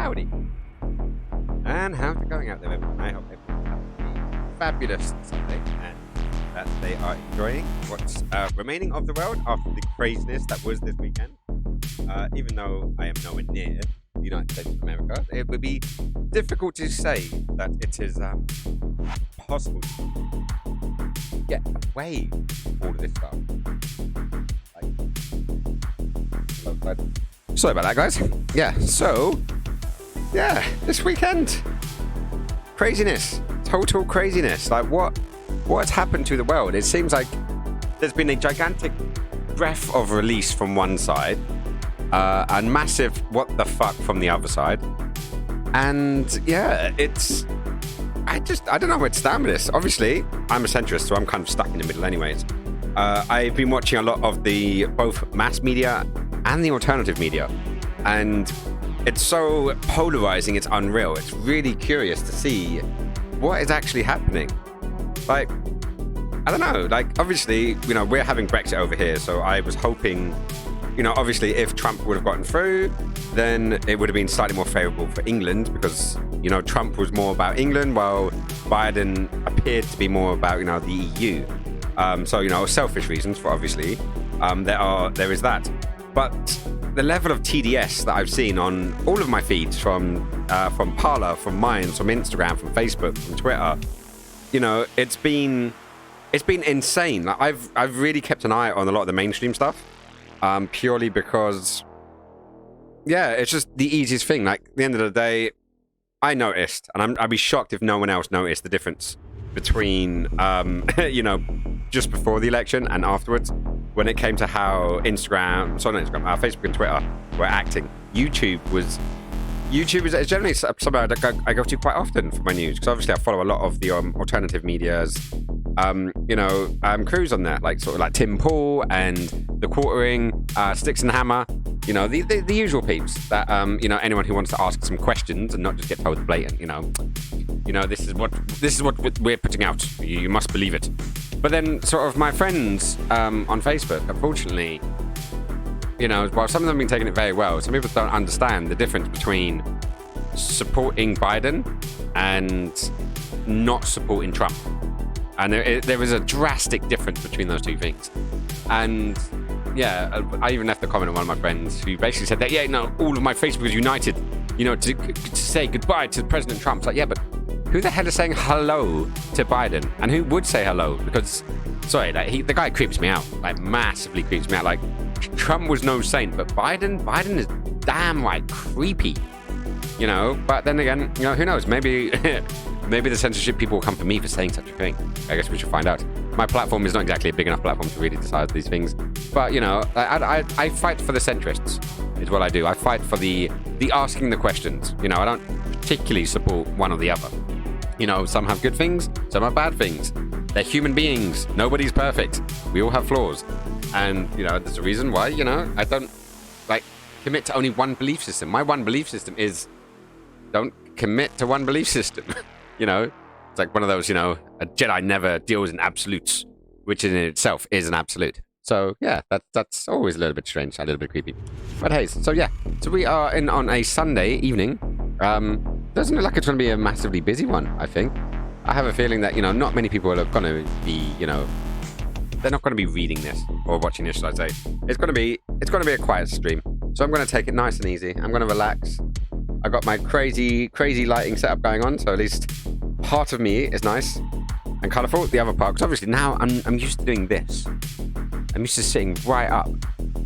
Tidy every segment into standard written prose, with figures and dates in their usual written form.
Howdy. And how's it going out there, everyone? I hope everyone has a fabulous Sunday and that they are enjoying what's remaining of the world after the craziness that was this weekend. Even though I am nowhere near the United States of America, it would be difficult to say that it is possible to get away from all of this stuff. Sorry about that, guys. Yeah, this weekend. Craziness. Total craziness. Like, what has happened to the world? It seems like there's been a gigantic breath of release from one side, and massive what the fuck from the other side. And yeah, I don't know where to stand with this. Obviously, I'm a centrist, so I'm kind of stuck in the middle anyways. I've been watching a lot of the both mass media and the alternative media, and it's so polarizing, it's unreal. It's really curious to see what is actually happening. Like, I don't know, like, obviously, we're having Brexit over here, so I was hoping, obviously, if Trump would have gotten through, then it would have been slightly more favorable for England, because, Trump was more about England, while Biden appeared to be more about, the EU. So, selfish reasons, for obviously, there is that. But the level of TDS that I've seen on all of my feeds from Parler, from Minds, from Instagram, from Facebook, from Twitter, it's been insane. Like, I've really kept an eye on a lot of the mainstream stuff, purely because, yeah, it's just the easiest thing. Like, at the end of the day, I noticed, and I'd be shocked if no one else noticed the difference between, just before the election and afterwards, when it came to how Facebook and Twitter were acting. YouTube is generally something I go to quite often for my news, because obviously I follow a lot of the alternative medias, crews on there, like sort of like Tim Pool and The Quartering, Sticks and Hammer, the usual peeps that anyone who wants to ask some questions and not just get told the blatant, this is what we're putting out. You must believe it. But then sort of my friends on Facebook, unfortunately, while some of them have been taking it very well, some people don't understand the difference between supporting Biden and not supporting Trump. And there is a drastic difference between those two things. And yeah, I even left a comment on one of my friends who basically said that, all of my Facebook is united, to say goodbye to President Trump. It's like, yeah, but who the hell is saying hello to Biden? And who would say hello? Because, sorry, the guy creeps me out, like massively creeps me out. Like, Trump was no saint, but Biden is damn right creepy, But then again, who knows? Maybe the censorship people will come for me for saying such a thing. I guess we should find out. My platform is not exactly a big enough platform to really decide these things. But, I fight for the centrists, is what I do. I fight for the asking the questions. I don't particularly support one or the other. Some have good things, some have bad things. They're human beings. Nobody's perfect. We all have flaws. And, there's a reason why, I don't, commit to only one belief system. My one belief system is don't commit to one belief system. It's like one of those, a Jedi never deals in absolutes, which in itself is an absolute. So, yeah, that's always a little bit strange, a little bit creepy. But hey, so we are in on a Sunday evening. Doesn't look like it's going to be a massively busy one, I think. I have a feeling that, not many people are going to be, they're not going to be reading this or watching this, should I say. It's going to be a quiet stream. So I'm going to take it nice and easy. I'm going to relax. I've got my crazy lighting setup going on, so at least part of me is nice and colourful. The other part, because obviously now I'm used to doing this. I'm used to sitting right up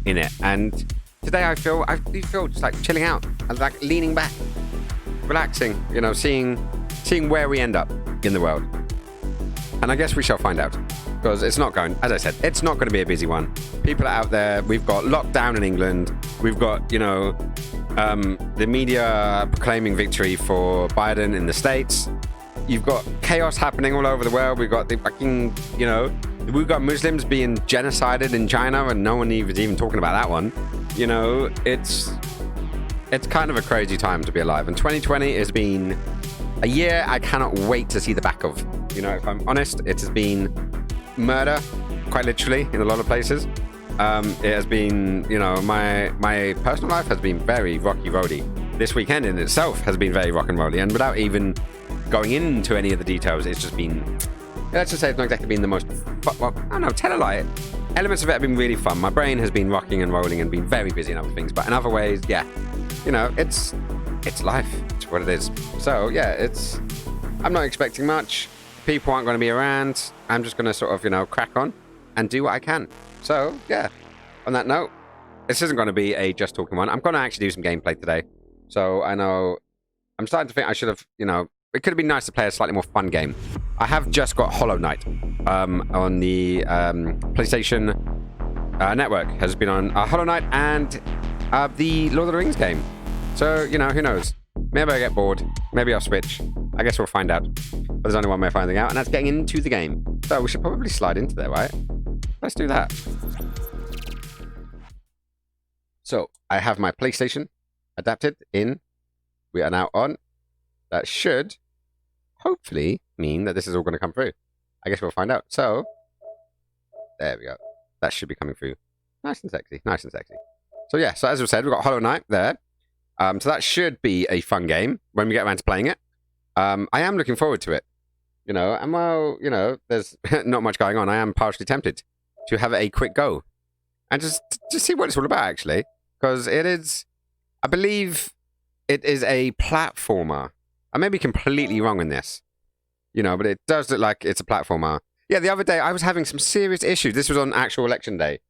in it. And today I do feel just like chilling out and like leaning back, relaxing, seeing where we end up in the world. And I guess we shall find out, because it's not going, as I said, it's not going to be a busy one. People are out there. We've got lockdown in England. We've got, the media proclaiming victory for Biden in the States. You've got chaos happening all over the world. We've got the fucking, we've got Muslims being genocided in China, and no one is even talking about that one. It's kind of a crazy time to be alive. And 2020 has been a year I cannot wait to see the back of. If I'm honest, it has been murder, quite literally, in a lot of places. It has been, my personal life has been very rocky roady. this weekend in itself has been very rock and rolly, and without even going into any of the details, it's just been, let's just say it's not exactly been the most, well, I don't know, tell a lie. Elements of it have been really fun. My brain has been rocking and rolling and been very busy in other things, but in other ways, yeah, you know, it's life. It's what it is. So yeah, I'm not expecting much. People aren't going to be around. I'm just going to sort of, you know, crack on and do what I can. So yeah, on that note, this isn't going to be a just talking one. I'm going to actually do some gameplay today. So I know I'm starting to think I should have, you know, it could have been nice to play a slightly more fun game. I have just got Hollow Knight on the PlayStation Network. Has been on Hollow Knight and the Lord of the Rings game. So, you know, who knows? Maybe I get bored. Maybe I'll switch. I guess we'll find out. But there's only one way of finding out, and that's getting into the game. So we should probably slide into there, right? Let's do that. So I have my PlayStation adapted in. We are now on. That should hopefully mean that this is all going to come through. I guess we'll find out. So there we go. That should be coming through. Nice and sexy. Nice and sexy. So yeah, so as we said, we've got Hollow Knight there. So that should be a fun game when we get around to playing it. I am looking forward to it. You know, and while, you know, there's not much going on, I am partially tempted to have a quick go. And just see what it's all about, actually. Because it is, I believe it is a platformer. I may be completely wrong in this. You know, but it does look like it's a platformer. Yeah, the other day I was having some serious issues. This was on actual election day.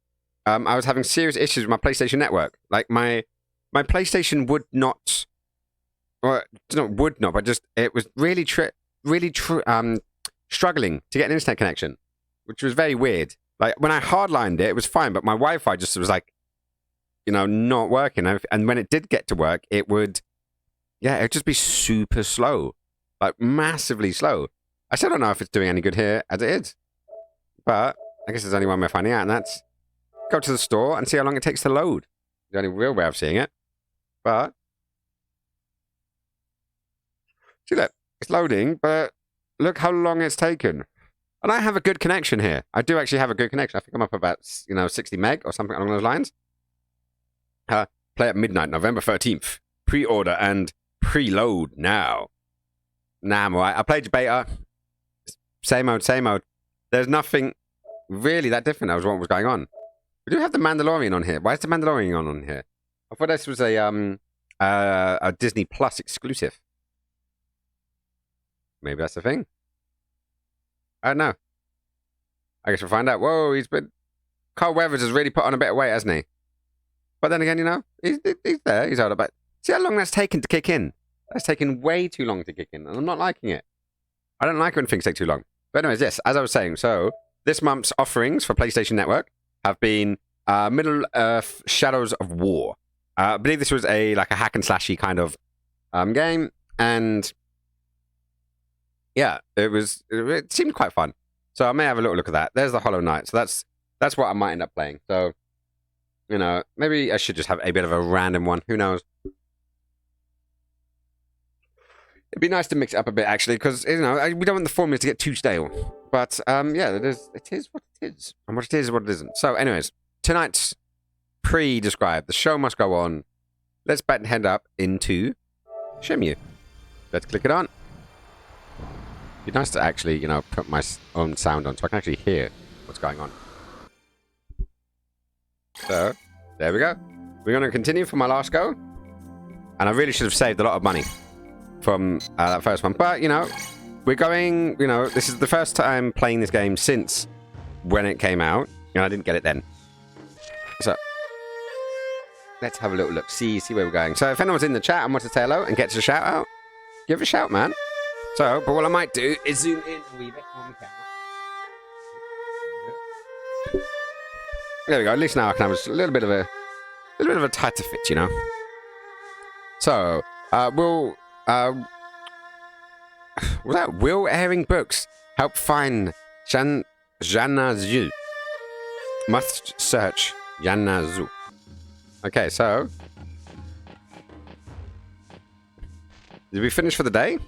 I was having serious issues with my PlayStation Network. Like my PlayStation would not, or not would not, but just it was really struggling to get an internet connection, which was very weird. Like when I hardlined it, it was fine, but my Wi-Fi just was like, you know, not working. And when it did get to work, it would, yeah, it'd just be super slow, like massively slow. I still don't know if it's doing any good here as it is, but I guess there's only one way of finding out, and that's go to the store and see how long it takes to load. The only real way of seeing it. But see that it's loading, but look how long it's taken. And I have a good connection here. I do actually have a good connection. I think I'm up about, you know, 60 meg or something along those lines. Play at midnight, November 13th. Pre-order and preload now. Nah, I'm alright. I played your beta. Same mode, same mode. There's nothing really that different as what was going on. We do have the Mandalorian on here. Why is the Mandalorian on here? I thought this was a Disney Plus exclusive. Maybe that's the thing. I don't know. I guess we'll find out. Whoa, Carl Weathers has really put on a bit of weight, hasn't he? But then again, you know, he's there. He's older. But see how long that's taken to kick in? That's taken way too long to kick in, and I'm not liking it. I don't like when things take too long. But anyways, yes, as I was saying, so this month's offerings for PlayStation Network have been Middle-earth Shadows of War. I believe this was like a hack and slashy kind of game, and yeah, it seemed quite fun. So I may have a little look at that. There's the Hollow Knight. So that's what I might end up playing. So, you know, maybe I should just have a bit of a random one. Who knows? It'd be nice to mix it up a bit, actually, because, you know, we don't want the formula to get too stale. But, yeah, it is what it is. And what it is what it isn't. So, anyways, tonight's pre-described. The show must go on. Let's head up into Shenmue. Let's click it on. It'd be nice to actually, you know, put my own sound on so I can actually hear what's going on. So, there we go. We're going to continue from my last go. And I really should have saved a lot of money from that first one. But, you know, we're going, you know, this is the first time playing this game since when it came out. And I didn't get it then. So, let's have a little look. See where we're going. So, if anyone's in the chat and wants to say hello and gets a shout out, give a shout, man. So, but what I might do is zoom in a wee bit on the camera. There we go. At least now I can have a little bit of a tighter fit, you know. So, will Airing Books help find Jana Zhu? Must search Jana Zhu. Okay, so did we finish for the day?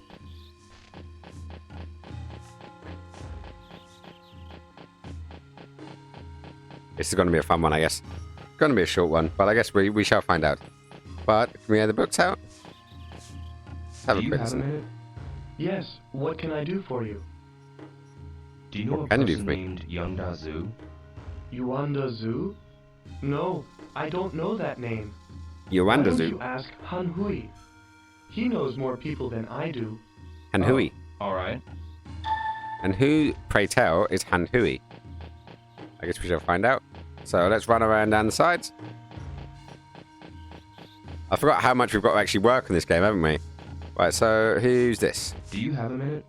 This is going to be a fun one, I guess. It's going to be a short one, but I guess we shall find out. But can we have the books out? have Do a you quick have a listen. minute? Yes, what can I do for you? Do you know What a can you do person for me? named Youngda Zhu? Yuanda Zhu? No, I don't know that name. Why Yuanda don't Zoo. you ask Han Hui? He knows more people than I do. Han Hui. Alright. And who, pray tell, is Han Hui? I guess we shall find out. So let's run around down the sides. I forgot how much we've got to actually work on this game, haven't we? Right, so who's this? Do you have a minute?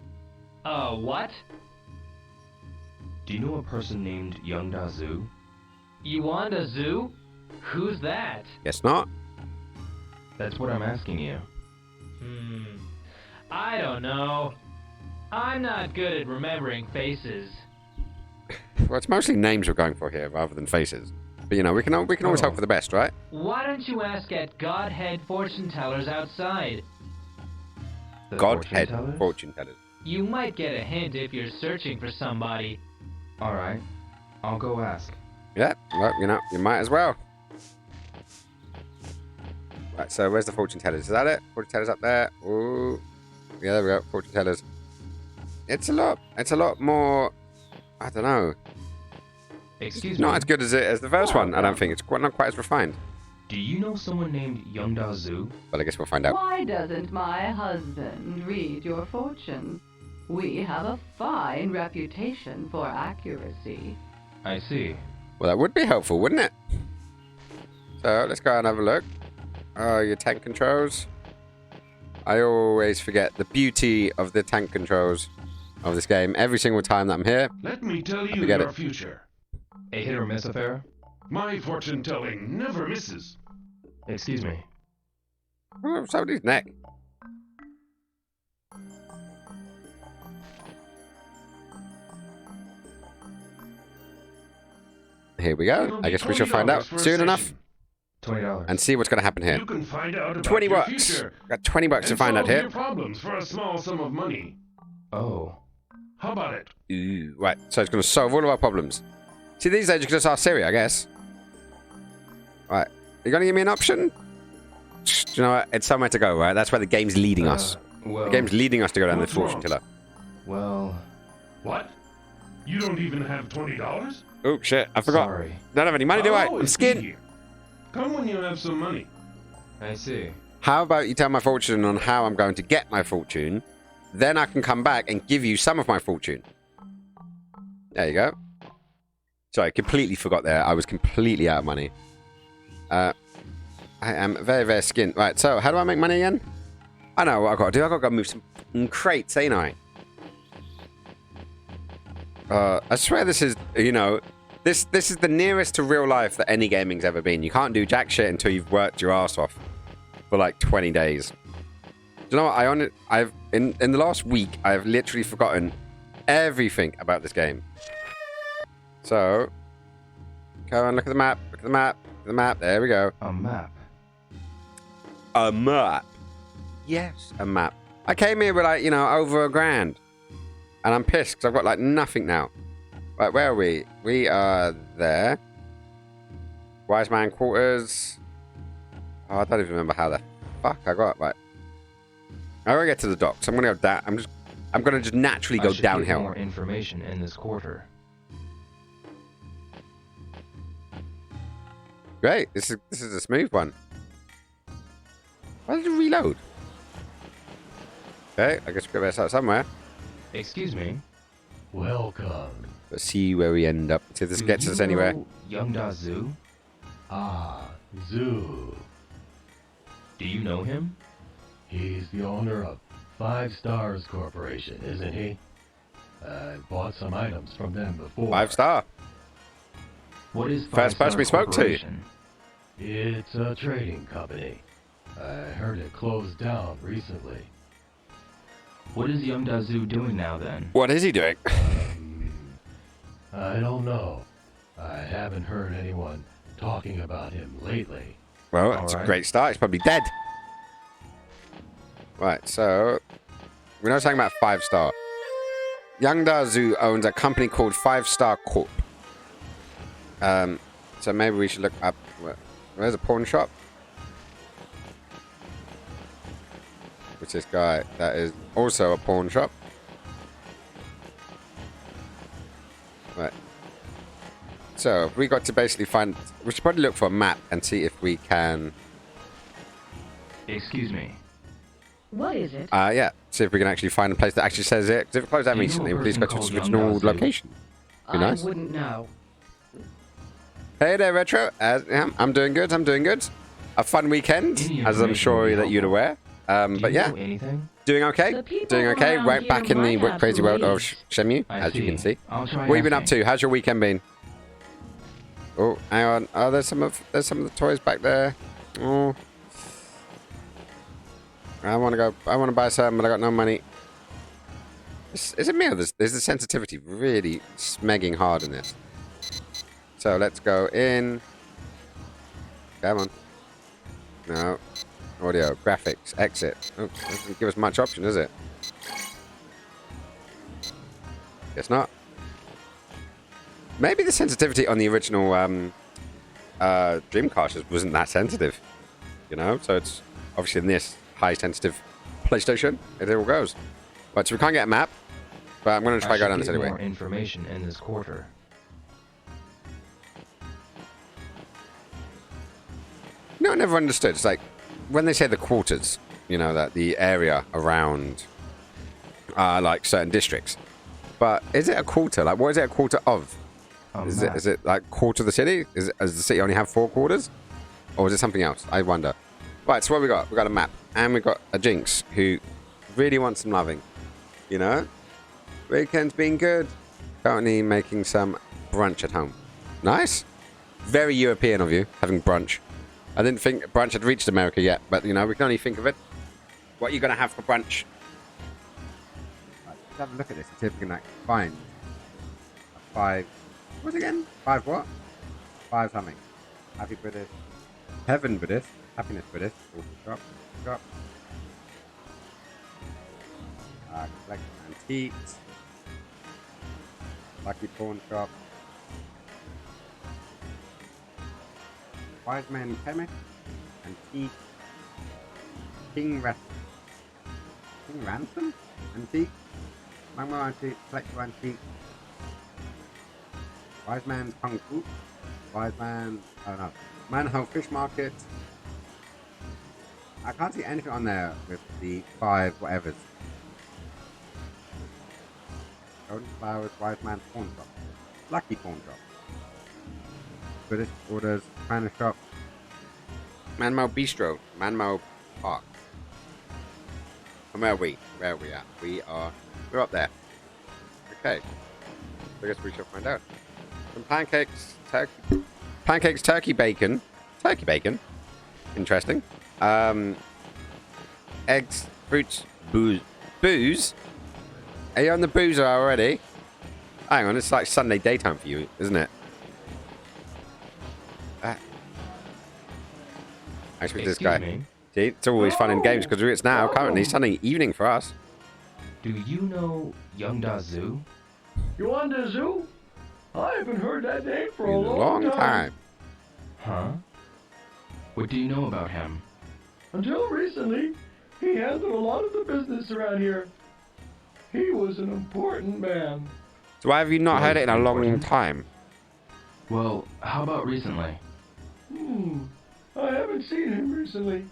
What? Do you know a person named Youngda Zhu? Yuanda Zoo? Who's that? Guess not. That's what I'm asking you. I don't know. I'm not good at remembering faces. Well, it's mostly names we're going for here rather than faces. But you know, we can always hope for the best, right? Why don't you ask at Godhead fortune tellers outside? The Godhead fortune tellers? fortune tellers. You might get a hint if you're searching for somebody. Alright. I'll go ask. Yeah, well, you know, you might as well. Right, so where's the fortune tellers? Is that it? Fortune tellers up there. Ooh. Yeah, there we go. Fortune tellers. It's a lot more, I don't know. Excuse Not me. as good as the first one, I don't think. It's not quite as refined. Do you know someone named Youngda Zhu? But I guess we'll find out. Why doesn't my husband read your fortune? We have a fine reputation for accuracy. I see. Well, that would be helpful, wouldn't it? So, let's go and have a look. Oh, your tank controls. I always forget the beauty of the tank controls of this game every single time that I'm here. Let me tell you forget your it. future. A hit or miss affair? My fortune telling never misses. Excuse me. Oh, somebody's neck. Here we go. It'll I be guess we shall find $20 out for a soon enough session. $20. and see what's going to happen here. You can find out about 20 your bucks. future Got 20 bucks to and find out solve here. your problems for a small sum of money. Oh. How about it? Ooh, right, so it's going to solve all of our problems. See, these days you can just ask Siri, I guess. Right, you going to give me an option? Do you know what? It's somewhere to go, right? That's where the game's leading us. Well, The game's leading us to go down the what's fortune wrong? teller. well, What? You don't even have $20? Oh, shit, I forgot. sorry. Don't have any money, do I? Oh, I'm it's skint. here. Come when you have some money. I see. How about you tell my fortune on how I'm going to get my fortune? Then I can come back and give you some of my fortune. There you go. Sorry, I completely forgot there. I was completely out of money. I am very, very skint. Right, so how do I make money again? I know what I've got to do. I've got to go move some crates, ain't I? I swear this is, you know, this is the nearest to real life that any gaming's ever been. You can't do jack shit until you've worked your ass off for like 20 days. Do you know what? I've in the last week, I've literally forgotten everything about this game. So, go and look at the map. Look at the map. Look at the map. There we go. A map. A map. Yes, a map. I came here with like, you know, over $1,000. And I'm pissed because I've got like nothing now. Right, where are we? We are there. Wise man quarters. Oh, I don't even remember how the fuck I got. Right. I'm gonna get to the docks. I'm gonna go down. I'm gonna just naturally go I should get downhill. more information in this quarter. Great. This is a smooth one. Why did it reload? Okay, I guess we'll go back somewhere. Excuse me. Welcome. Let's see where we end up. See if this Do gets you us anywhere. know Youngda Zhu? Ah, Zhu. Do you know him? He's the owner of 5 Stars Corporation, isn't he? I've bought some items from them before. 5 star. What is First person we spoke to. Corporation? It's a trading company. I heard it closed down recently. What is Youngda Zhu doing now then? What is he doing? I don't know. I haven't heard anyone talking about him lately. Well, that's a Alright. great start. He's probably dead. Right, so we're not talking about 5 star. Youngda Zhu owns a company called 5 Star Corp. So maybe we should look up. Where's a pawn shop? What's this guy? That is also a pawn shop. Right. So we got to basically find. We should probably look for a map and see if we can. Excuse me. What is it? Yeah. See if we can actually find a place that actually says it. 'Cause if it closed down Do you know recently, a please go to person its called original Young Dazu? location. Be nice. I wouldn't know. Hey there, Retro. Yeah, I'm doing good. I'm doing good. A fun weekend, Any as I'm information sure would be that you'd helpful. aware. Do But you yeah, know anything? doing okay. The people Doing okay. around Right here back in the might have crazy world of leads. Shenmue, I as you can see. I'll try What have you been up asking. to? How's your weekend been? Oh, hang on. Oh, there's some of the toys back there. Oh, I want to go. I want to buy some, but I got no money. Is it me or is the sensitivity really smegging hard in this? So let's go in. Come on. No. Audio, graphics, exit. Oh, doesn't give us much option, is it? Guess not. Maybe the sensitivity on the original Dreamcast just wasn't that sensitive. You know? So it's obviously in this high sensitive PlayStation, it all goes. Right, so we can't get a map, but I'm going to try I go should down this get anyway. more information in this quarter. No, I never understood. It's like when they say the quarters, you know, that the area around like certain districts. But is it a quarter? Like, what is it a quarter of? Is it like quarter of the city? Does the city only have 4 quarters? Or is it something else? I wonder. Right, so what we got? We got a map. And we got a Jinx who really wants some loving. You know? Weekend's been good. Currently making some brunch at home. Nice. Very European of you, having brunch. I didn't think brunch had reached America yet, but, you know, we can only think of it. What are you going to have for brunch? Right, let's have a look at this and see if we can like, find a 5... What again? 5 what? 5 something. Happy Buddhist. Heaven Buddhist. Happiness Buddhist. Shop. Shop. Collect antiques. Lucky Pawn Shop. Wise Man Chemist. Antique. King Ransom? Antique. Mangmo Antique. Collectible Antique. Wise Man Kung Fu. Wise Man. Oh no. Manhole Fish Market. I can't see anything on there with the 5 whatevers. Golden Flowers. Wise Man Pawn Shop. Lucky Pawn Shop. British Orders. China Shop. Manmo Bistro. Manmo Park. And where are we? Where are we at? We're up there. Okay. I guess we shall find out. Some pancakes, turkey bacon. Turkey bacon. Interesting. Eggs, fruits, booze. Booze? Are you on the boozer already? Hang on, it's like Sunday daytime for you, isn't it? I speak to this guy. Excuse me. See, it's always fun in games because it's now currently Sunday evening for us. Do you know Young Dazu? Yuan Zoo? I haven't heard that name for In a long time. Huh? What do you know about him? Until recently, he handled a lot of the business around here. He was an important man. So why have you not heard it in a long Important. time? Well, how about recently? I haven't seen him recently.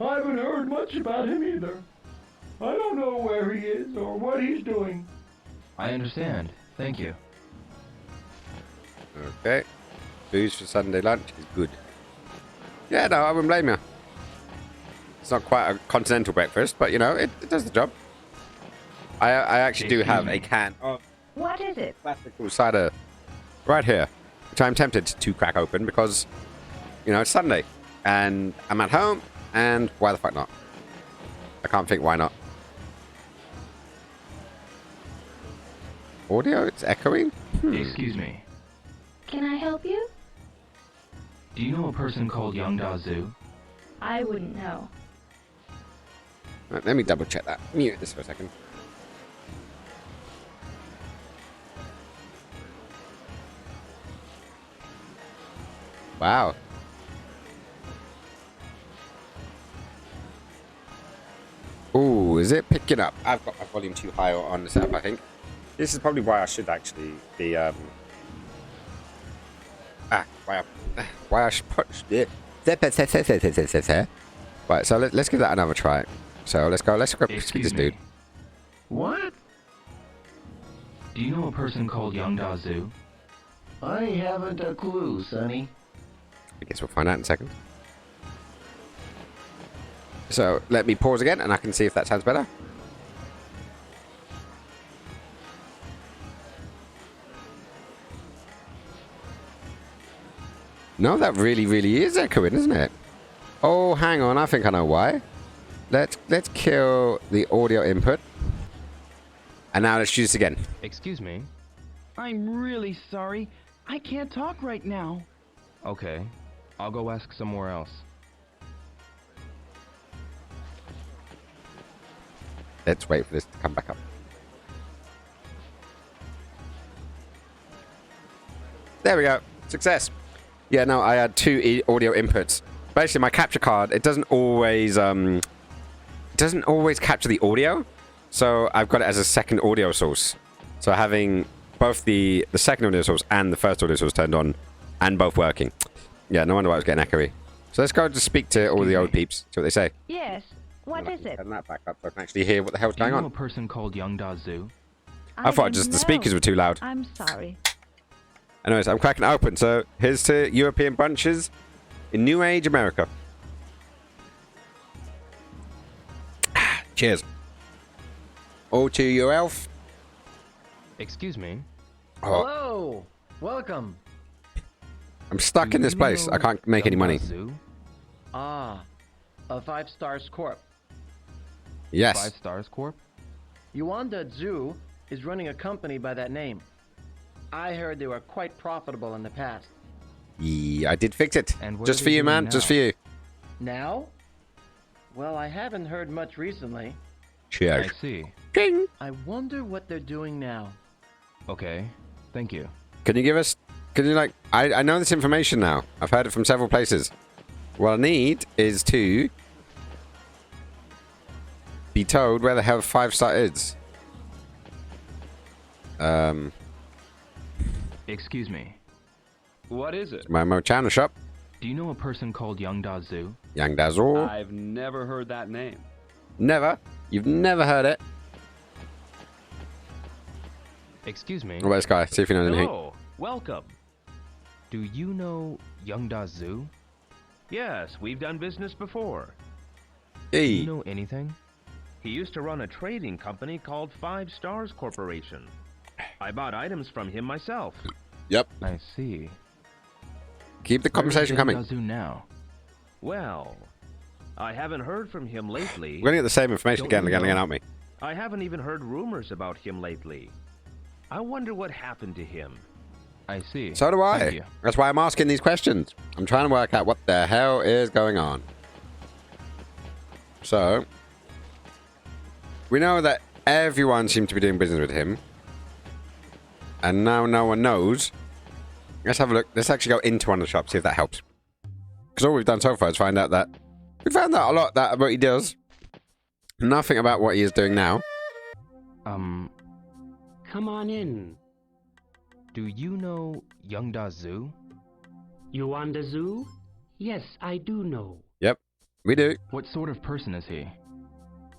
I haven't heard much about him either. I don't know where he is or what he's doing. I understand. Thank you. Okay. Booze for Sunday lunch is good. Yeah, no, I wouldn't blame you. It's not quite a continental breakfast, but you know, it does the job. I actually do have a can of What is it? classical cider right here, which I'm tempted to crack open because, you know, it's Sunday and I'm at home and why the fuck not? I can't think why not. Audio, it's echoing? Excuse me. Can I help you? Do you know a person called Young Dazu? I wouldn't know. Right, let me double check that. Mute this for a second. Wow. Ooh, is it picking up? I've got my volume too high on the setup, I think. This is probably why I should actually be, why I should push it. Right, so let's give that another try. So let's go, let's speak to Excuse this me. dude. What? Do you know a person called Young Dazu? I haven't a clue, Sonny. I guess we'll find out in a second. So let me pause again and I can see if that sounds better. No, that really is echoing, isn't it? Oh, hang on, I think I know why. Let's kill the audio input. And now let's use this again. Excuse me. I'm really sorry. I can't talk right now. Okay. I'll go ask somewhere else. Let's wait for this to come back up. There we go. Success. Yeah, no, I had two audio inputs. Basically, my capture card, it doesn't always capture the audio. So I've got it as a second audio source. So having both the second audio source and the first audio source turned on and both working. Yeah, no wonder why I was getting echoey. So let's go to speak to all the old peeps, see what they say. Yes. What is it? Turn that back up so I can actually hear what the hell's Do you going know on. a person called Young Dazu? I thought don't just the know. speakers were too loud. I'm sorry. Anyways, I'm cracking it open. So here's to European bunches in New Age America. Cheers. All to your elf. Excuse me. Oh, Hello! Welcome! I'm stuck in this place. I can't make any money. Ah, a 5 Stars Corp. Yes. 5 Stars Corp? Yuanda Zhu is running a company by that name. I heard they were quite profitable in the past. Yeah, I did fix it. And what Just are for they you, doing man. now? Just for you. Now? Well, I haven't heard much recently. Cheers. I see. Ding. I wonder what they're doing now. Okay. Thank you. Can you give us... Can you, like... I know this information now. I've heard it from several places. What I need is to... be told where the hell 5 Star is. Excuse me. What is it? My channel shop. Do you know a person called Young Dazu? Young Dazzle. I've never heard that name. Never. You've never heard it. Excuse me. What about this guy? See if you know anything. Hello, welcome. Do you know Young Dazu? Yes, we've done business before. Do you Hey. know anything? He used to run a trading company called 5 Stars Corporation. I bought items from him myself. Yep. I see. Keep the Where is conversation Young coming. Dazu now? Well, I haven't heard from him lately. We're going to get the same information Don't again and you again and again, know- aren't we? I haven't even heard rumors about him lately. I wonder what happened to him. I see. So do Thank I. you. That's why I'm asking these questions. I'm trying to work out what the hell is going on. So, we know that everyone seems to be doing business with him. And now no one knows. Let's have a look. Let's actually go into one of the shops, see if that helps. Because all we've done so far is find out that... We found out a lot about what he does. Nothing about what he is doing now. Come on in. Do you know Young Dazu? Yuanda Zoo? Yes, I do know. Yep, we do. What sort of person is he?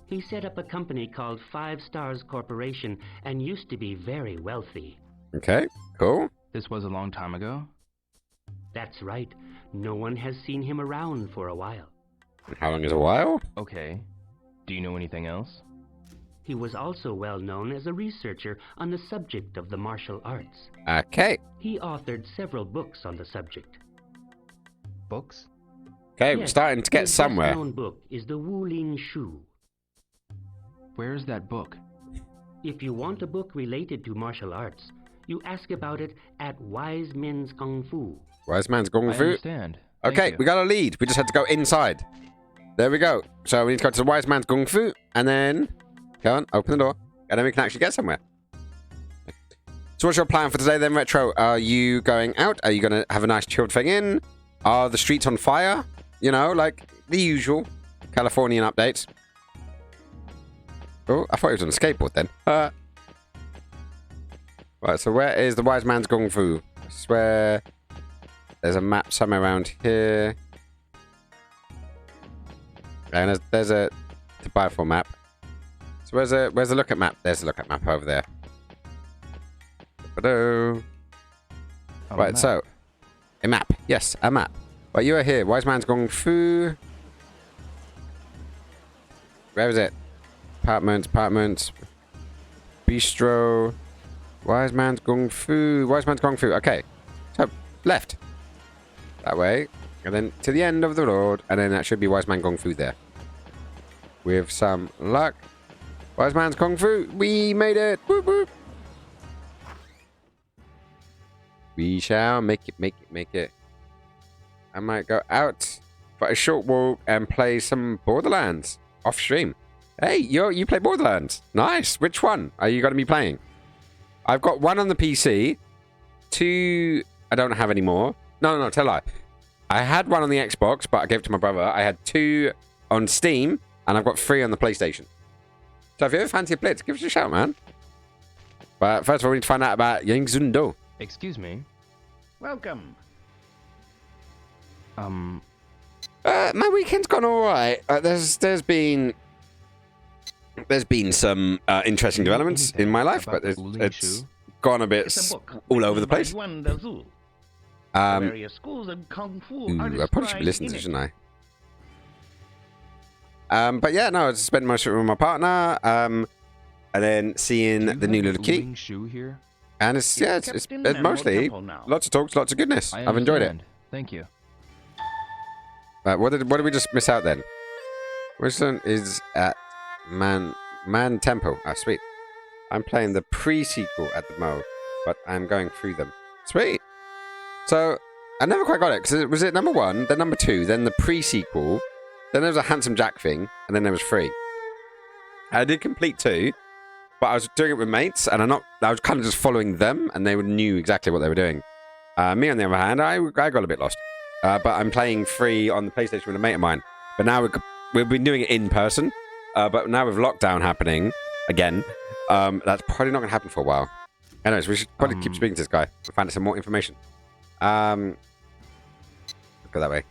He set up a company called 5 Stars Corporation and used to be very wealthy. Okay, cool. This was a long time ago? That's right. No one has seen him around for a while. How long is a while? Okay. Do you know anything else? He was also well known as a researcher on the subject of the martial arts. Okay. He authored several books on the subject. Books? Okay, we're Yes, starting to get his somewhere. best-known book is the Wuling Shu. Where's that book? If you want a book related to martial arts, you ask about it at Wise Men's Kung Fu. Wise man's Kung I Fu. understand. Thank Okay, you. we got a lead. We just had to go inside. There we go. So we need to go to the Wise Man's Kung Fu, and then go on, open the door, and then we can actually get somewhere. So what's your plan for today then, Retro? Are you going out? Are you going to have a nice chilled thing in? Are the streets on fire? You know, like the usual Californian updates. Oh, I thought he was on a skateboard then. Right, so where is the wise man's Kung Fu? I swear there's a map somewhere around here. And there's a to buy for map. So where's the look at map? There's the look at map over there. Hello. Right, so a map. Yes, a map. Right, you are here. Wise man's Kung Fu. Where is it? Apartments. Bistro. Wise man's Kung Fu. Wise man's Kung Fu. Okay. So, left. That way. And then to the end of the road. And then that should be Wise Man Kung Fu there. With some luck. Wise man's Kung Fu. We made it. Boop, boop. We shall make it. I might go out for a short walk and play some Borderlands off stream. Hey, you play Borderlands. Nice. Which one are you going to be playing? I've got one on the PC. 2 I don't have anymore. No, tell a lie. I had one on the Xbox, but I gave it to my brother. I had 2 on Steam, and I've got 3 on the PlayStation. So if you ever fancy a blitz, give us a shout, man. But first of all, we need to find out about Yangzundo. Excuse me. Welcome. My weekend's gone all right. There's been some interesting developments in my life, but it's gone a bit all over the place. Various schools of Kung Fu I probably should be listening to this, shouldn't I? But yeah, no, I spent most of it with my partner, and then seeing the new little kitty. Here? And it's mostly lots of talks, lots of goodness. I've enjoyed it. Thank you. What did we just miss out then? Which one is at Man Temple? Ah, sweet. I'm playing the pre-sequel at the Mo, but I'm going through them. Sweet. So I never quite got it because was it number 1, then number 2, then the pre-sequel, then there was a Handsome Jack thing, and then there was 3. I did complete 2, but I was doing it with mates, and I was kind of just following them, and they knew exactly what they were doing. Me, on the other hand, I got a bit lost. But I'm playing 3 on the PlayStation with a mate of mine. But now we've been doing it in person. But now with lockdown happening again, that's probably not going to happen for a while. Anyways, we should probably keep speaking to this guy and find out some more information. Go that way.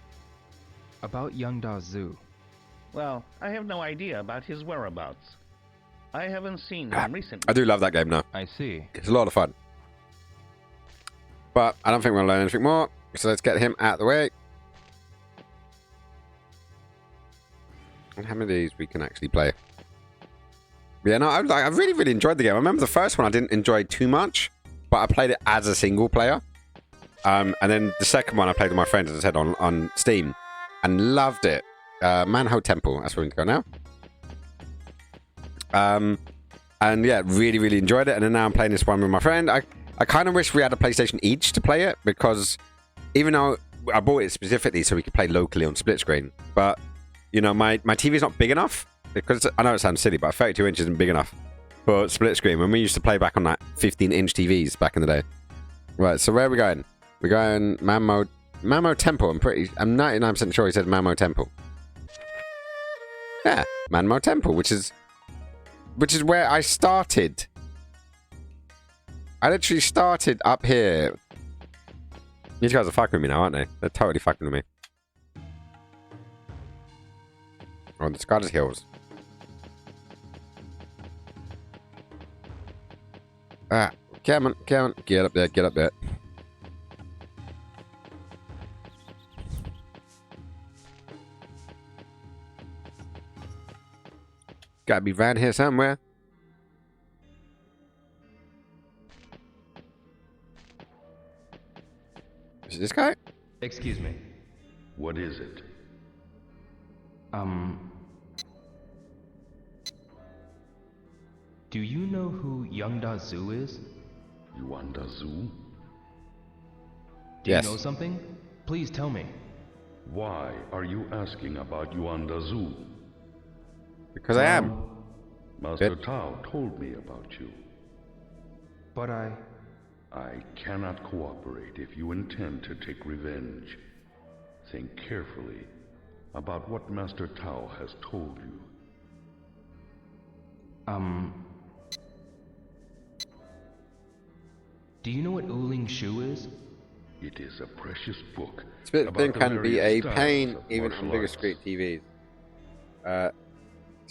About Young Da Zoo. Well, I have no idea about his whereabouts. I haven't seen him recently. I do love that game now. I see. It's a lot of fun. But I don't think we'll learn anything more. So let's get him out of the way. And how many of these we can actually play? But yeah, no, I really, really enjoyed the game. I remember the first one I didn't enjoy too much, but I played it as a single player. And then the second one I played with my friends, as I said, on Steam, and loved it. Manho Temple, that's where we need to go now. And yeah, really, really enjoyed it. And then now I'm playing this one with my friend. I kind of wish we had a PlayStation each to play it, because even though I bought it specifically so we could play locally on split screen, but you know, my TV's not big enough, because I know it sounds silly, but 32 inches isn't big enough for split screen when we used to play back on like 15-inch TVs back in the day. Right, so where are we going? We're going Mamo Temple. I'm 99% sure he said Mamo Temple. Yeah, Mamo Temple, which is where I started. I literally started up here. These guys are fucking with me now, aren't they? They're totally fucking with me. Oh, the Scottish Hills. Ah, come on. Get up there. Gotta be around here somewhere. Is it this guy? Excuse me. What is it? Do you know who Young Da Zoo is? Yuan Da Zoo? Do you know something? Please tell me. Why are you asking about Yuan Da Zoo? Because I am. Master Tao told me about you. But I cannot cooperate if you intend to take revenge. Think carefully about what Master Tao has told you. Do you know what Uling Shu is? It is a precious book. Split about screen the can be a various styles pain of even martial on bigger arts. screen TVs. To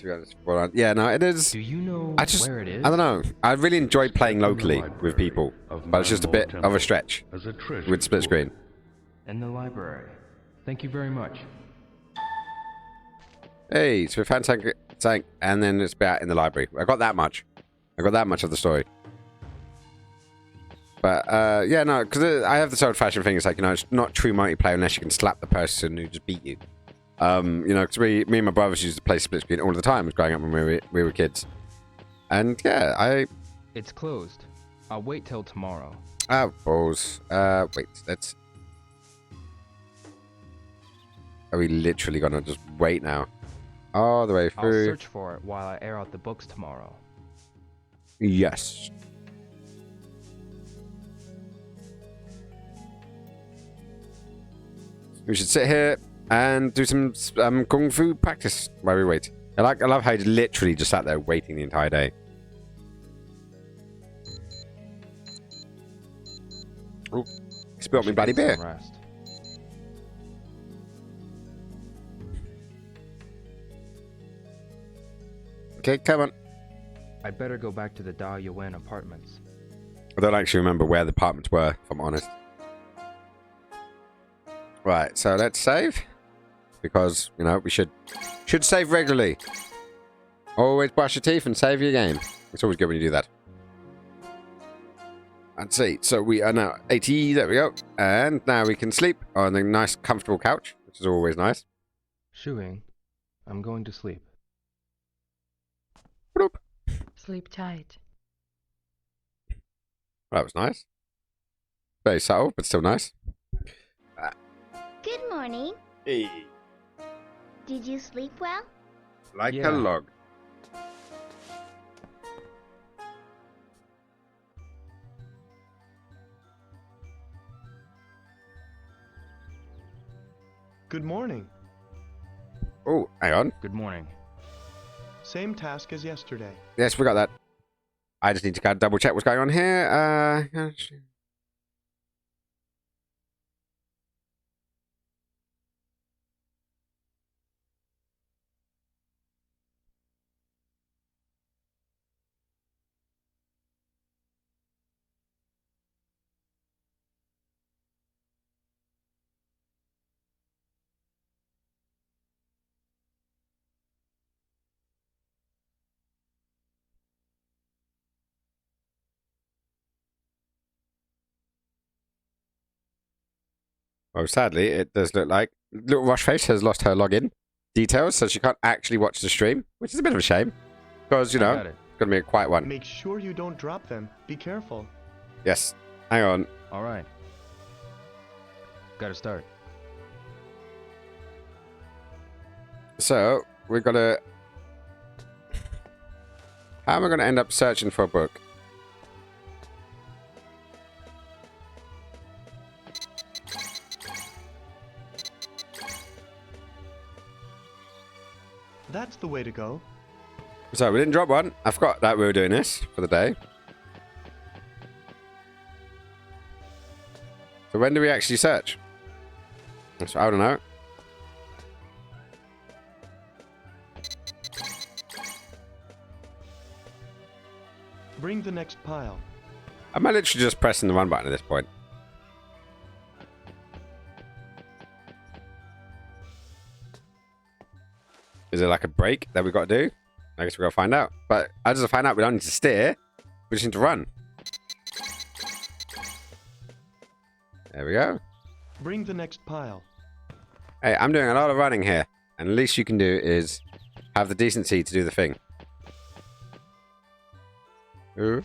be honest, well, yeah, no, it is. Do you know where it is? I don't know. I really enjoy playing Step in the locally library with people, of but it's just a Manmo bit of Temple a stretch as a treasured with split book. screen. In the library. Thank you very much. Hey, so we found something, and then it's about in the library. I got that much. I got that much of the story. But, yeah, no, because I have this old-fashioned thing. It's like, you know, it's not true multiplayer unless you can slap the person who just beat you. You know, because me and my brothers used to play split screen all the time growing up when we were kids. And, yeah, It's closed. I'll wait till tomorrow. Oh, balls. Wait, let's... Are we literally gonna just wait now? All the way I'll through. search for it while I air out the books tomorrow. Yes. We should sit here and do some kung fu practice while we wait. I love how he literally just sat there waiting the entire day. Oh, spilled me bloody beer. Rest. Okay, come on. I'd better go back to the Da Yuan apartments. I don't actually remember where the apartments were, if I'm honest. Right, so let's save. Because, you know, we should save regularly. Always brush your teeth and save your game. It's always good when you do that. Let's see. So we are now 80. There we go. And now we can sleep on a nice, comfortable couch, which is always nice. Shuing, I'm going to sleep. Bloop. Sleep tight. Well, that was nice. Very subtle, but still nice. Good morning. Hey. Did you sleep well? Like Yeah. a log. Good morning. Oh, hang on. Good morning. Same task as yesterday. Yes, we got that. I just need to go double check what's going on here. Well, sadly, it does look like Little Rushface has lost her login details, so she can't actually watch the stream, which is a bit of a shame. Because, you know, got it. it's going to be a quiet one. Make sure you don't drop them. Be careful. Yes. Hang on. All right. Gotta start. So, we've got to... How am I going to end up searching for a book? That's the way to go. So, we didn't drop one. I forgot that we were doing this for the day. So, when do we actually search? So, I don't know. Bring the next pile. Am I literally just pressing the run button at this point? Is it like a break that we've got to do? I guess we've got to find out. But as I find out, we don't need to steer. We just need to run. There we go. Bring the next pile. Hey, I'm doing a lot of running here. And the least you can do is have the decency to do the thing. Ooh.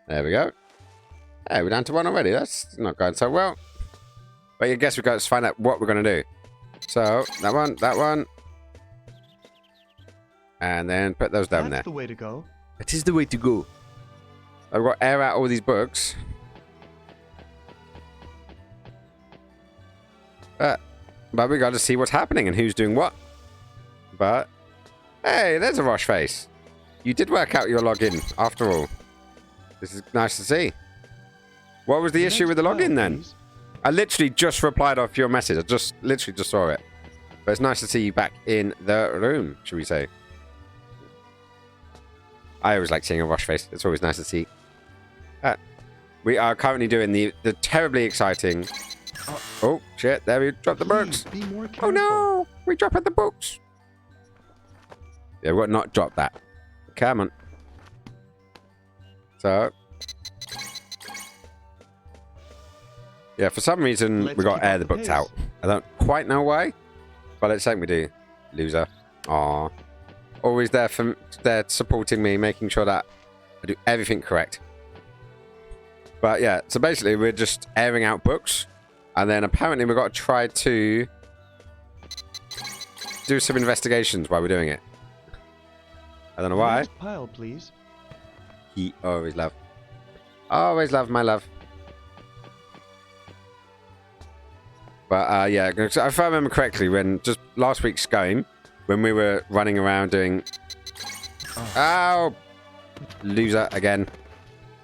There we go. Hey, we're down to one already. That's not going so well. But I guess we've got to find out what we're going to do. So, that one. And then put those down there. That's the way to go. It is the way to go. I've got to air out all these books. But we got to see what's happening and who's doing what. But Hey, there's a Roche face. You did work out your login, after all. This is nice to see. What was the issue with the login, then? I literally just replied off your message. I literally just saw it. But it's nice to see you back in the room, should we say. I always like seeing a Roche face. It's always nice to see. We are currently doing the terribly exciting... Oh, shit. There we dropped the books. Oh, no. We dropped the books. Yeah, we've got to not drop that. Come on. So... Yeah, for some reason, we got to air the books out. I don't quite know why. But it's something we do. Loser. Aww. Always there supporting me, making sure that I do everything correct. But yeah, so basically we're just airing out books. And then apparently we've got to try to do some investigations while we're doing it. I don't know why. Next pile, please. He always love. Always love, my love. But yeah, if I remember correctly, when just last week's game, when we were running around doing... Oh! Loser again.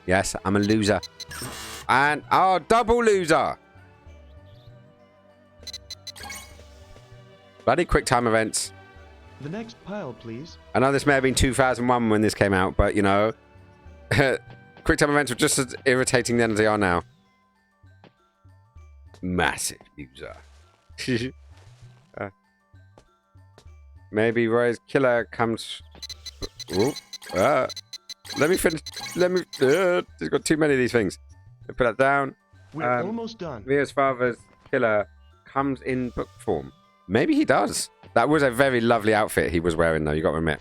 Yes, I'm a loser. And... Oh, double loser! Bloody quick time events. The next pile, please. I know this may have been 2001 when this came out, but, you know... quick time events were just as irritating then as they are now. Massive loser. Maybe Roy's killer comes... Ooh, let me finish. Let me... there's got too many of these things. Put that down. We're almost done. Rio's father's killer comes in book form. Maybe he does. That was a very lovely outfit he was wearing, though. You got to admit.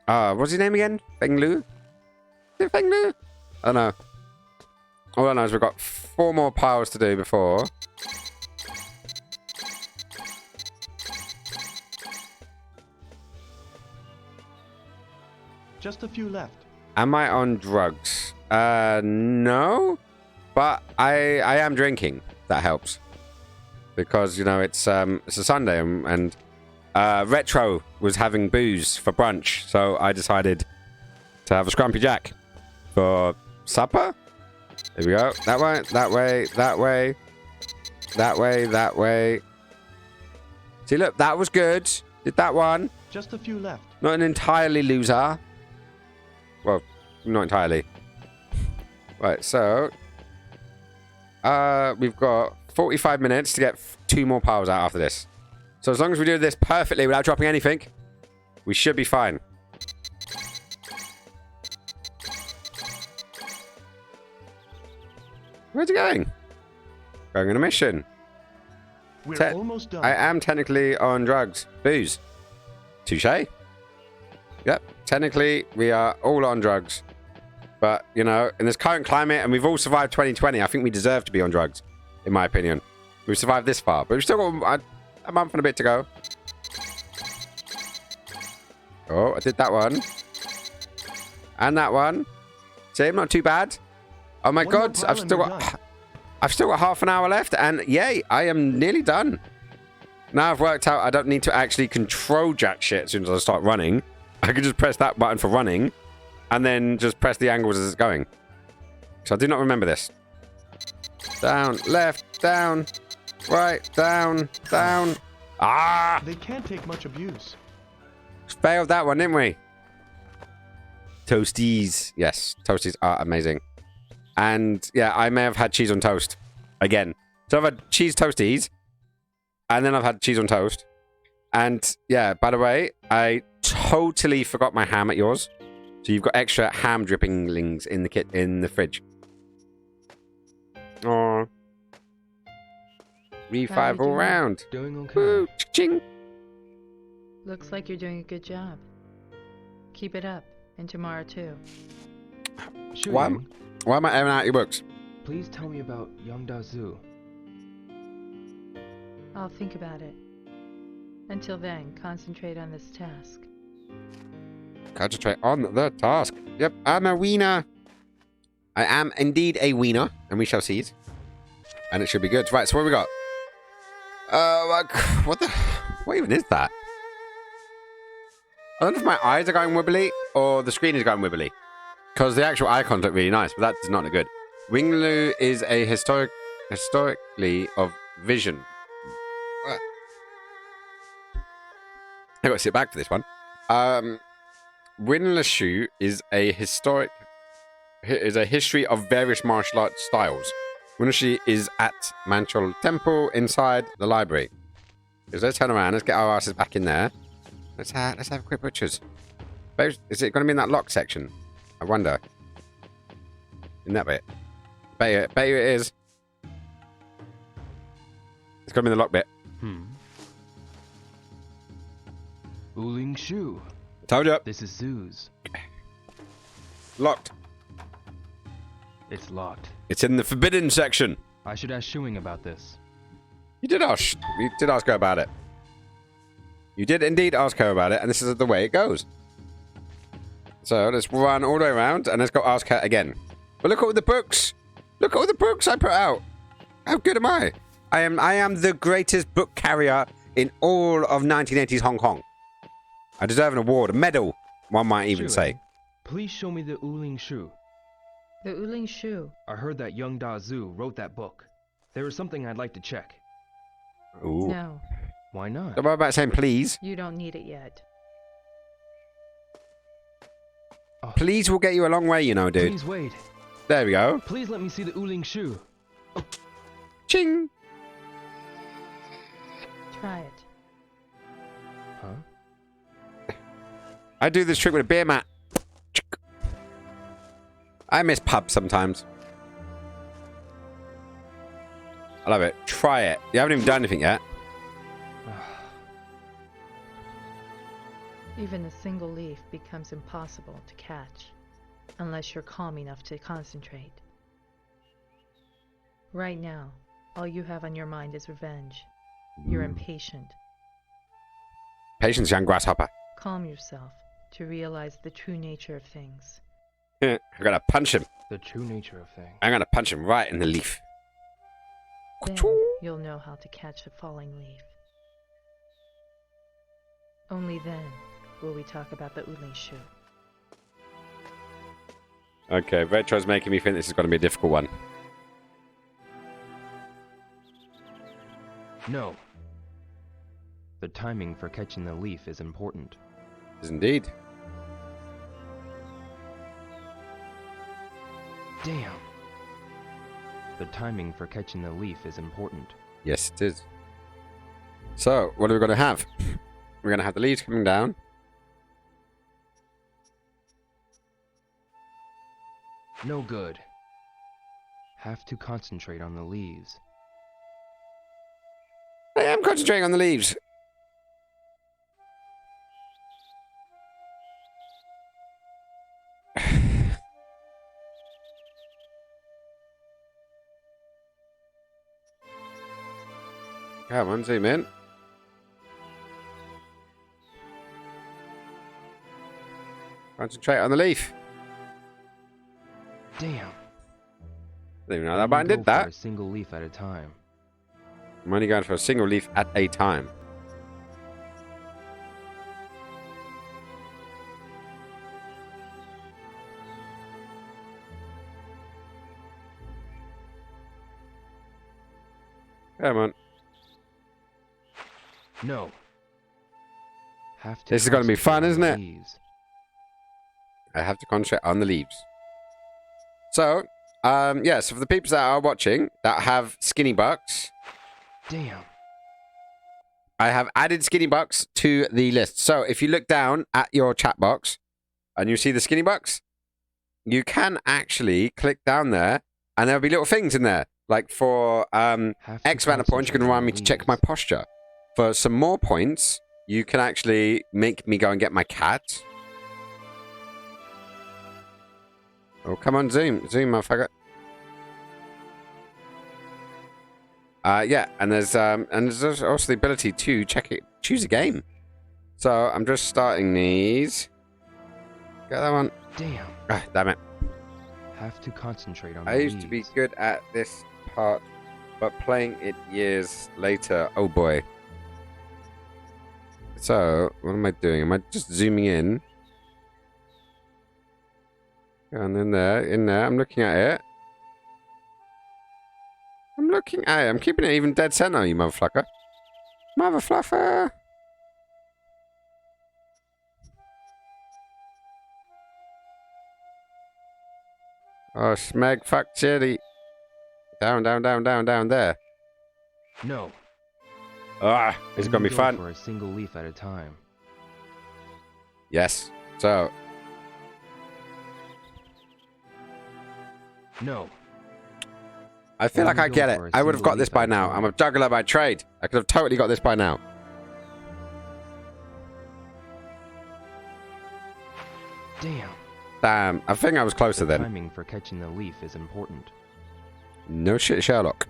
What's his name again? Feng Lu? Is it Feng Lu? I don't know. All I know is we've got 4 more piles to do before. Just a few left. Am I on drugs? No. But I am drinking. That helps. Because, you know, it's a Sunday and Retro was having booze for brunch. So I decided to have a Scrumpy Jack for supper. Here we go. That way, that way, that way. That way, that way. See, look, that was good. Did that one. Just a few left. Not an entirely loser. Well, not entirely. Right, so... we've got 45 minutes to get 2 more piles out after this. So as long as we do this perfectly without dropping anything, we should be fine. Where's he going? Going on a mission. We're almost done. I am technically on drugs. Booze. Touché. Yep. Technically, we are all on drugs. But, you know, in this current climate, and we've all survived 2020, I think we deserve to be on drugs, in my opinion. We've survived this far, but we've still got a month and a bit to go. Oh, I did that one. And that one. See, not too bad. Oh my God, I've still got half an hour left, and yay, I am nearly done. Now I've worked out I don't need to actually control jack shit as soon as I start running. I can just press that button for running, and then just press the angles as it's going. So I do not remember this. Down, left, down, right, down, down. Ah! They can't take much abuse. Failed that one, didn't we? Toasties. Yes, toasties are amazing. And yeah, I may have had cheese on toast again. So I've had cheese toasties, and then I've had cheese on toast. And yeah, by the way, I totally forgot my ham at yours. So you've got extra ham drippings in the fridge. Aww. Re5 all round. Doing okay. Woo, ching. Looks like you're doing a good job. Keep it up, and tomorrow too. Sure. Why am I airing out your books? Please tell me about Young Dazu. I'll think about it. Until then, concentrate on this task. Concentrate on the task. Yep, I'm a wiener. I am indeed a wiener, and we shall see it. And it should be good. Right, so what have we got? What even is that? I don't know if my eyes are going wibbly or the screen is going wibbly. Because the actual icons look really nice, but that does not look good. Wingaloo is a historically of vision. I got to sit back for this one. Winlashu is a history of various martial arts styles. Winlashu is at Manchol Temple inside the library. So let's turn around. Let's get our asses back in there. Let's have a quick butchers. Is it going to be in that lock section? I wonder. In that bit. Bet you it is. It's going to be in the lock bit. Uling Shu. Told you. This is Zoo's. Locked. It's locked. It's in the forbidden section. I should ask Shuing about this. You did ask her about it. You did indeed ask her about it, and this is the way it goes. So let's run all the way around, and let's go ask her again. But look at all the books. Look at all the books I put out. How good am I? I am the greatest book carrier in all of 1980s Hong Kong. I deserve an award, a medal, one might even say. Please show me the Uling Shu. The Uling Shu. I heard that young Da Zhu wrote that book. There is something I'd like to check. Ooh. No. Why not? What about saying please? You don't need it yet. Oh. Please will get you a long way, you know, dude. Please wait. There we go. Please let me see the Uling Shu. Oh. Ching! Try it. Huh? I do this trick with a beer mat. I miss pubs sometimes. I love it. Try it. You haven't even done anything yet. Even a single leaf becomes impossible to catch unless you're calm enough to concentrate. Right now, all you have on your mind is revenge. You're impatient. Patience, young grasshopper. Calm yourself to realize the true nature of things. I'm gonna punch him. The true nature of things. I'm gonna punch him right in the leaf. Then you'll know how to catch the falling leaf. Only then will we talk about the Uling Shu. Okay, Retro's making me think this is going to be a difficult one. No. The timing for catching the leaf is important. Is indeed. Damn. The timing for catching the leaf is important. Yes, it is. So, what are we going to have? We're going to have the leaves coming down. No good. Have to concentrate on the leaves. I am concentrating on the leaves. Come on, zoom in. Concentrate on the leaf. Damn. I didn't even know that button did that. A single leaf at a time. I'm only going for a single leaf at a time. Come on. No. Have to. This is going to be fun, isn't it? Leaves. I have to concentrate on the leaves. So, yeah, so for the people that are watching that have skinny bucks. Damn. I have added skinny bucks to the list. So if you look down at your chat box and you see the skinny bucks, you can actually click down there and there'll be little things in there. Like for X amount of points, you can remind me to check my posture. For some more points, you can actually make me go and get my cat. Oh, come on, zoom. Zoom, motherfucker. Yeah, and there's also the ability to choose a game. So I'm just starting these. Get that one. Damn. Ah, damn it. Have to concentrate on I used to be good at this part, but playing it years later, oh boy. So, what am I doing? Am I just zooming in? And in there. I'm looking at it. I'm looking at it. I'm keeping it even dead center, you motherfucker. Motherfluffer. Oh, smeg, fuck, chitty. Down there. No. Ah, it's gonna be Only go fun. for a single leaf at a time. Yes. So. No. I feel like Only I go get it. for a I would have single got this leaf by at a now. time. I'm a juggler by trade. I could have totally got this by now. Damn. I think I was closer then. Timing for catching the leaf is important. No shit, Sherlock.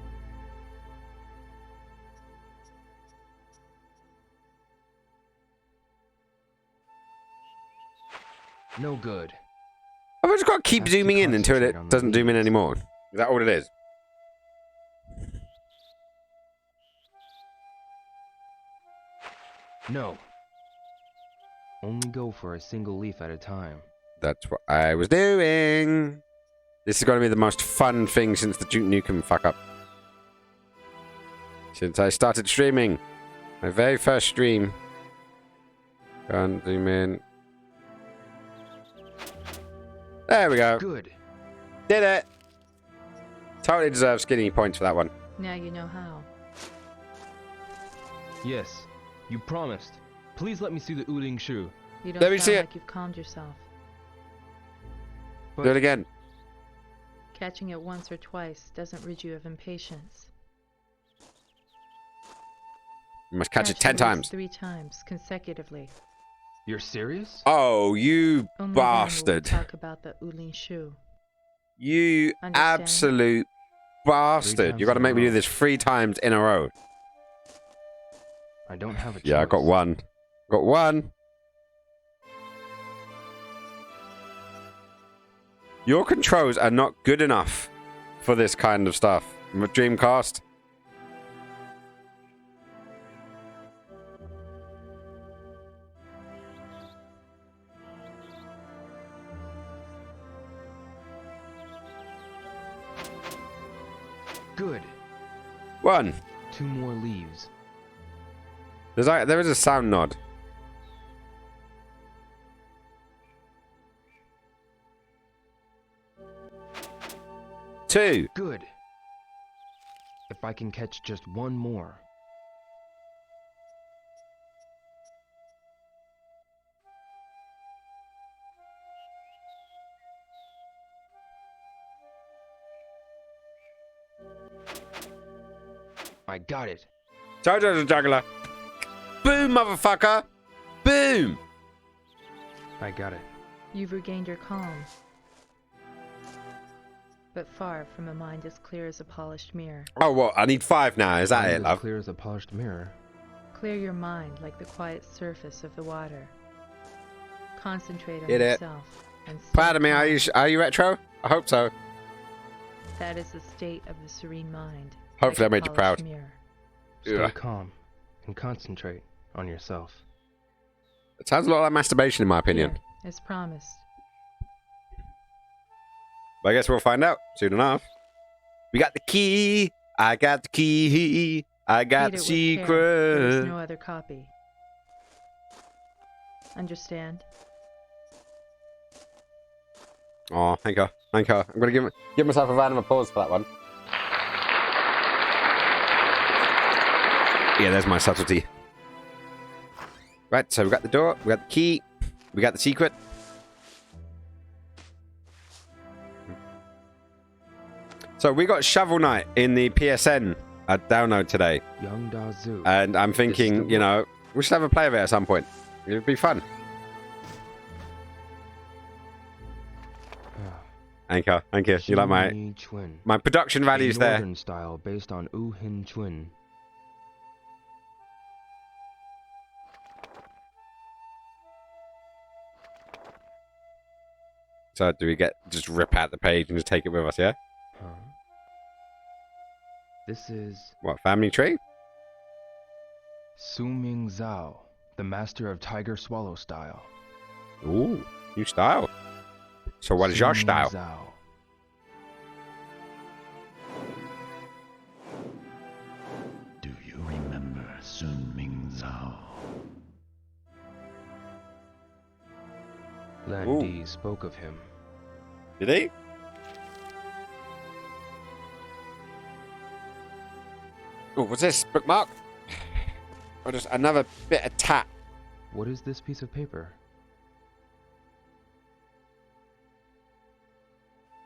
No good. I've just got to keep Have to zooming in until concentrate it on the doesn't zoom in leaves. anymore. Is that all it is? No. Only go for a single leaf at a time. That's what I was doing. This is going to be the most fun thing since the Duke Nukem fuck up. Since I started streaming. My very first stream. Go on, zoom in. There we go. Good. Did it. Totally deserve skinny points for that one. Now you know how. Yes. You promised. Please let me see the Uding shoe. You don't Let me sound see it. like you've calmed yourself. Do it again. Catching it once or twice doesn't rid you of impatience. You must catch it Catch 10 at least times. 3 times consecutively. You're serious? Oh, you Only bastard. then will we talk about the Ulin Shu. You Understand? absolute bastard. You got to make me do this 3 times in a row. I don't have a choice. Yeah, I got one. Got one. Your controls are not good enough for this kind of stuff. Dreamcast. Good. 1. 2 more leaves. There is a sound nod. Two. Good. If I can catch just one more. I got it. Jojo's a juggler. Boom, motherfucker. Boom. I got it. You've regained your calm. But far from a mind as clear as a polished mirror. Oh, what? I need 5 now. Is that Mind it, as love? clear as a polished mirror. Clear your mind like the quiet surface of the water. Concentrate on Get it. yourself. And Proud of me. stay calm. Are you retro? I hope so. That is the state of the serene mind. Hopefully like I a made you polished proud. mirror. Stay Ugh. calm and concentrate on yourself. It sounds a lot like masturbation, in my opinion. Here, as promised. But I guess we'll find out soon enough. We got the key. I got the key. I got Read the it with care. There is secret. no other copy. Understand? Oh, thank you. Thank you. I'm going to give myself a round of applause for that one. Yeah, there's my subtlety. Right, so we got the door, we got the key, we got the secret. So we got Shovel Knight in the PSN download today. Young Da Zu. And I'm thinking, you know, we should have a play of it at some point. It would be fun. Thank you. Thank you. You like Shenmue my production values there. Northern style based on U Hin Chun. So do we just rip out the page and just take it with us, yeah? Huh. This is What, family tree? Su Ming Zhao, The master of Tiger Swallow style. Ooh, new style. So what is your Sun style? Zhao. Do you remember Sun Ming Zhao? Lan Ooh. Di spoke of him. Did he? Oh, what's this? Bookmark? Or just another bit of tat? What is this piece of paper?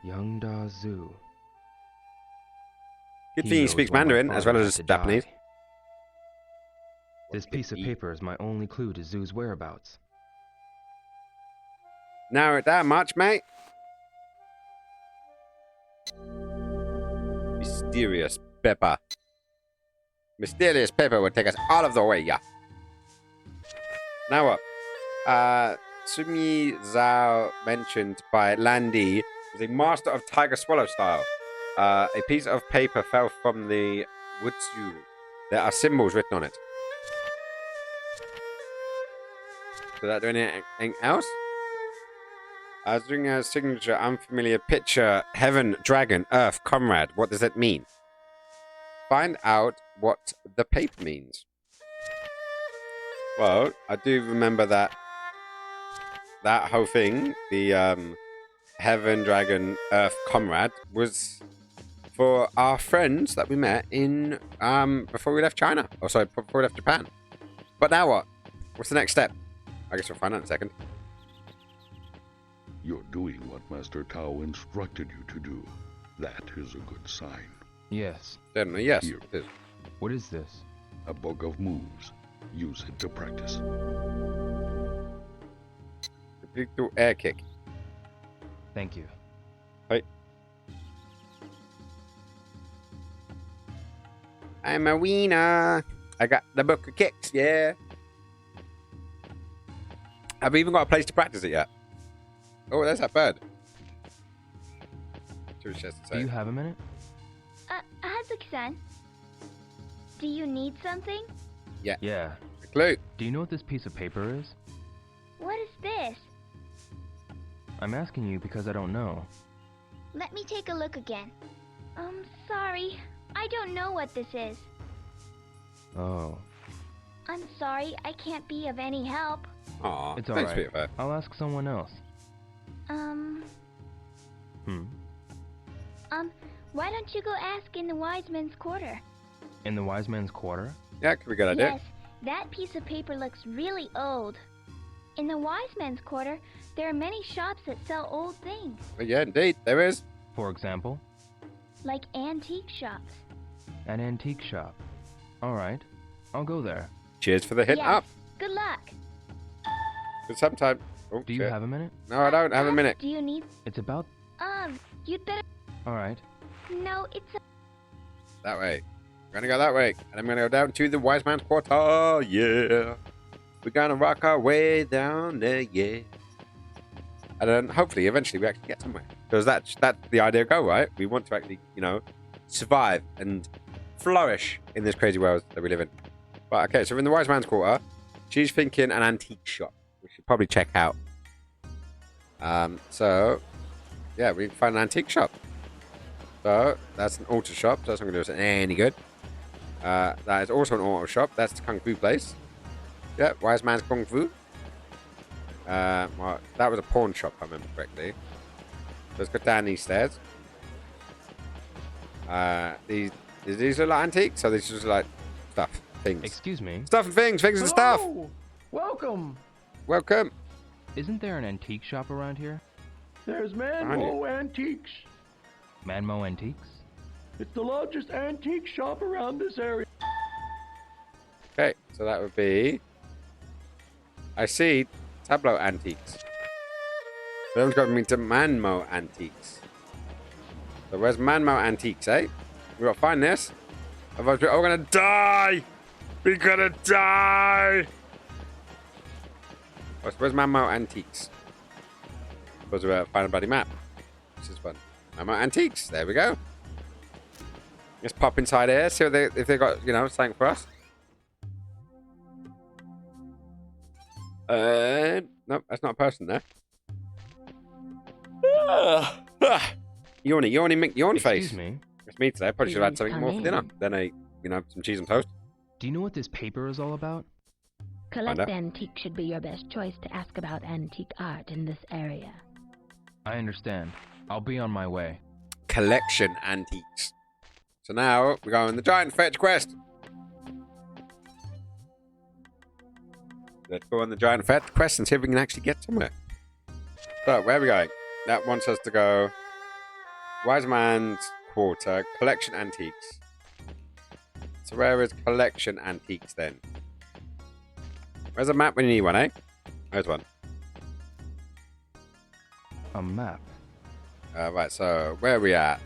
Young Da Zhu. Good He thing he knows speaks when my Mandarin as father well had as to Japanese. die. This piece of paper is my only clue to Zhu's whereabouts. Narrow it down much, mate. Mysterious pepper. Mysterious pepper will take us all of the way, yeah. Now what? Sumi Zhao, mentioned by Landy, is a master of Tiger Swallow style. A piece of paper fell from the Wutsu. There are symbols written on it. Does that do anything else? Doing a signature, unfamiliar picture, heaven, dragon, earth, comrade. What does that mean? Find out what the paper means. Well, I do remember that whole thing, the heaven, dragon, earth, comrade, was for our friends that we met in before we left China. Or sorry, before we left Japan. But now what? What's the next step? I guess we'll find out in a second. You're doing what Master Tao instructed you to do. That is a good sign. Yes. Certainly, yes. Here. It is. What is this? A book of moves. Use it to practice. Complete to air kick. Thank you. Right. I'm a wiener. I got the book of kicks, yeah. Have we even got a place to practice it yet? Oh, there's that bird. Do you have a minute? Hazuki-san, do you need something? Yeah. Yeah. A clue. Do you know what this piece of paper is? What is this? I'm asking you because I don't know. Let me take a look again. Sorry. I don't know what this is. Oh. I'm sorry, I can't be of any help. Aw, It's thanks alright. for it. I'll ask someone else. Why don't you go ask in the Wise Men's Quarter? In the Wise Man's Quarter? Yeah, could be a good idea. Yes, that piece of paper looks really old. In the Wise Men's Quarter, there are many shops that sell old things, Well, yeah, indeed, there is. For example, like antique shops. an antique shop. Alright, I'll go there. Cheers for the hit Yes. up. Good luck. But sometime. Oh, Do you shit. have a minute? No, I don't have a minute. Do you need... It's about... You'd better... Alright. No, it's a... That way. We're gonna go that way. And I'm gonna go down to the Wise Man's Quarter. Yeah. We're gonna rock our way down there, yeah. And then hopefully, eventually, we actually get somewhere. Because that's the idea go, right? We want to actually, survive and flourish in this crazy world that we live in. But okay, so we're in the Wise Man's Quarter. She's thinking an antique shop. We should probably check out. So, yeah, we can find an antique shop. So, that's an auto shop. So that's not going to do us any good. That is also an auto shop. That's the Kung Fu place. Yeah, Wise Man's Kung Fu. Well, that was a pawn shop, if I remember correctly. Let's go down these stairs. These are like antiques? So these are just like stuff, things. Excuse me? Stuff and things and stuff. Hello! Welcome! Welcome. Isn't there an antique shop around here? There's Manmo Antiques. Manmo Antiques? It's the largest antique shop around this area. Okay, so that would be... I see Tableau Antiques. So that got me to Manmo Antiques. So where's Manmo Antiques, eh? We gotta find this. Otherwise we're all gonna die! We're gonna die! Where's Manmo Antiques? Suppose we're find a bloody map. This is fun. Manmo Antiques, there we go. Let's pop inside here, see what if they got, something for us. Nope, that's not a person there. Yawn face. Excuse me. It's me today. I probably should have had Please something more for come dinner in. than some cheese and toast. Do you know what this paper is all about? Collect out. antique should be your best choice to ask about antique art in this area. I understand. I'll be on my way. Collection antiques. So now we're going on the giant fetch quest. Let's go on the giant fetch quest and see if we can actually get somewhere. So, where are we going? That wants us to go Wise Man's Quarter, Collection Antiques. So where is Collection Antiques then? Where's a map when you need one, eh? There's one. A map. Right, so where are we at?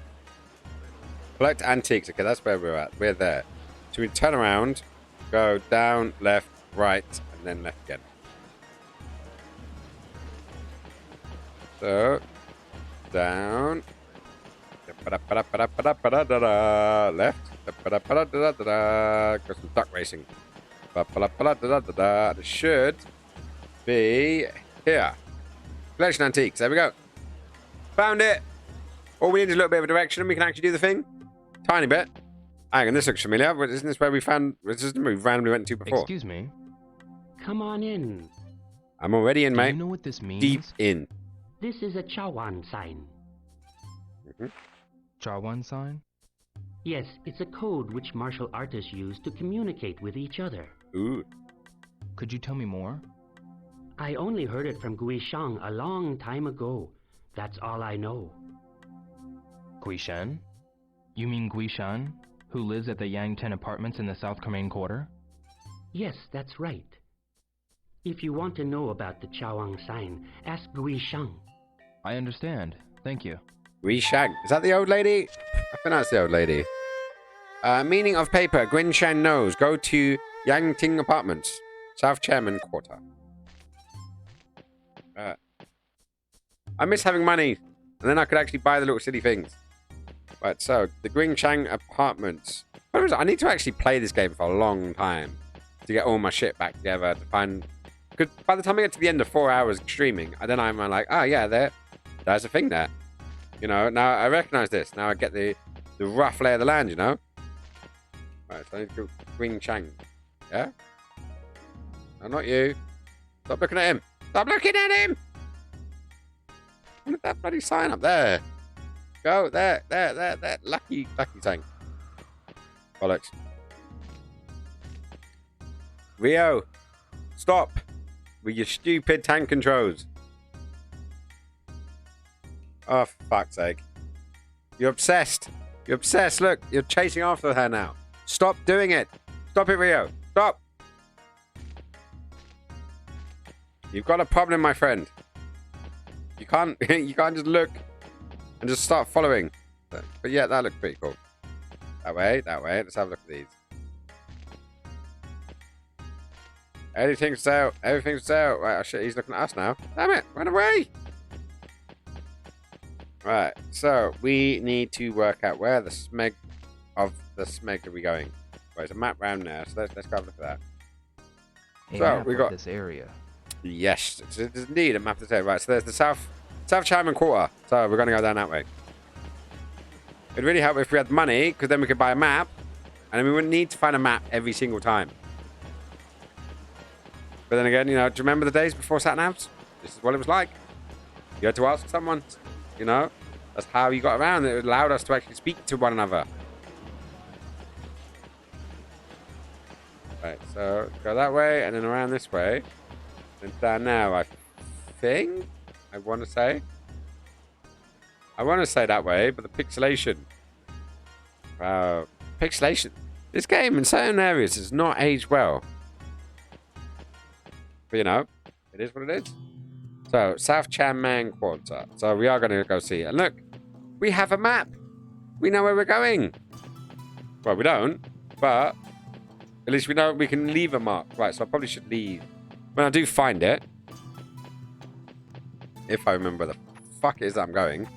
Collect Antiques. Okay, that's where we're at. We're there. So we turn around, go down, left, right, and then left again. So, down. Left. Got some duck racing. It should be here. Collection Antiques. There we go. Found it. All we need is a little bit of a direction and we can actually do the thing. Tiny bit. Hang on, this looks familiar. Isn't this where we found... This is the we randomly went to before. Excuse me. Come on in. I'm already in, Do mate. you know what this means? Deep in. This is a Chawan sign. Chawan sign? Yes, it's a code which martial artists use to communicate with each other. Ooh. Could you tell me more? I only heard it from Gui Shang a long time ago. That's all I know. Guishan? You mean Guishan, who lives at the Yangten Apartments in the South Command Quarter? Yes, that's right. If you want to know about the Chawang sign, ask Gui Shang. I understand. Thank you. Gui Shang. Is that the old lady? I think that's the old lady. Meaning of paper. Gwen Shan knows. Go to Yangting Apartments. South Chairman Quarter. I miss having money. And then I could actually buy the little silly things. Right, so the Gwingchang Apartments. I need to actually play this game for a long time to get all my shit back together to find. Because by the time I get to the end of 4 hours streaming, then I'm like, oh yeah, there's a thing there. You know, now I recognize this. Now I get the rough lay of the land. You know. Right, so I need to go Gwingchang. Yeah. No, not you. Stop looking at him. Stop looking at him. Look at that bloody sign up there. Go there. Lucky tank. Bollocks. Rio, stop with your stupid tank controls. Oh, for fuck's sake. You're obsessed. You're obsessed. Look, you're chasing after her now. Stop doing it. Stop it, Rio. Stop. You've got a problem, my friend. You can't just look and just start following. But yeah, that looks pretty cool. That way. Let's have a look at these. Everything's for sale. Right, oh shit, he's looking at us now. Damn it, run away. Right, so we need to work out where the smeg of the smeg are we going. Right, there's a map round there, so let's go have a look at that. So we got this area. Yes, it's indeed a map of this area. Right, so there's the South Chapman Quarter. So we're going to go down that way. It'd really help if we had money, because then we could buy a map, and then we wouldn't need to find a map every single time. But then again, you know, do you remember the days before sat-navs? This is what it was like. You had to ask someone, you know. That's how you got around. It allowed us to actually speak to one another. Right, so go that way, and then around this way. And down now, I think. I want to say that way, but the pixelation. Pixelation. This game in certain areas has not aged well. But you know, it is what it is. So, South Chanman Quarter. So we are going to go see it. And look, we have a map. We know where we're going. Well, we don't, but at least we know we can leave a mark. Right, so I probably should leave. When I do find it, if I remember where the fuck it is that I'm going.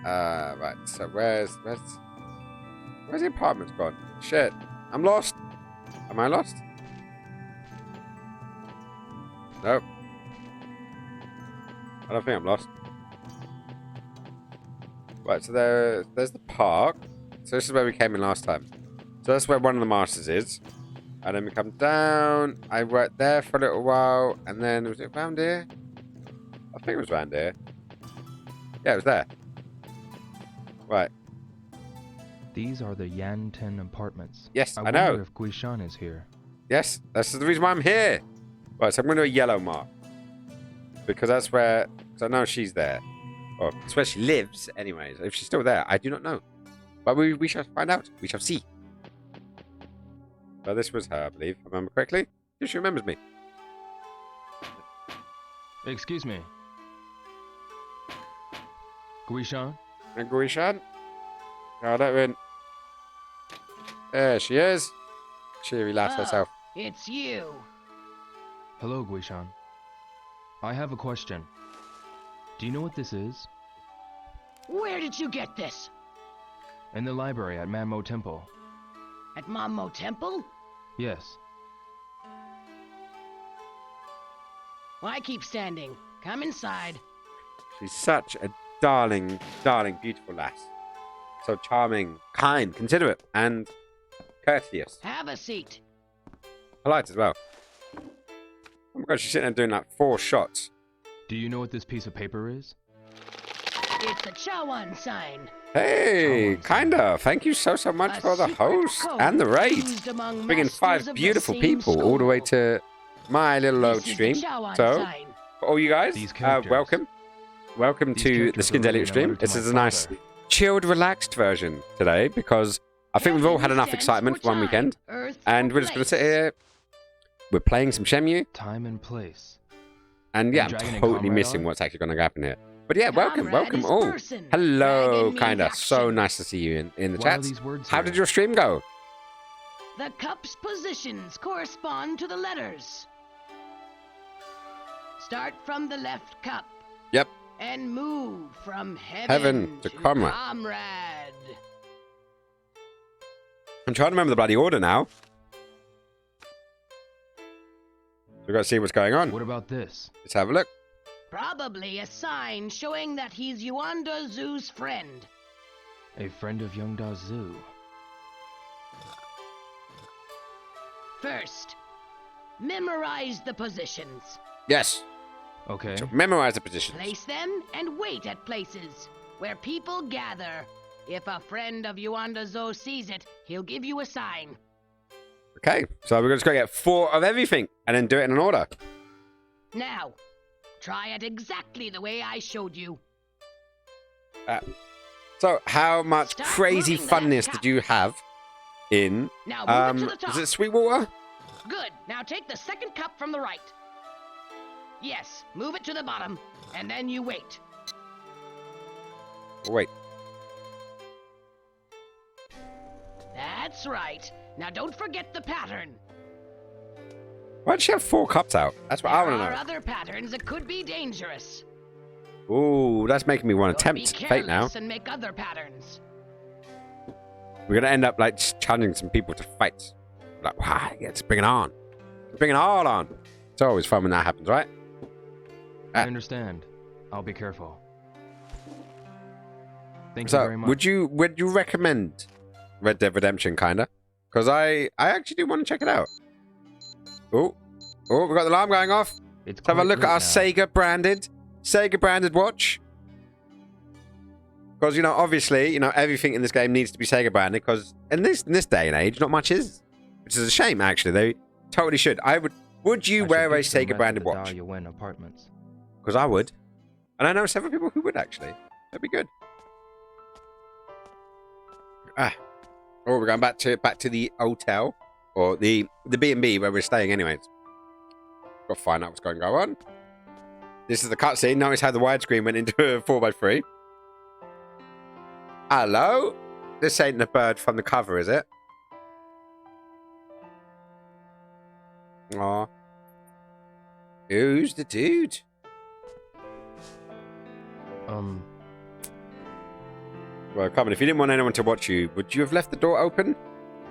Right, so where's the apartment's gone? Shit, I'm lost. Am I lost? Nope. I don't think I'm lost. Right, so there's the park. So this is where we came in last time. So that's where one of the masters is. And then we come down. I worked there for a little while. And then, was it around here? I think it was around here. Yeah, it was there. Right. These are the Yan-Ten apartments. Yes, I I know. wonder if Guishan is here. Yes, that's the reason why I'm here. Right, so I'm going to do a yellow mark. Because that's where... Because I know she's there. Or it's where she lives, anyways. If she's still there, I do not know. But we shall find out. We shall see. So this was her, I believe, if I remember correctly. She remembers me. Excuse me. Guishan? And Guishan? Oh, that went. There she is. Cheery lass herself. It's you. Hello, Guishan. I have a question. Do you know what this is? Where did you get this? In the library at Manmo Temple. At Mammo Temple? Yes. Why keep standing? Come inside. She's such a darling, darling, beautiful lass. So charming, kind, considerate, and courteous. Have a seat. Polite as well. Oh my god, she's sitting there doing like 4 shots. Do you know what this piece of paper is? It's a Chawan sign. Hey, kinda. Thank you so much for the host and the raid. Bringing 5 beautiful people all the way to my little old stream. So, for all you guys, welcome. Welcome to the Skins Elliot stream. This is a nice, chilled, relaxed version today because I think we've all had enough excitement for one weekend. And we're just going to sit here. We're playing some Shenmue. Time and place. And yeah, I'm totally missing what's actually going to happen here. But yeah, welcome all. Hello, kinda. So nice to see you in the chat. How did your stream go? The cup's positions correspond to the letters. Start from the left cup. Yep. And move from heaven to comrade. I'm trying to remember the bloody order now. We've got to see what's going on. What about this? Let's have a look. Probably a sign showing that he's Yuanda Zoo's friend. A friend of Youngda Zoo. First, memorize the positions. Yes. Okay. So memorize the positions. Place them and wait at places where people gather. If a friend of Yuanda Zoo sees it, he'll give you a sign. Okay, so we're just going to get 4 of everything and then do it in an order. Now, try it exactly the way I showed you. So, how much crazy funness did you have in, now move it to the top. Is it Sweetwater? Good. Now take the second cup from the right. Yes, move it to the bottom, and then you wait. Wait. That's right. Now don't forget the pattern. Why did she have 4 cups out? That's what I want to There are know. other patterns that could be dangerous. Ooh, that's making me want to tempt fate now. And make other patterns. We're going to end up like just challenging some people to fight. Like, wow, yeah, let's bring it on. Bring it all on. It's always fun when that happens, right? I understand. I'll be careful. Thank you very much. would you recommend Red Dead Redemption, kinda? Because I actually do want to check it out. Oh, we got the alarm going off. Let's have a look at our Sega branded watch. Because, you know, obviously, you know, everything in this game needs to be Sega branded. Because in this day and age, not much is, which is a shame. Actually, they totally should. Would you wear a Sega branded watch? Because I would, and I know several people who would actually. That'd be good. Oh, we're going back to the hotel or the B&B where we're staying, anyways. Got to find out what's going to go on. This is the cutscene. Notice how the widescreen went into a 4x3. Hello? This ain't the bird from the cover, is it? Aw. Who's the dude? Well, come on. If you didn't want anyone to watch you, would you have left the door open?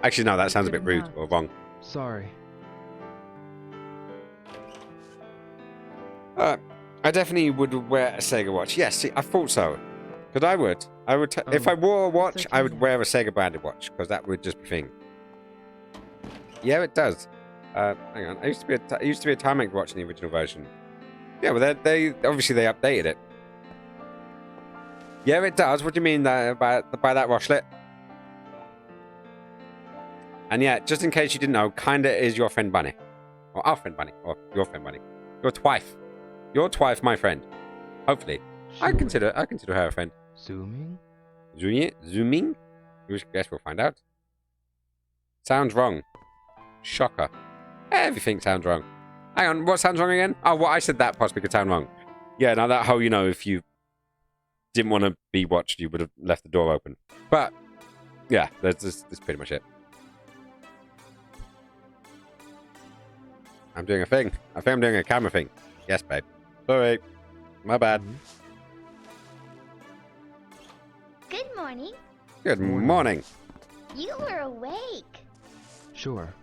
Actually, no, that sounds a bit rude or wrong. Sorry. I definitely would wear a Sega watch. Yes, see, I thought so. Because I would. If I wore a watch, I would wear a Sega branded watch. Because that would just be thing. Yeah, it does. Hang on. It used to be a Timex watch in the original version. Yeah, well, they obviously they updated it. Yeah, it does. What do you mean by that, Roshlet? And yeah, just in case you didn't know, kinda is your friend Bunny. Or our friend Bunny. Or your friend Bunny. Your twife. Your twife, my friend. Hopefully. Sure. I consider her a friend. Zooming? Zooming? I guess we'll find out. Sounds wrong. Shocker. Everything sounds wrong. Hang on, what sounds wrong again? Oh, what I said that possibly could sound wrong. Yeah, now that whole, if you didn't want to be watched, you would have left the door open. But, yeah, that's pretty much it. I'm doing a thing. I think I'm doing a camera thing. Yes, babe. Sorry. My bad. Good morning. Good morning. You were awake. Sure.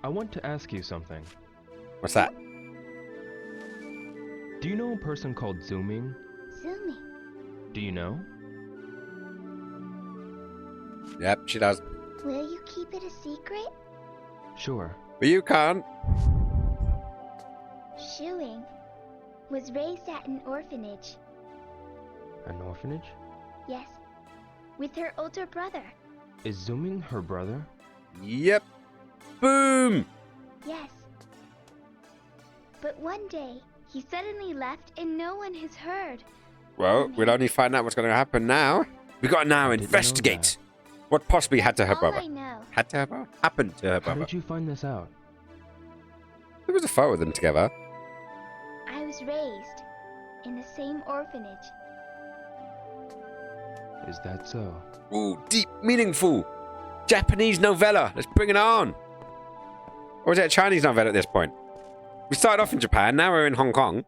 I want to ask you something. What's that? Do you know a person called Zooming? Zooming? Do you know? Yep, she does. Will you keep it a secret? Sure. But you can't. Shuing was raised at an orphanage. An orphanage? Yes. With her older brother. Is Zooming her brother? Yep. Boom! Yes. But one day, he suddenly left and no one has heard. Well, we'll only find out what's going to happen now. We got to now investigate what possibly had to her brother. I know. Had to her brother? Happened to her brother. How did you find this out? There was a photo of them together. I was raised in the same orphanage. Is that so? Ooh, deep, meaningful. Japanese novella. Let's bring it on. Or is it a Chinese novella at this point? We started off in Japan, now we're in Hong Kong,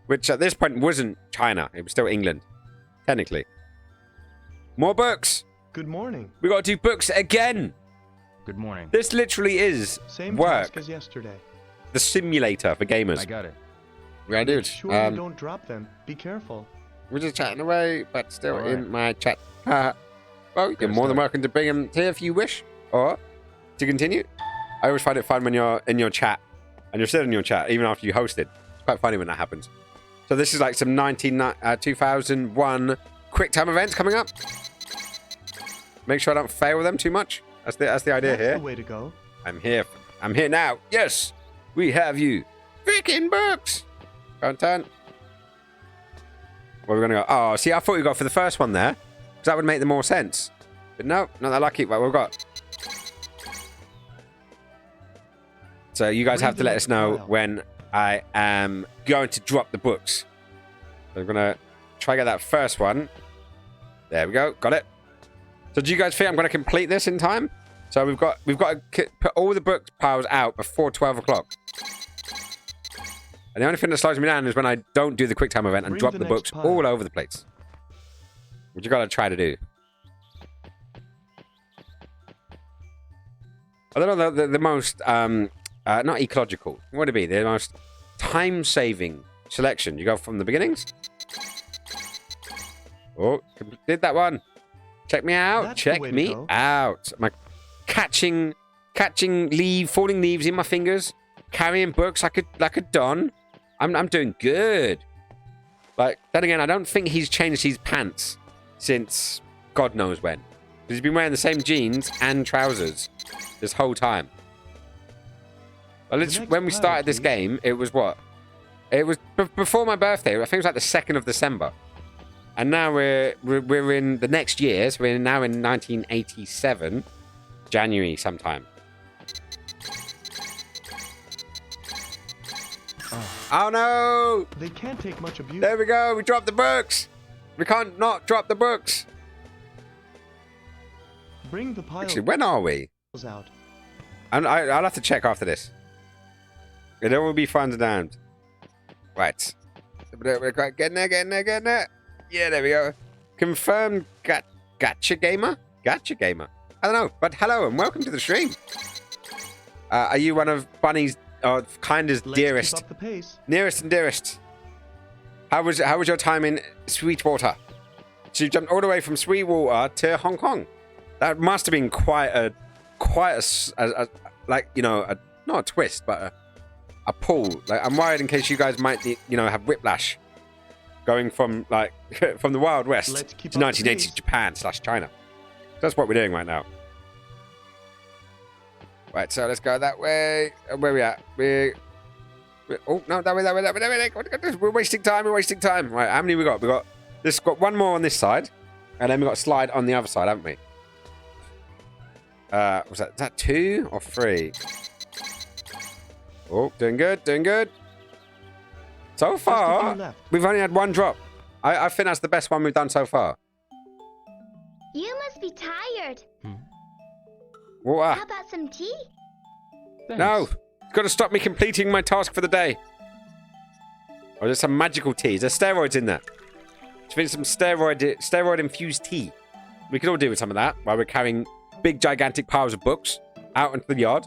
which at this point wasn't China. It was still England, technically. More books. Good morning. We got to do books again. Good morning. This literally is Same work. task as yesterday. The simulator for gamers. I got it. Yeah, dude. Sure you don't drop them. Be careful. We're just chatting away, but still All in right. my chat. Well, you're more than welcome to bring them here if you wish, or to continue. I always find it fun when you're in your chat, and you're still in your chat, even after you hosted. It's quite funny when that happens. So this is like some 2001 QuickTime events coming up. Make sure I don't fail them too much. That's the idea here. That's the way to go. I'm here. I'm here now. Yes, we have you. Freaking books. Content. Where are we gonna go? Oh, see, I thought we got for the first one there, because that would make the more sense. But no, not that lucky. Right, we've got. So you guys have to let us know when I am going to drop the books. So I'm gonna try to get that first one. There we go. Got it. So do you guys think I'm gonna complete this in time? So we've got to put all the book piles out before 12 o'clock. And the only thing that slows me down is when I don't do the QuickTime event and drop the books all over the place. Which you gotta try to do. I don't know the most not ecological. What would it be? The most time-saving selection. You go from the beginnings. Oh, did that one. Check me out. That's Check me out. My catching falling leaves in my fingers, carrying books like a don. I'm doing good. Like, then again, I don't think he's changed his pants since God knows when. He's been wearing the same jeans and trousers this whole time. Well, when we started this game, it was what? It was before my birthday. I think it was like the 2nd of December. And now we're in the next year, so we're now in 1987, January sometime. Oh no! They can't take much abuse. There we go. We dropped the books. We can't not drop the books. Bring the pile. Actually, when are we? Out. I'll have to check after this. It will be fun to down. Right. We're getting there. Yeah, there we go. Confirmed Gacha Gamer? Gacha Gamer. I don't know, but hello and welcome to the stream. Are you one of Bunny's kindest, Let's dearest, keep up the pace. nearest and dearest? How was your time in Sweetwater? So you jumped all the way from Sweetwater to Hong Kong. That must have been quite a like, you know, not a twist, but a pull. Like, I'm worried in case you guys might, you know, have whiplash going from like from the Wild West to 1980 Japan/China. That's what we're doing right now. Right, so let's go that way. Where we at? Oh no, that way. We're wasting time. Right, how many we got? We got one more on this side, and then we got a slide on the other side, haven't we? Was that 2 or 3? Oh, doing good. So far, we've only had 1 drop. I think that's the best one we've done so far. You must be tired. Water. How about some tea? No, it's got to stop me completing my task for the day. Or there's some magical tea. There's steroids in there. I think some steroid infused tea. We could all do with some of that while we're carrying big gigantic piles of books out into the yard.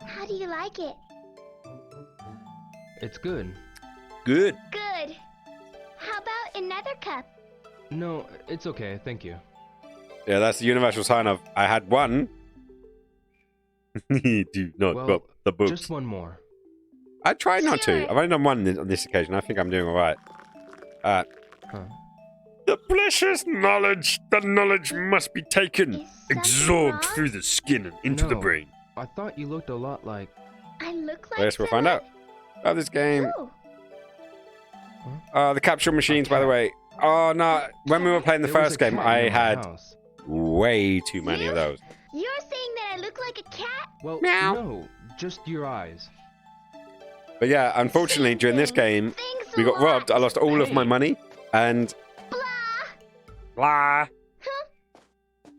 How do you like it? It's good. Good. Good. How about another cup? No, it's okay, thank you. Yeah, that's the universal sign of I had one. Do not drop the books. Just one more. I tried not to. I've only done one on this occasion. I think I'm doing all right. The precious knowledge. The knowledge must be taken, absorbed through the skin and into the brain. I thought you looked a lot like... I look like Yes, we'll find out. Love this game. Ooh. The capsule machines, by the way. Oh, no. When we were playing the first game, I had way too many of those. You're saying that I look like a cat? Well, no, just your eyes. But yeah, unfortunately, during this game, we got robbed. I lost all of my money, and blah.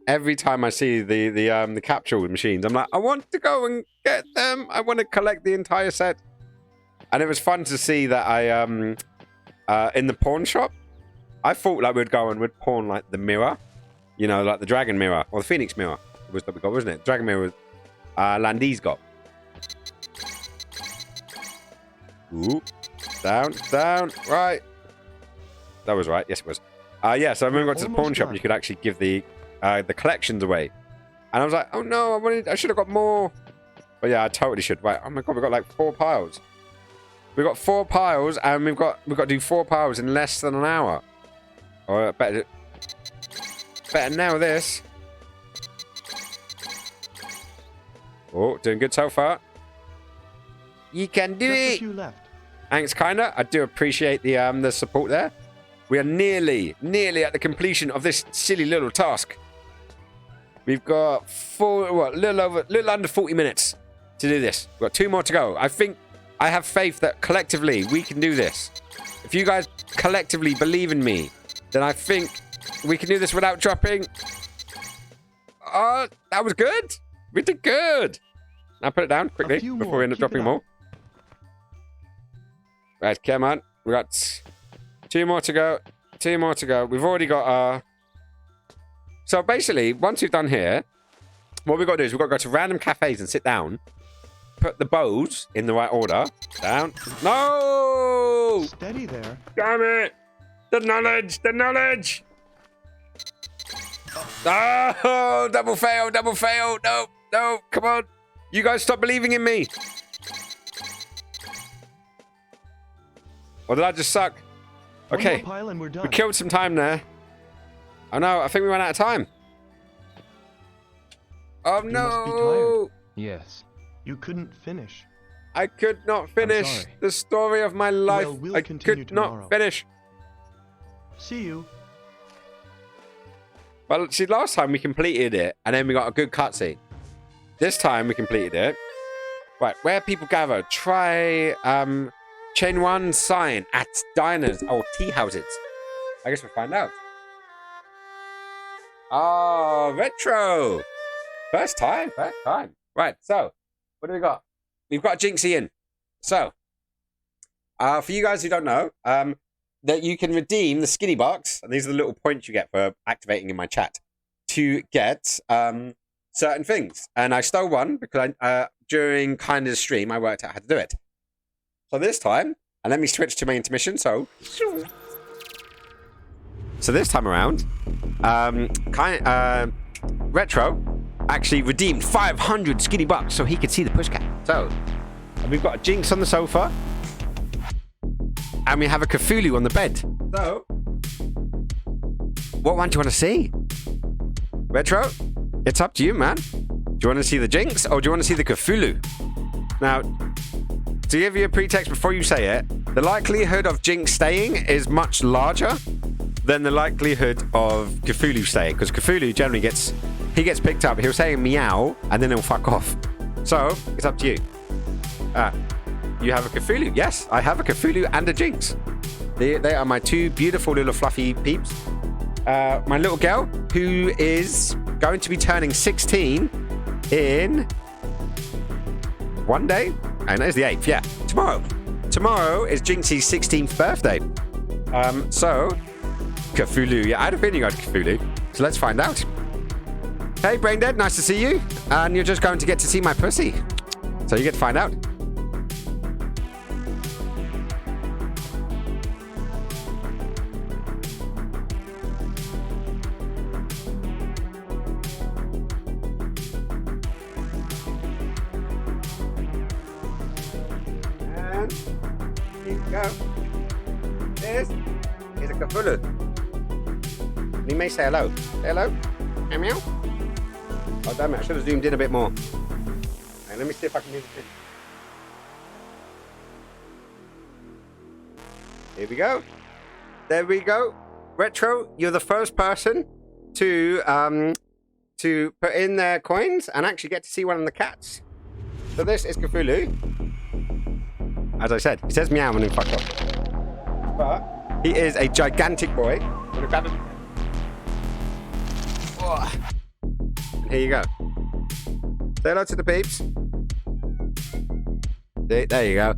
Every time I see the capsule machines, I'm like, I want to go and get them. I want to collect the entire set. And it was fun to see that I in the pawn shop, I thought like we'd go and we'd pawn like the mirror, you know, like the dragon mirror or the phoenix mirror was that we got, wasn't it? Dragon mirror was Landy's got. Ooh, down, right. That was right. Yes, it was. Yeah. So when we got to the pawn shop, you could actually give the collections away, and I was like, oh no, I should have got more. But yeah, I totally should. Right. Oh my god, we got like 4 piles. We got 4 piles, and we've got to do 4 piles in less than an hour. Or better nail this. Oh, doing good so far. You can do it. Just a few left. Thanks, kinda. I do appreciate the support there. We are nearly at the completion of this silly little task. We've got little under 40 minutes to do this. We've got 2 more to go. I have faith that collectively we can do this. If you guys collectively believe in me, then I think we can do this without dropping. Oh, that was good. We did good. Now put it down quickly before we end up dropping more. Right, come on. We got 2 more to go. 2 more to go. We've already got So basically, once we've done here, what we've got to do is we've got to go to random cafes and sit down. Put the bows in the right order. Down. No! Steady there. Damn it! The knowledge! The knowledge! Oh! Double fail! Double fail! No! No! Come on! You guys stop believing in me! Or did I just suck? Okay. One more pile and we're done. We killed some time there. Oh no, I think we ran out of time. Oh You no! must be tired. Yes. You couldn't finish. I could not finish the story of my life. Well, we'll I continue could tomorrow. not finish. See you. Well, see, last time we completed it, and then we got a good cutscene. This time we completed it. Right, where people gather, try Shenmue sign at diners or tea houses. I guess we'll find out. Oh, retro. First time. Right, so, what do we got? We've got Jinxie in. So, for you guys who don't know, that you can redeem the skinny box, and these are the little points you get for activating in my chat, to get certain things. And I stole one because during kind of the stream, I worked out how to do it. So this time, and let me switch to my intermission. So this time around, Retro actually redeemed 500 skinny bucks so he could see the pushcat. So we've got a Jinx on the sofa, and we have a Cthulhu on the bed. So what one do you want to see? Retro, it's up to you, man. Do you want to see the Jinx or do you want to see the Cthulhu? Now, to give you a pretext before you say it, the likelihood of Jinx staying is much larger than the likelihood of Cthulhu staying, because Cthulhu generally gets picked up. He'll say meow and then he'll fuck off. So it's up to you. You have a Cthulhu? Yes, I have a Cthulhu and a Jinx. They are my two beautiful little fluffy peeps. My little girl, who is going to be turning 16 in one day. And it's the 8th, yeah. Tomorrow is Jinxie's 16th birthday. So, Cthulhu. Yeah, I had a feeling you guys Cthulhu. So let's find out. Hey, Braindead, nice to see you. And you're just going to get to see my pussy. So you get to find out. This is a Cthulhu. And he may say hello. Say hello. Meow meow. Oh damn it, I should have zoomed in a bit more. Right, let me see if I can move it in. Here we go. There we go. Retro, you're the first person to put in their coins and actually get to see one of the cats. So this is Cthulhu. As I said, he says meow and then fuck off. But he is a gigantic boy. Gonna grab him. Oh. And here you go. Say hello to the peeps. There you go.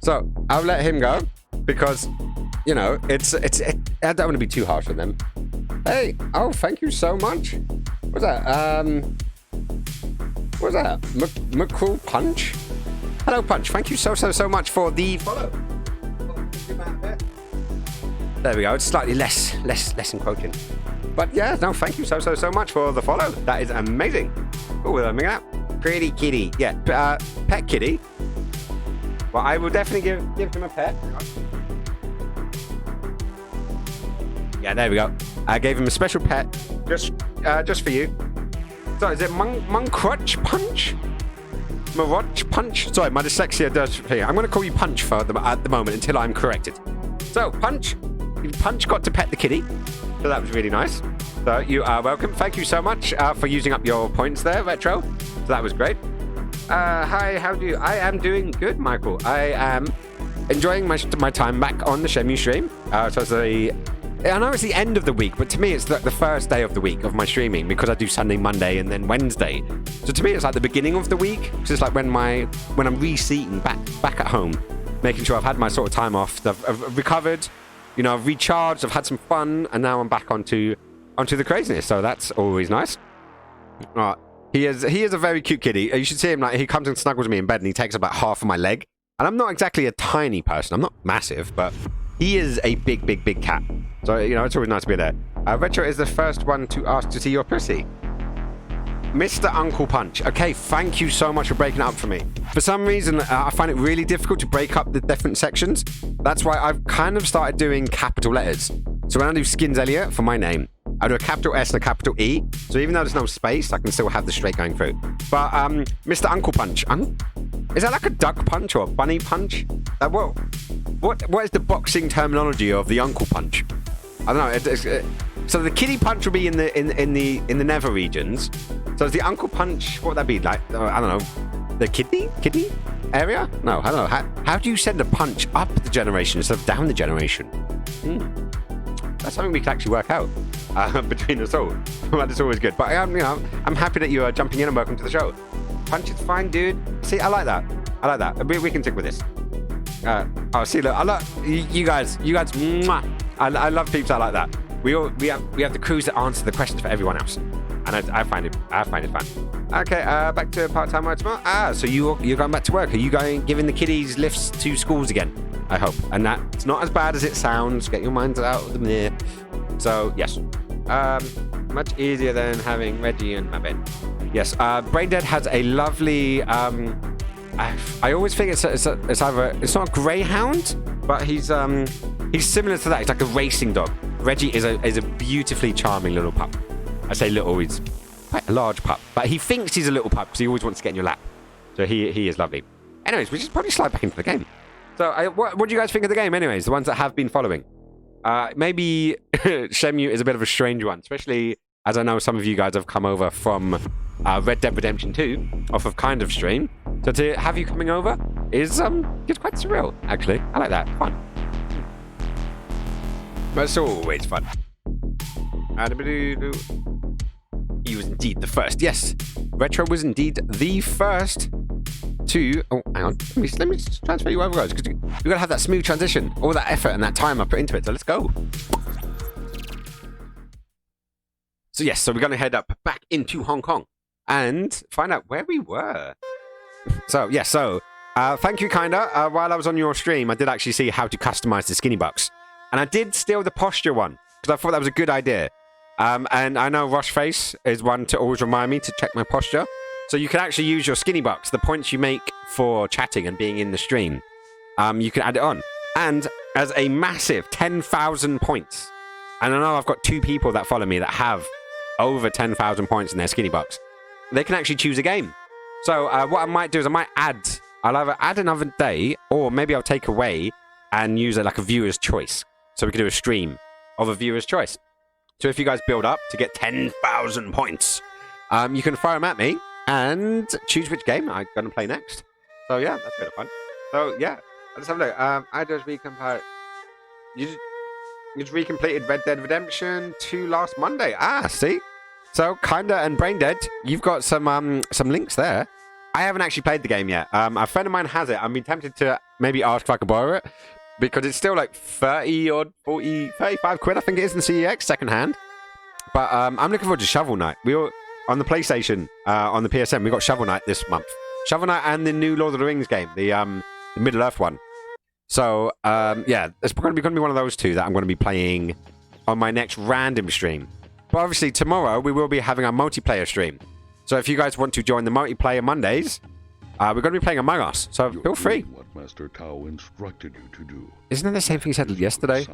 So I'll let him go because, you know, I don't want to be too harsh on them. Hey, oh, thank you so much. What's that? What was that? McCool Punch? Hello, Punch. Thank you so much for the follow. There we go. It's slightly less encroaching. But yeah, no, thank you so much for the follow. That is amazing. Oh, we're learning that. Pretty kitty. Yeah, pet kitty. Well, I will definitely give him a pet. Yeah, there we go. I gave him a special pet just for you. So is it Muncrutch Punch? Marotch Punch? Sorry, my dyslexia does here. I'm going to call you Punch at the moment until I'm corrected. So, Punch got to pet the kitty. So that was really nice. So you are welcome. Thank you so much for using up your points there, Retro. So that was great. Hi, how do you? I am doing good, Michael. I am enjoying my time back on the Shenmue stream. I know it's the end of the week, but to me it's the first day of the week of my streaming because I do Sunday, Monday, and then Wednesday. So to me it's like the beginning of the week. It's just like when I'm reseating back at home, making sure I've had my sort of time off. I've recovered, you know, I've recharged, I've had some fun, and now I'm back onto the craziness. So that's always nice. He is a very cute kitty. You should see him, like, he comes and snuggles me in bed and he takes about half of my leg. And I'm not exactly a tiny person. I'm not massive, but he is a big cat. So, you know, it's always nice to be there. Retro is the first one to ask to see your pussy. Mr. Uncle Punch. Okay, thank you so much for breaking it up for me. For some reason, I find it really difficult to break up the different sections. That's why I've kind of started doing capital letters. So when I do Skins Elliot for my name, I do a capital S and a capital E. So even though there's no space, I can still have the straight going through. But Mr. Uncle Punch. Is that like a duck punch or a bunny punch? What is the boxing terminology of the Uncle Punch? I don't know. So the kitty punch will be in the nether regions. So is the Uncle Punch, what would that be? Like, I don't know, the kidney area? No, I don't know. How do you send a punch up the generation instead of down the generation? That's something we can actually work out between us all. But it's always good. But I'm happy that you are jumping in and welcome to the show. Punch is fine, dude. See, I like that. We can stick with this. See, look, I love you guys. Mwah. I love peeps. I like that. we have the crews that answer the questions for everyone else, and I find it fun. Okay, back to part-time work tomorrow. So you're going back to work. Are you giving the kiddies lifts to schools again? I hope, and that's not as bad as it sounds. Get your minds out of the mirror. So yes, much easier than having Reggie in my bed. Yes, Braindead has a lovely. I always think it's either it's not a greyhound, but he's similar to that. He's like a racing dog. Reggie is a beautifully charming little pup. I say little, he's quite a large pup, but he thinks he's a little pup because he always wants to get in your lap. So he is lovely. Anyways, we should probably slide back into the game. So what do you guys think of the game? Anyways, the ones that have been following. Maybe Shenmue is a bit of a strange one, especially as I know some of you guys have come over from Red Dead Redemption 2 off of Kind of Stream. So to have you coming over is it's quite surreal, actually. I like that. Fun. But it's always fun. He was indeed the first. Yes, Retro was indeed the first to... Oh, hang on. Let me just transfer you over, guys, because we've got to have that smooth transition. All that effort and that time I put into it. So let's go. So yes, so we're going to head up back into Hong Kong and find out where we were. So, yes, thank you, Kinda. While I was on your stream, I did actually see how to customize the skinny bucks. And I did steal the posture one, because I thought that was a good idea. And I know Rushface is one to always remind me to check my posture. So you can actually use your skinny bucks, the points you make for chatting and being in the stream. You can add it on. And as a massive 10,000 points, and I know I've got 2 people that follow me that have over 10,000 points in their skinny bucks, they can actually choose a game. So what I might do is I'll either add another day, or maybe I'll take away and use it like a viewer's choice. So we can do a stream of a viewer's choice. So if you guys build up to get 10,000 points, you can fire them at me and choose which game I'm going to play next. So yeah, that's a bit of fun. So yeah, let's have a look. I just recompiled. You just recompleted Red Dead Redemption 2 last Monday. See? So Kinda and Braindead, you've got some links there. I haven't actually played the game yet. A friend of mine has it. I've been tempted to maybe ask if I could borrow it, because it's still like 30 or 40, 35 quid, I think it is in CEX, second hand. But I'm looking forward to Shovel Knight. We were on the PlayStation, on the PSN, we got Shovel Knight this month. Shovel Knight and the new Lord of the Rings game, the Middle-earth one. So, yeah, it's going to be one of those two that I'm going to be playing on my next random stream. But obviously, tomorrow, we will be having a multiplayer stream. So if you guys want to join the multiplayer Mondays, we're going to be playing Among Us. So feel free. What Master Tao instructed you to do. Isn't that the same thing he said yesterday?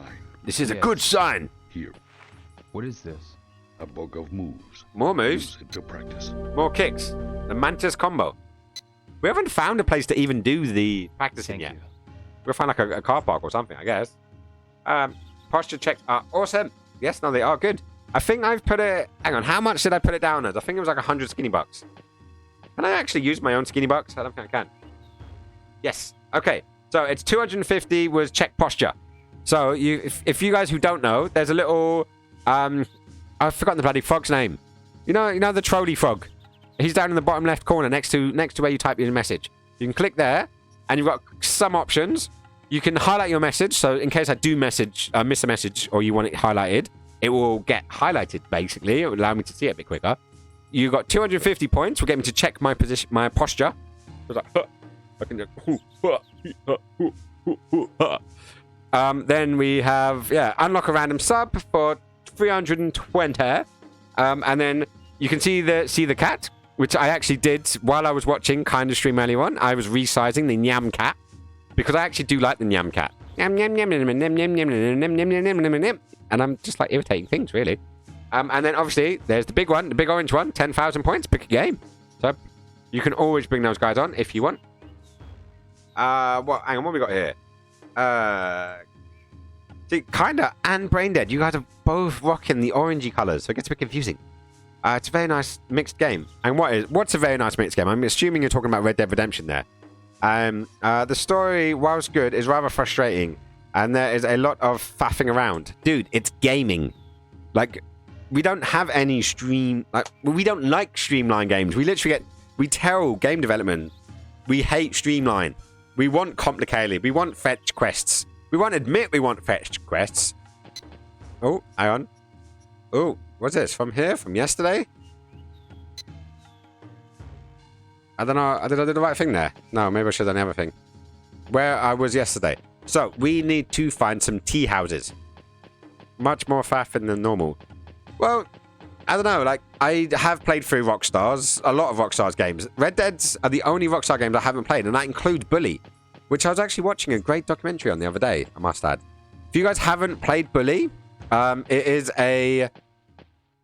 This is a good sign. Here. What is this? A book of moves. More moves? Use it to practice. More kicks. The Mantis combo. We haven't found a place to even do the practicing yet. We'll find like a car park or something, I guess. Posture checks are awesome. Yes, no, they are good. I think I've put it... Hang on, how much did I put it down as? I think it was like 100 skinny bucks. Can I actually use my own skinny bucks? I don't think I can. Yes. Okay. So it's 250 was check posture. So if you guys who don't know, there's a little... I've forgotten the bloody frog's name. You know the trolley frog? He's down in the bottom left corner next to where you type your message. You can click there, and you've got some options. You can highlight your message, so in case I do miss a message, or you want it highlighted, it will get highlighted, basically. It will allow me to see it a bit quicker. You got 250 points, will get me to check my position, my posture. Then we have, unlock a random sub for 320. And then you can see the cat, which I actually did while I was watching Kind of Stream earlier on. I was resizing the Nyam cat, because I actually do like the Nyam cat. And I'm just like irritating things, really. And then obviously there's the big one, the big orange one, 10,000 points, pick a game. So you can always bring those guys on if you want. Hang on, what we got here? See, Kinda and Braindead, you guys are both rocking the orangey colours, so it gets a bit confusing. It's a very nice mixed game. And what's a very nice mixed game? I'm assuming you're talking about Red Dead Redemption there. The story, whilst good, is rather frustrating. And there is a lot of faffing around. Dude, it's gaming. Like, we don't have any we don't like streamline games. We tell game development, we hate streamline. We want complicated. We want fetch quests. We won't admit we want fetch quests. Oh, hang on. Oh, what's this? From here? From yesterday? I don't know. Did I do the right thing there? No, maybe I should have done the other thing. Where I was yesterday. So, we need to find some tea houses. Much more faffing than normal. Well, I don't know. Like, I have played through Rockstar's, a lot of Rockstar's games. Red Dead's are the only Rockstar games I haven't played, and that includes Bully, which I was actually watching a great documentary on the other day, I must add. If you guys haven't played Bully, it is a...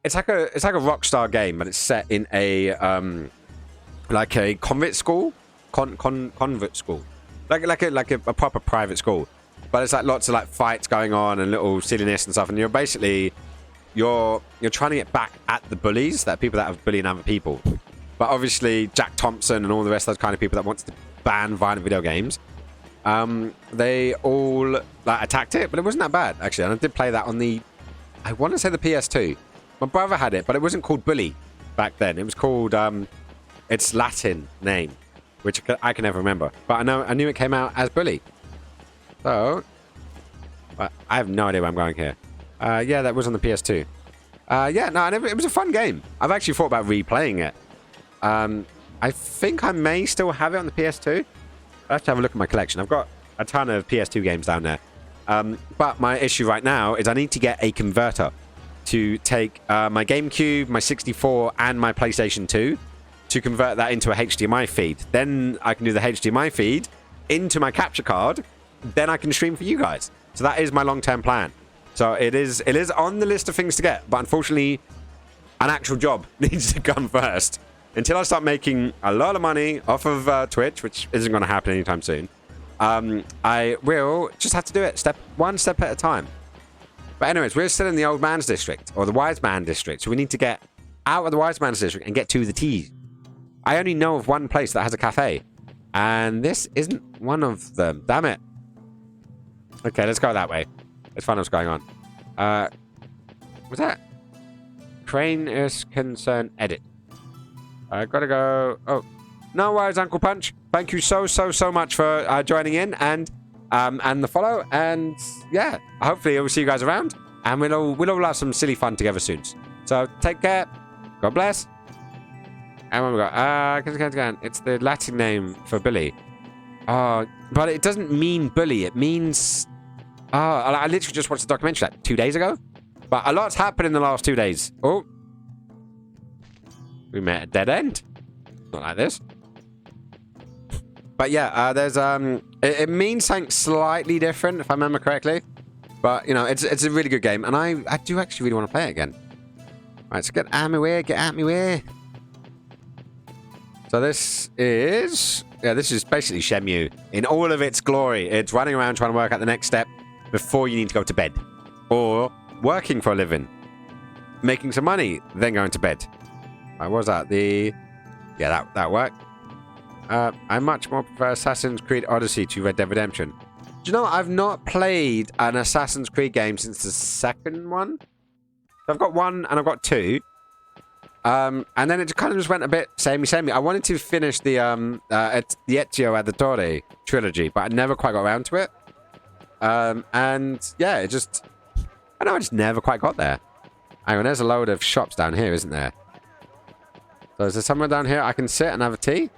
It's like a Rockstar game, but it's set in a like a convent school, convert school, like a proper private school. But it's like lots of like fights going on and little silliness and stuff, and you're basically you're trying to get back at the bullies, that people that have bullying other people. But obviously Jack Thompson and all the rest of those kind of people that wants to ban violent video games, they all like attacked it, but it wasn't that bad actually. And I did play that on the, I want to say the PS2. My brother had it, but it wasn't called Bully back then. It was called its Latin name, which I can never remember. But I knew it came out as Bully. So, I have no idea where I'm going here. Yeah, that was on the PS2. Yeah, no, it was a fun game. I've actually thought about replaying it. I think I may still have it on the PS2. I have to have a look at my collection. I've got a ton of PS2 games down there. But my issue right now is I need to get a converter to take my GameCube, my 64, and my PlayStation 2 to convert that into a HDMI feed. Then I can do the HDMI feed into my capture card. Then I can stream for you guys. So that is my long-term plan. So it is on the list of things to get. But unfortunately, an actual job needs to come first. Until I start making a lot of money off of Twitch, which isn't going to happen anytime soon, I will just have to do it one step at a time. But anyways, we're still in the Old Man's District, or the Wise Man District. So we need to get out of the Wise Man's District and get to the tea. I only know of one place that has a cafe. And this isn't one of them. Damn it. Okay, let's go that way. Let's find out what's going on. Was that? Crane is concerned edit. I gotta go. Oh, no worries, Uncle Punch. Thank you so much for joining in and the follow. And yeah, hopefully we'll see you guys around, and we'll all have some silly fun together soon. So take care. God bless. And when we go, it's the Latin name for Billy. Oh, but it doesn't mean bully. It means. Oh, I literally just watched the documentary like 2 days ago. But a lot's happened in the last 2 days. Oh. We met a dead end. Not like this. But yeah, there's it means something slightly different, if I remember correctly. But you know, it's a really good game, and I do actually really want to play it again. Right, so get out of my way, get out of my way. So this is basically Shenmue in all of its glory. It's running around trying to work out the next step before you need to go to bed, or working for a living, making some money, then going to bed. What was that? Yeah, that worked. I much more prefer Assassin's Creed Odyssey to Red Dead Redemption. Do you know, I've not played an Assassin's Creed game since the second one. So I've got one and I've got two. And then it kind of just went a bit samey. I wanted to finish the Ezio Auditore trilogy, but I never quite got around to it. And yeah, I just never quite got there. Hang on, there's a load of shops down here, isn't there? So is there somewhere down here I can sit and have a tea?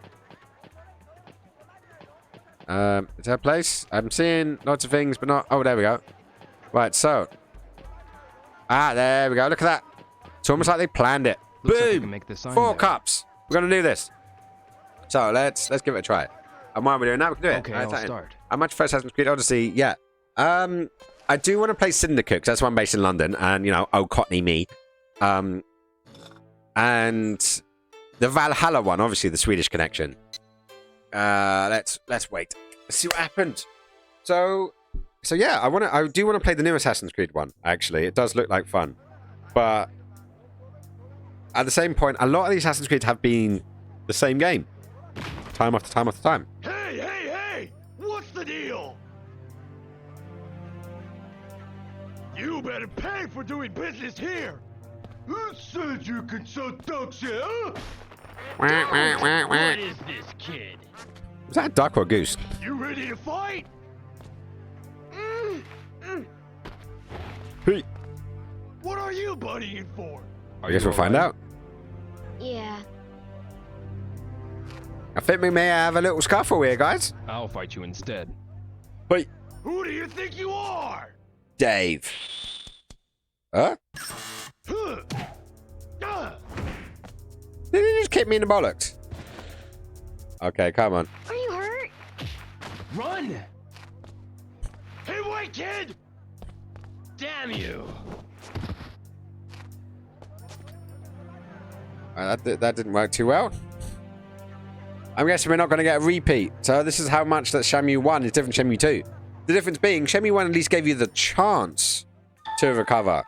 Is there a place? I'm seeing lots of things, but not... Oh, there we go. Right, so... there we go. Look at that. It's almost like they planned it. Looks like we Boom! can make the sign 4 there. cups. We're going to do this. So, let's give it a try. And while we're doing that, we can do it. Okay, I'll start. I much prefer Assassin's Creed Odyssey, yeah. I do want to play Syndicate, because that's why I'm based in London, and, you know, oh, Cockney me. And the Valhalla one, obviously the Swedish connection. Let's wait. Let's see what happens. So yeah, I do want to play the new Assassin's Creed one, actually. It does look like fun. But at the same point, a lot of these Assassin's Creed have been the same game. Time after time after time. Hey! What's the deal? You better pay for doing business here. Who said you can so talk shit, huh? What is this kid? Was that a duck or a goose? You ready to fight? Hey. What are you buddying for? I guess we'll find out. Yeah. I think we may have a little scuffle here, guys. I'll fight you instead. Wait. Who do you think you are? Dave. Huh? Did he just kick me in the bollocks? Okay, come on. Are you hurt? Run! Hey, wait, kid! Damn you! That didn't work too well. I'm guessing we're not going to get a repeat. So this is how much that Shenmue 1 is different from Shenmue 2. The difference being, Shenmue 1 at least gave you the chance to recover.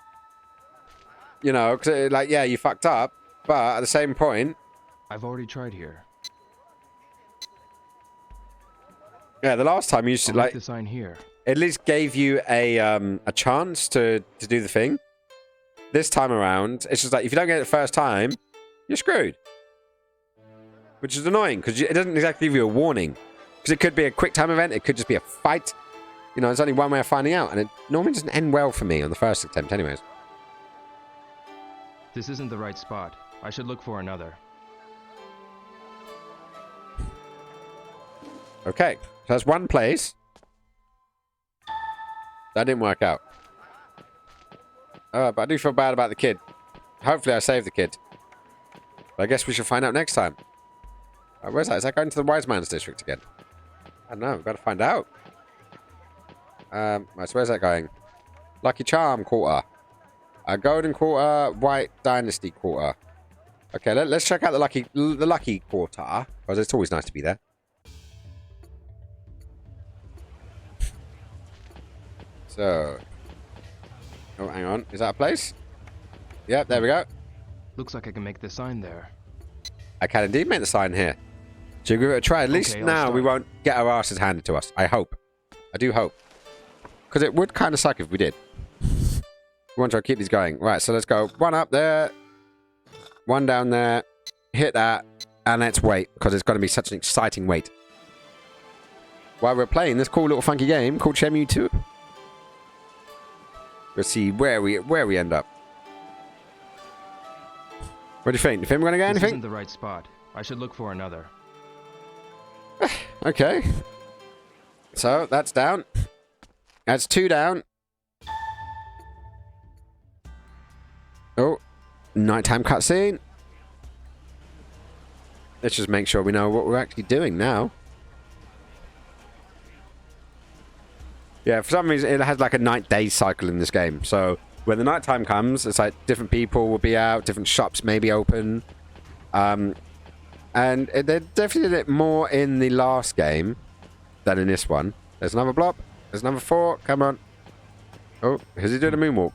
You know, because like, yeah, you fucked up, but at the same point... I've already tried here. Yeah, the last time you used to, like... the sign here. At least gave you a chance to do the thing. This time around, it's just like, if you don't get it the first time, you're screwed. Which is annoying, because it doesn't exactly give you a warning. Because it could be a quick time event, it could just be a fight. You know, there's only one way of finding out, and it normally doesn't end well for me on the first attempt anyways. This isn't the right spot. I should look for another. Okay, so that's one place. That didn't work out. But I do feel bad about the kid. Hopefully I saved the kid. But I guess we should find out next time. Where's that? Is that going to the Wise Man's District again? I don't know. We've got to find out. Right, so where's that going? Lucky Charm Quarter. Golden Quarter, White Dynasty Quarter. Okay, let's check out the Lucky Quarter. Because it's always nice to be there. So... Oh, hang on. Is that a place? Yep, there we go. Looks like I can make the sign there. I can indeed make the sign here. So give it a try. At least now we won't get our asses handed to us. I hope. I do hope. Because it would kind of suck if we did. We want to keep these going. Right, so let's go. One up there. One down there. Hit that. And let's wait. Because it's going to be such an exciting wait. While we're playing this cool little funky game called Shenmue 2. Let's see where we end up. What do you think? Do you think we're going to get anything? This isn't the right spot. I should look for another. Okay. So, that's down. That's 2 down. Oh. Nighttime cutscene. Let's just make sure we know what we're actually doing now. Yeah, for some reason, it has like a night-day cycle in this game. So, when the nighttime comes, it's like different people will be out, different shops may be open. And they definitely did it more in the last game than in this one. There's another blob. There's number 4. Come on. Oh, is he doing the moonwalk?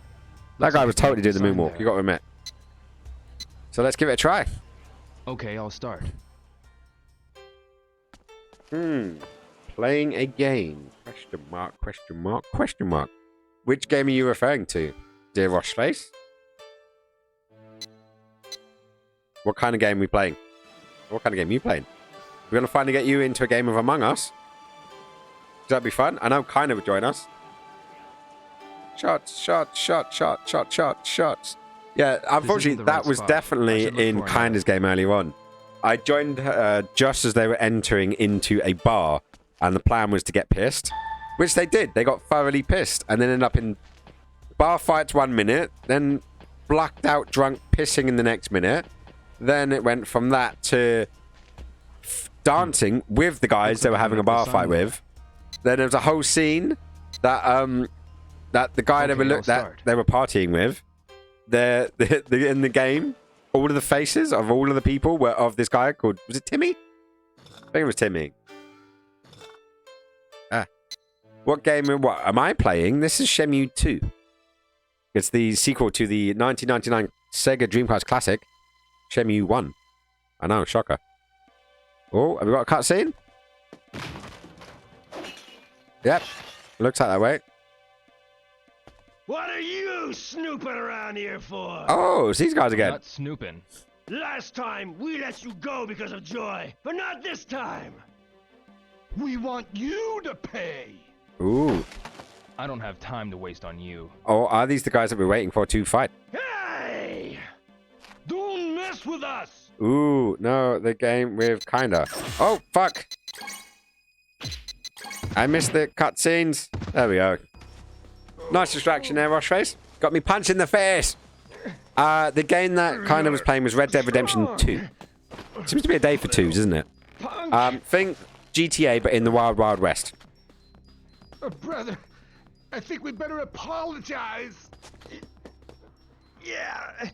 That guy was totally doing the moonwalk. You got to admit. So let's give it a try. Okay, I'll start. Playing a game. Question mark, question mark, question mark. Which game are you referring to? Dear Rosh Space? What kind of game are we playing? What kind of game are you playing? We're going to finally get you into a game of Among Us. That'd be fun. I know Kinda would join us. Shots, shots, shots, shots, shots, shots, shots. Yeah, unfortunately, that was definitely in Kinda's game earlier on. I joined just as they were entering into a bar, and the plan was to get pissed, which they did. They got thoroughly pissed, and then ended up in bar fights 1 minute, then blacked out drunk pissing in the next minute. Then it went from that to dancing with the guys they were having a bar fight with. Then there was a whole scene that that the guy they were partying with. They're in the game. All of the faces of all of the people were of this guy called, was it Timmy? I think it was Timmy. What game? What am I playing? This is Shenmue 2. It's the sequel to the 1999 Sega Dreamcast classic, Shenmue 1. I know, shocker. Oh, have we got a cutscene? Yep, looks like that way. What are you snooping around here for? Oh, it's these guys again. Not snooping. Last time, we let you go because of joy, but not this time. We want you to pay. Ooh. I don't have time to waste on you. Or are these the guys that we're waiting for to fight? Hey! Don't mess with us! Ooh, no, the game with kinda. Oh, fuck! I missed the cutscenes. There we go. Nice distraction there, Rocheface. Got me punched in the face. The game that kind of was playing was Red Dead Redemption 2. Seems to be a day for twos, isn't it? Think GTA, but in the Wild Wild West. Brother, I think we better apologize. Yeah,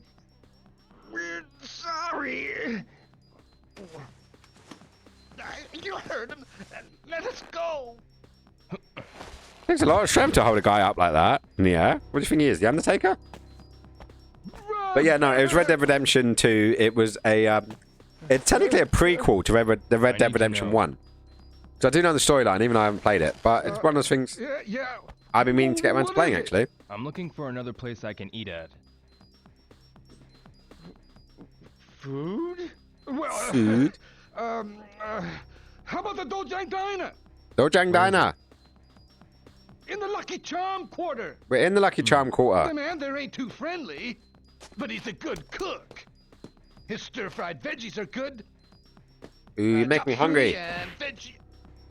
we're sorry. You heard him. Let us go. Takes a lot of strength to hold a guy up like that in the air. What do you think he is, The Undertaker? But yeah, no, it was Red Dead Redemption 2. It was a, it's technically a prequel to the Red Dead Redemption 1. So I do know the storyline, even though I haven't played it. But it's one of those things I've been meaning to get around to playing, actually. I'm looking for another place I can eat at. Food? Well, Food? How about the Dojang Diner? Dojang Diner. In the Lucky Charm Quarter. We're in the Lucky Charm Quarter. The man there ain't too friendly, but he's a good cook. His stir-fried veggies are good. Ooh, you make me hungry. Veggie.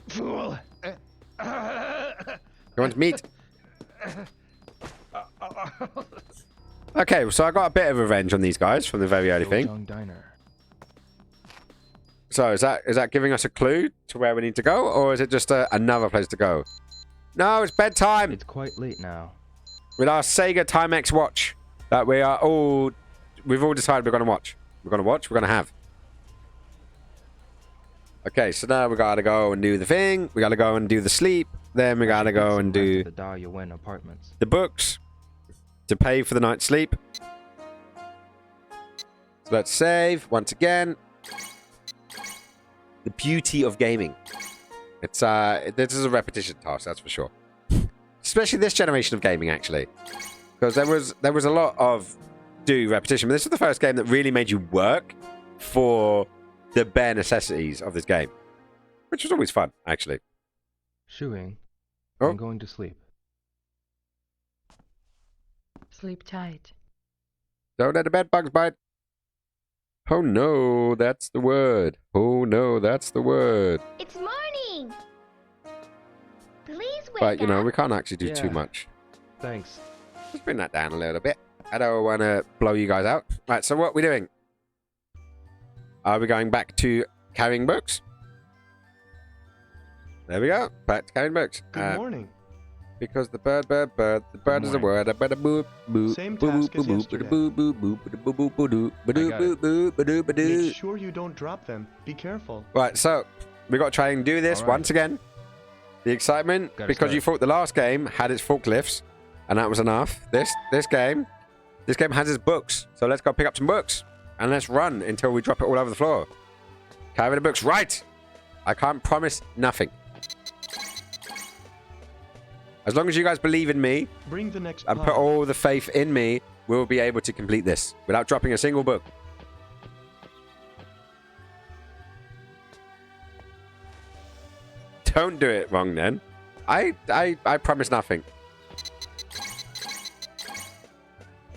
Fool. You want meat? Okay, so I got a bit of revenge on these guys from the very early thing. So is that giving us a clue to where we need to go, or is it just another place to go? No, it's bedtime. It's quite late now. With our Sega Timex watch that we've all decided we're going to watch. We're going to watch, we're going to have. Okay, so now we got to go and do the thing. We got to go and do the sleep. Then we got to go and do the Dahlia apartments. The books to pay for the night's sleep. So let's save once again. The beauty of gaming. It's this is a repetition task, that's for sure. Especially this generation of gaming, actually, because there was a lot of repetition. But this was the first game that really made you work for the bare necessities of this game, which was always fun, actually. Shuing, oh. I'm going to sleep. Sleep tight. Don't let the bed bugs bite. Oh no, that's the word. Oh no, that's the word. It's morning. Please wake But, you know, up. we can't actually do too much. Thanks. Just bring that down a little bit. I don't want to blow you guys out. Right, so what are we doing? Are we going back to carrying books? There we go. Back to carrying books. Good morning. Because the bird is a word. Same task as yesterday. Make sure you don't drop them. Be careful. Right, so we got to try and do this once again. The excitement, because you thought the last game had its forklifts, and that was enough. This game has its books. So let's go pick up some books, and let's run until we drop it all over the floor. Carry the books, right? I can't promise nothing. As long as you guys believe in me Bring the next and put all the faith in me, we'll be able to complete this without dropping a single book. Don't do it wrong then. I promise nothing.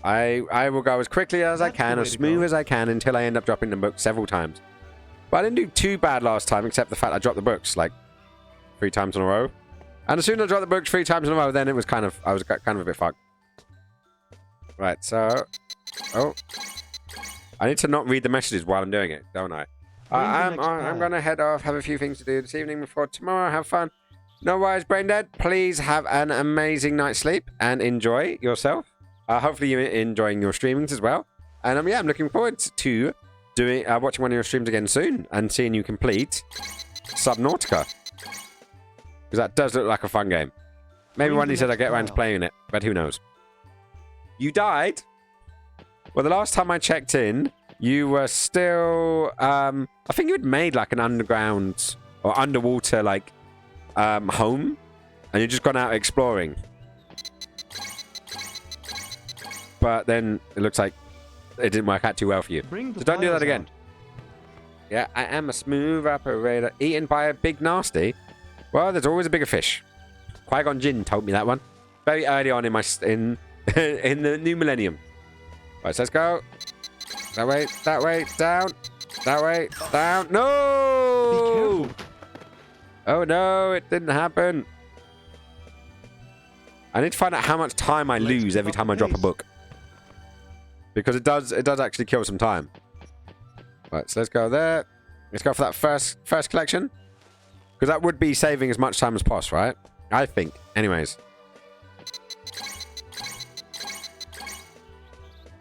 I will go as quickly as I can, as smooth as I can, until I end up dropping the book several times. But I didn't do too bad last time, except the fact I dropped the books like 3 times in a row. And as soon as I dropped the books 3 times in a row, then it was I was kind of a bit fucked. Right, so... Oh. I need to not read the messages while I'm doing it, don't I? I'm going to head off, have a few things to do this evening before tomorrow, have fun. No worries, Brain Dead. Please have an amazing night's sleep and enjoy yourself. Hopefully you're enjoying your streamings as well. And yeah, I'm looking forward to watching one of your streams again soon and seeing you complete Subnautica. Because that does look like a fun game. Maybe one of these days I get around to playing it, but who knows. You died? Well, the last time I checked in, you were still... I think you had made like an underground or underwater like home, and you'd just gone out exploring. But then it looks like it didn't work out too well for you. So don't do that again. Yeah, I am a smooth operator. Eaten by a big nasty. Well, there's always a bigger fish. Qui-Gon Jinn told me that one. very early on in my in the new millennium. Right, so let's go. That way, down. That way, down. No! Oh no, it didn't happen. I need to find out how much time I lose every time I drop a book. Because it does actually kill some time. Right, so let's go there. Let's go for that first collection. Because that would be saving as much time as possible, right? I think. Anyways.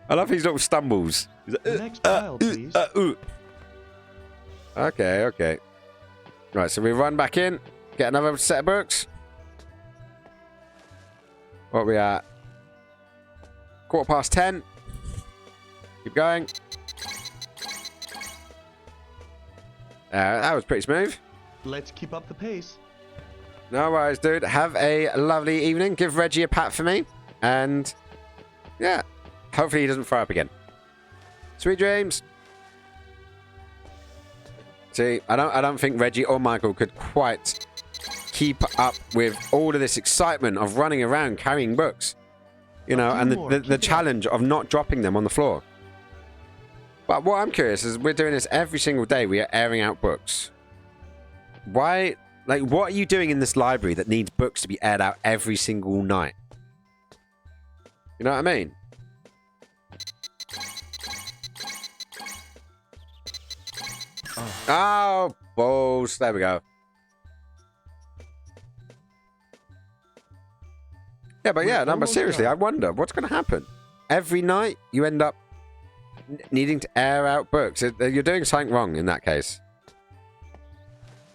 I love his little stumbles. Next pile, please. Okay. Right, so we run back in. Get another set of books. What are we at? 10:15. Keep going. That was pretty smooth. Let's keep up the pace. No worries, dude. Have a lovely evening. Give Reggie a pat for me. And, yeah. Hopefully he doesn't throw up again. Sweet dreams. See, I don't think Reggie or Michael could quite keep up with all of this excitement of running around carrying books. You know, and the challenge of not dropping them on the floor. But what I'm curious is we're doing this every single day. We are airing out books. Why? Like, what are you doing in this library that needs books to be aired out every single night? You know what I mean? Oh, balls. There we go. Yeah, but yeah, no, but seriously, I wonder what's going to happen. Every night you end up needing to air out books. You're doing something wrong in that case.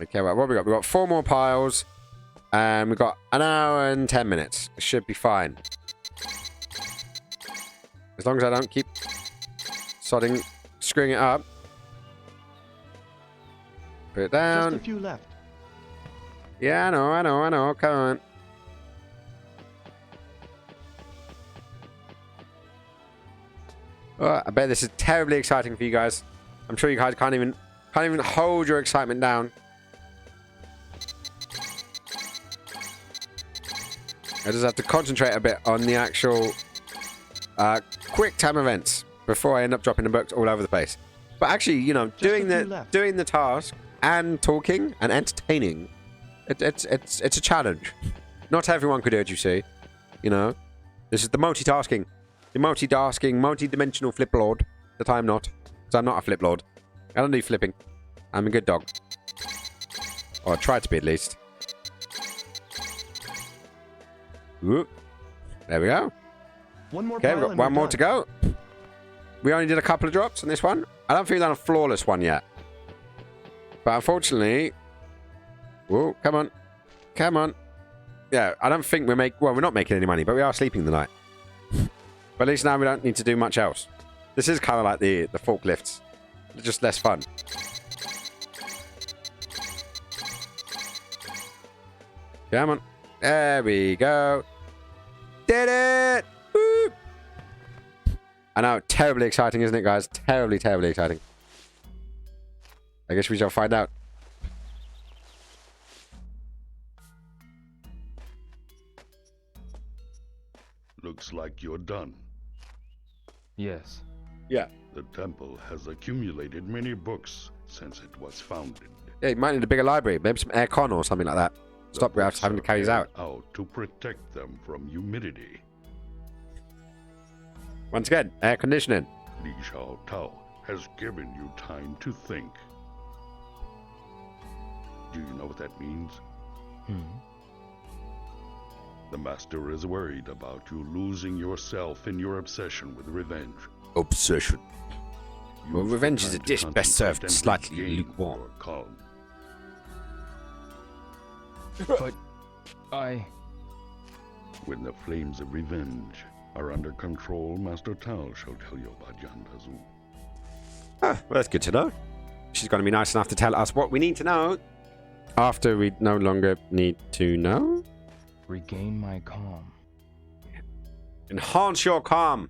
Okay, right, what have we got? We've got 4 more piles. And we've got 1 hour and 10 minutes. It should be fine. As long as I don't keep screwing it up. Put it down. Just a few left. Yeah, I know. Come on. Oh, I bet this is terribly exciting for you guys. I'm sure you guys can't even hold your excitement down. I just have to concentrate a bit on the actual quick time events before I end up dropping the books all over the place. But actually, you know, doing the task and talking and entertaining, it's a challenge. Not everyone could do it, you see. You know, this is the multitasking. The multi-dimensional flip lord that I'm not. Because I'm not a flip lord. I don't do flipping. I'm a good dog. Or I try to be at least. Whoop. There we go. One more. Okay, we've got one more to go. We only did a couple of drops on this one. I don't think we've done a flawless one yet. But unfortunately... Whoa, come on. Come on. Yeah, I don't think we're not making any money, but we are sleeping the night. But at least now we don't need to do much else. This is kind of like the forklifts. They're just less fun. Come on. There we go. Did it! Woo! I know, terribly exciting, isn't it, guys? Terribly, terribly exciting. I guess we shall find out. Looks like you're done. Yes. Yeah. The temple has accumulated many books since it was founded. Yeah, you might need a bigger library. Maybe some aircon or something like that. Stop us having to carry these out. To protect them from humidity. Once again, air conditioning. Li Shao Tao has given you time to think. Do you know what that means? The master is worried about you losing yourself in your obsession with revenge. Obsession. Well, revenge is a dish best served slightly lukewarm. Calm. But When the flames of revenge are under control, Master Tao shall tell you about Yandazu. Ah, well, that's good to know. She's going to be nice enough to tell us what we need to know after we no longer need to know. Regain my calm. Enhance your calm.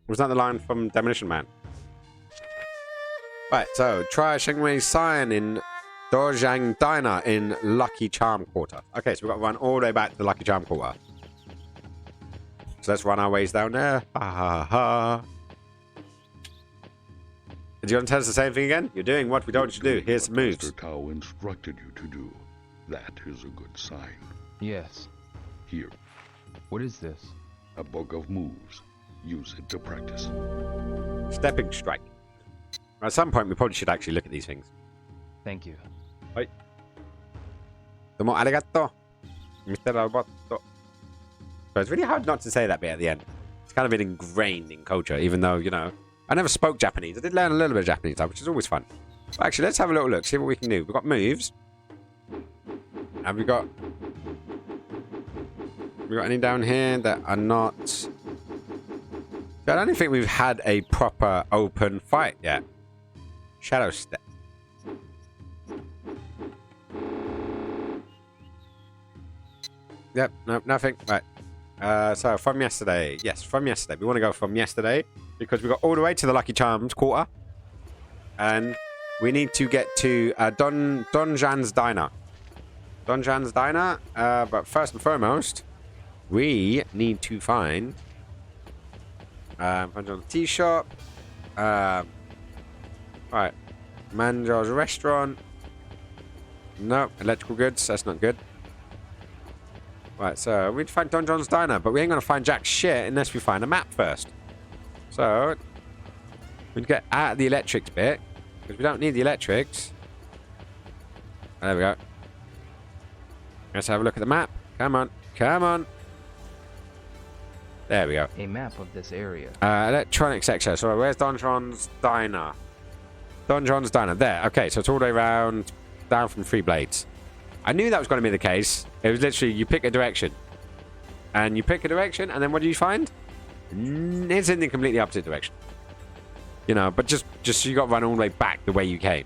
Was that the line from Demolition Man? Right, so try Shenmue's sign in Dojang Diner in Lucky Charm Quarter. Okay, so we've got to run all the way back to the Lucky Charm Quarter. So let's run our ways down there. Ha ha ha. Do you want to tell us the same thing again? You're doing what we told you to do. Here's some moves. Mr. Tao instructed you to do. That is a good sign. Yes. Here. What is this? A book of moves. Use it to practice. Stepping strike. At some point, we probably should actually look at these things. Thank you. Right. Domo arigato, Mr. Roboto. So it's really hard not to say that bit at the end. It's kind of been ingrained in culture, even though, you know, I never spoke Japanese. I did learn a little bit of Japanese, which is always fun. But actually, let's have a little look, see what we can do. We've got moves. Have we got any down here that are not... I don't think we've had a proper open fight yet. Shadow step. Yep, no, nothing. Right. So from yesterday. Yes, from yesterday. We want to go from yesterday because we got all the way to the Lucky Charms quarter. And we need to get to Don Jan's Diner. Don Jan's Diner. But first and foremost, we need to find the tea shop. Right. Manjo's restaurant. No, electrical goods. That's not good. Right, so we'd find Don John's Diner, but we ain't gonna find jack shit unless we find a map first. So we'd get out of the electrics bit because we don't need the electrics. There we go. Let's have a look at the map. Come on, come on. There we go. A map of this area. Electronic section. So where's Don John's Diner? Don John's Diner. There. Okay, so it's all the way around, down from Three Blades. I knew that was going to be the case. It was literally, you pick a direction. And you pick a direction, and then what do you find? It's in the completely opposite direction. You know, but just so you got to run all the way back the way you came.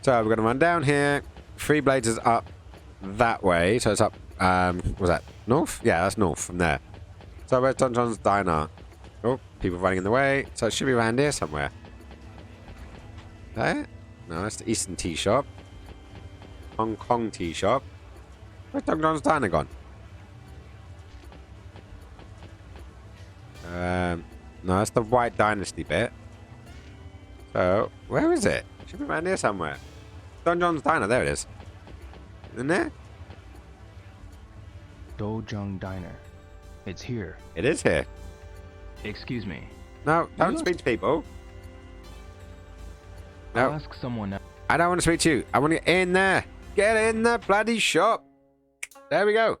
So we're going to run down here. Three Blades is up that way. So it's up, was that north? Yeah, that's north from there. So where's Don John's Diner? Oh, people running in the way. So it should be around here somewhere. There? No, that's the Eastern Tea Shop. Hong Kong Tea Shop. Where's Don John's Diner gone? No, that's the White Dynasty bit. So, where is it? It should be around here somewhere. Don John's Diner, there it is. Isn't there? Dojang Diner. It's here. It is here. Excuse me. No, don't speak to people. No. I'll ask someone else. I don't want to speak to you. I want to get in there. Get in the bloody shop. There we go.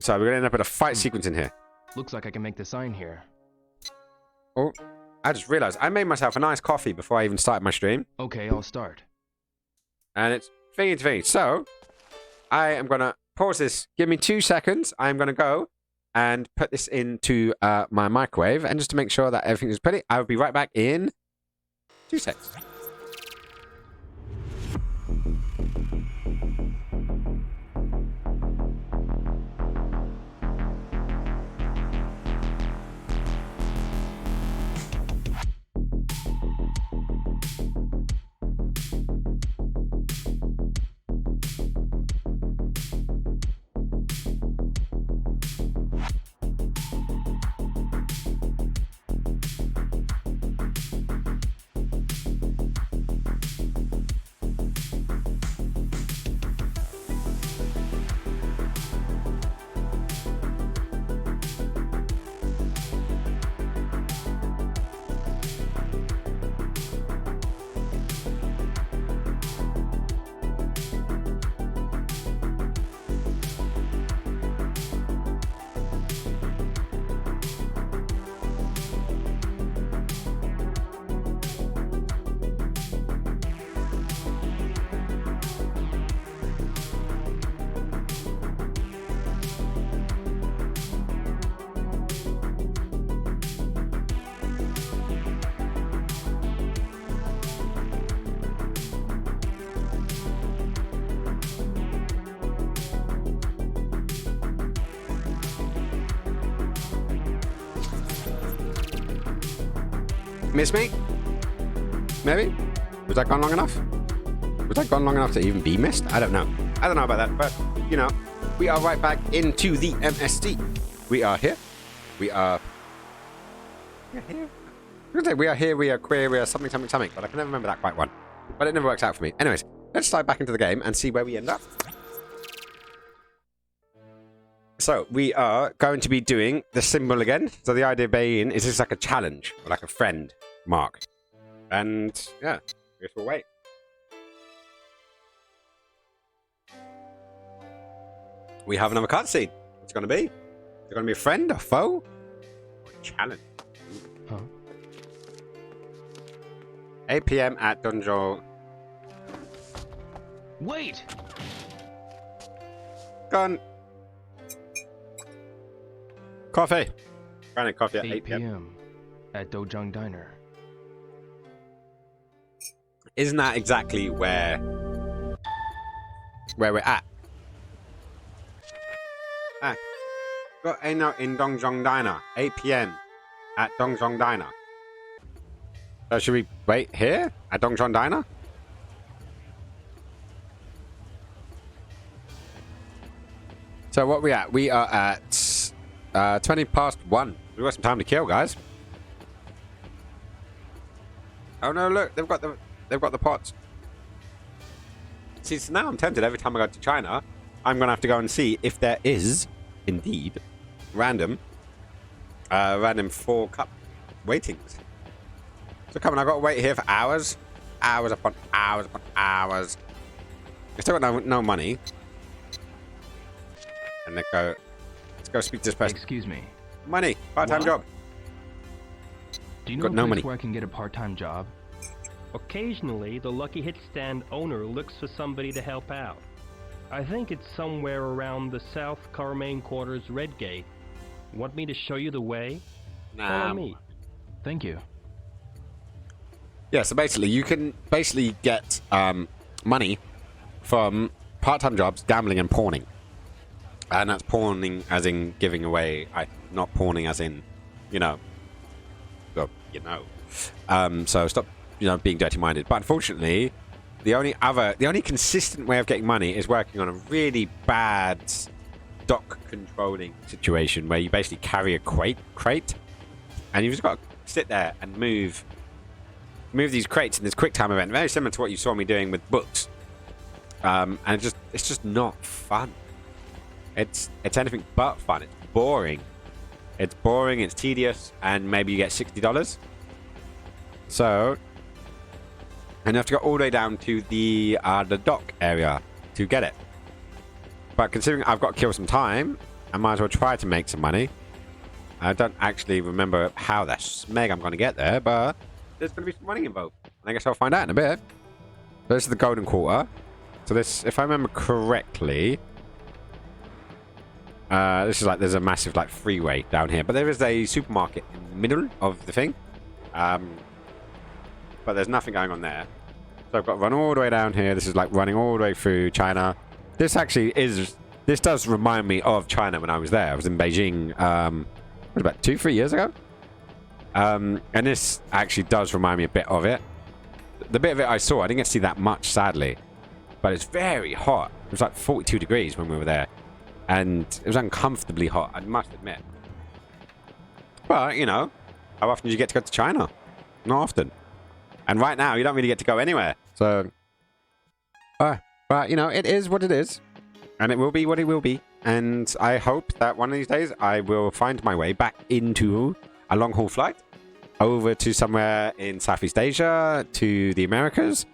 So we're going to end up with a fight sequence in here. Looks like I can make the sign here. Oh, I just realized I made myself a nice coffee before I even started my stream. Okay, I'll start. And it's thingy to thingy. So I am going to pause this. Give me 2 seconds. I'm going to go and put this into my microwave. And just to make sure that everything is pretty, I'll be right back in 2 seconds. Miss me? Maybe? Was that gone long enough? Was that gone long enough to even be missed? I don't know. I don't know about that, but, you know, we are right back into the MST. We are here. We are here. We are here, we are queer, we are something, but I can never remember that quite one. But it never works out for me. Anyways, let's slide back into the game and see where we end up. So, we are going to be doing the symbol again. So the idea being is this like a challenge, or like a friend mark. And, yeah, I guess we'll wait. We have another cutscene. What's it going to be? Is it going to be a friend, a foe, or a challenge? Huh? 8 p.m. at Donjo. Wait! Gone. Coffee. Granted, coffee at 8 p.m. at Dojang Diner. Isn't that exactly where we're at? Ah, got a note in Dongjong Diner. 8 p.m. at Dongjong Diner. So should we wait here at Dongjong Diner? So what are we at? We are at 20 past 1. We've got some time to kill, guys. Oh no! Look, they've got the pots. See, so now I'm tempted. Every time I go to China, I'm gonna have to go and see if there is indeed random 4-cup waitings. So come on, I've got to wait here for hours. Hours upon hours upon hours. I still got no money. And let's go speak to this person. Excuse me. Money. Part-time job. Do you know Got a no place money. where I can get a part-time job? Occasionally, the Lucky Hit Stand owner looks for somebody to help out. I think it's somewhere around the South Carmaine Quarters Red Gate. Want me to show you the way? Follow me. Thank you. Yeah, so basically, you can get money from part-time jobs, gambling, and pawning. And that's pawning as in giving away, not pawning as in, so stop, being dirty-minded. But unfortunately, the only consistent way of getting money is working on a really bad dock controlling situation where you basically carry a crate, and you've just got to sit there and move these crates in this quick time event, very similar to what you saw me doing with books. And it's just not fun. It's anything but fun. It's boring. It's tedious, and maybe you get $60. So, and you have to go all the way down to the dock area to get it. But considering I've got to kill some time, I might as well try to make some money. I don't actually remember how the smeg I'm going to get there, but there's going to be some money involved. And I guess I'll find out in a bit. So this is the Golden Quarter. So this, if I remember correctly, this is there's a massive freeway down here, but there is a supermarket in the middle of the thing. But there's nothing going on there. So I've got to run all the way down here. This is running all the way through China. This does remind me of China when I was there. I was in Beijing, about 2-3 years ago. And this actually does remind me a bit of it. The bit of it I saw, I didn't get to see that much, sadly. But it's very hot. It was 42 degrees when we were there. And it was uncomfortably hot, I must admit. But, how often do you get to go to China? Not often. And right now, you don't really get to go anywhere. So, but, it is what it is. And it will be what it will be. And I hope that one of these days, I will find my way back into a long-haul flight over to somewhere in Southeast Asia, to the Americas.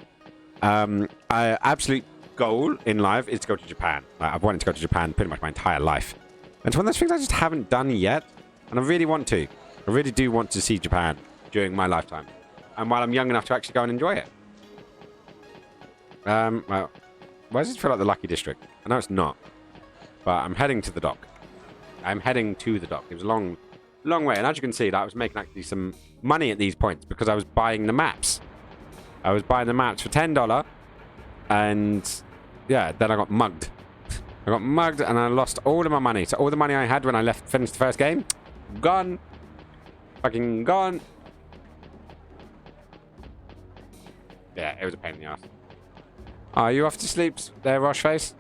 Absolute goal in life is to go to Japan. I've wanted to go to Japan pretty much my entire life. And it's one of those things I just haven't done yet. And I really want to. I really do want to see Japan during my lifetime. And while I'm young enough to actually go and enjoy it. Well, why does it feel like the Lucky District? I know it's not. But I'm heading to the dock. It was a long way. And as you can see, I was making actually some money at these points because I was buying the maps. I was buying the maps for $10. And yeah, then I got mugged. And I lost all of my money. So all the money I had when I finished the first game, gone. Fucking gone. Yeah, it was a pain in the ass. Are you off to sleep there, Rocheface?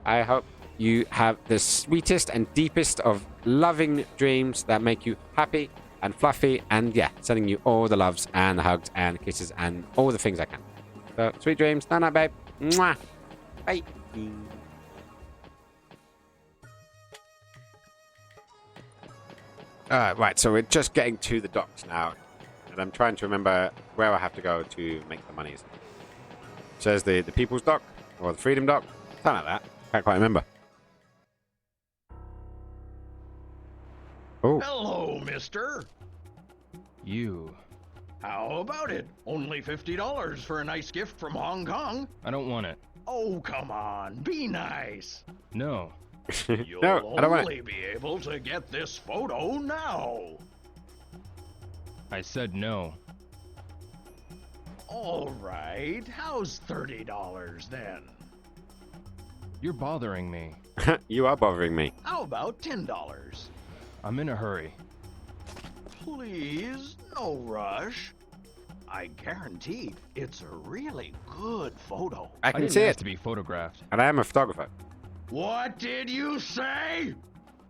I hope you have the sweetest and deepest of loving dreams that make you happy and fluffy, and yeah, sending you all the loves and the hugs and the kisses and all the things I can. So, sweet dreams. Night night, babe. Mwah. Bye. Right, so we're just getting to the docks now, and I'm trying to remember where I have to go to make the monies. Says the People's Dock or the Freedom Dock, something like that. Can't quite remember. Oh. Hello, mister. You. How about it? Only $50 for a nice gift from Hong Kong. I don't want it. Oh, come on. Be nice. No. You'll No, I don't want only be able to get this photo now. I said no. All right. How's $30 then? You're bothering me. You are bothering me. How about $10? I'm in a hurry. Please, no rush. I guarantee it's a really good photo. I can didn't see ask it. to be photographed. And I am a photographer. What did you say?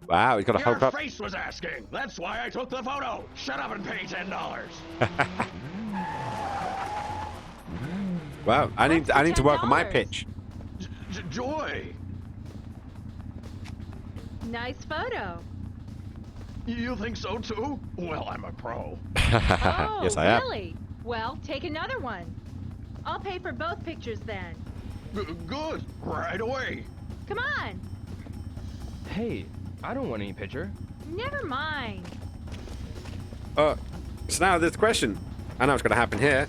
Wow, he's got a Your whole cup. face was asking. That's why I took the photo. Shut up and pay $10. Wow, I need to work on my pitch. Joy, Nice photo. you think so too? Well, I'm a pro. Oh, Yes, I am. really? Well, take another one. I'll pay for both pictures then. Good. Right away. Come on. Hey, I don't want any picture. Never mind. So now there's the question. I know what's going to happen here.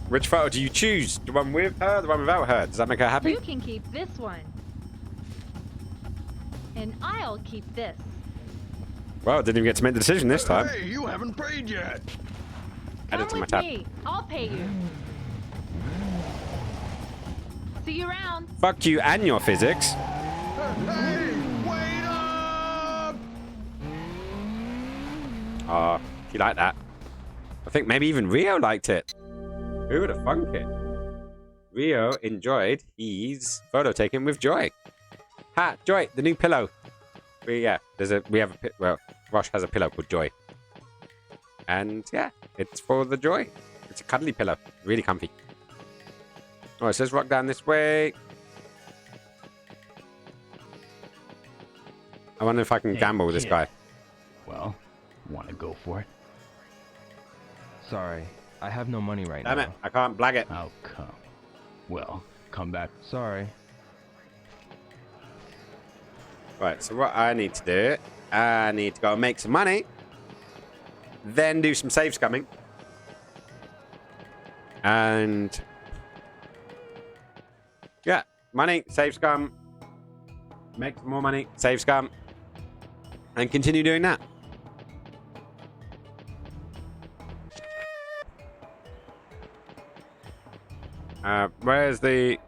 Which photo do you choose? The one with her, the one without her? Does that make her happy? You can keep this one. And I'll keep this. Well, didn't even get to make the decision this time. Hey, you haven't paid yet. Add it Come to my with tab. me. I'll pay you. See you around. Fuck you and your physics. Hey, wait up! Oh, you like that? I think maybe even Rio liked it. Who would have thunk it? Rio enjoyed his photo taken with Joy. Ha, Joy, the new pillow. Well, Rosh has a pillow called Joy. And yeah, it's for the Joy. It's a cuddly pillow, really comfy. Oh, it says rock down this way. I wonder if I can gamble with this guy. Well, want to go for it? Sorry, I have no money right Damn now. it, I can't blag it. How come? Well, come back. Sorry. Right, so what I need to do, I need to go and make some money, then do some save scumming, and yeah, money, save scum, make some more money, save scum, and continue doing that. Where's the...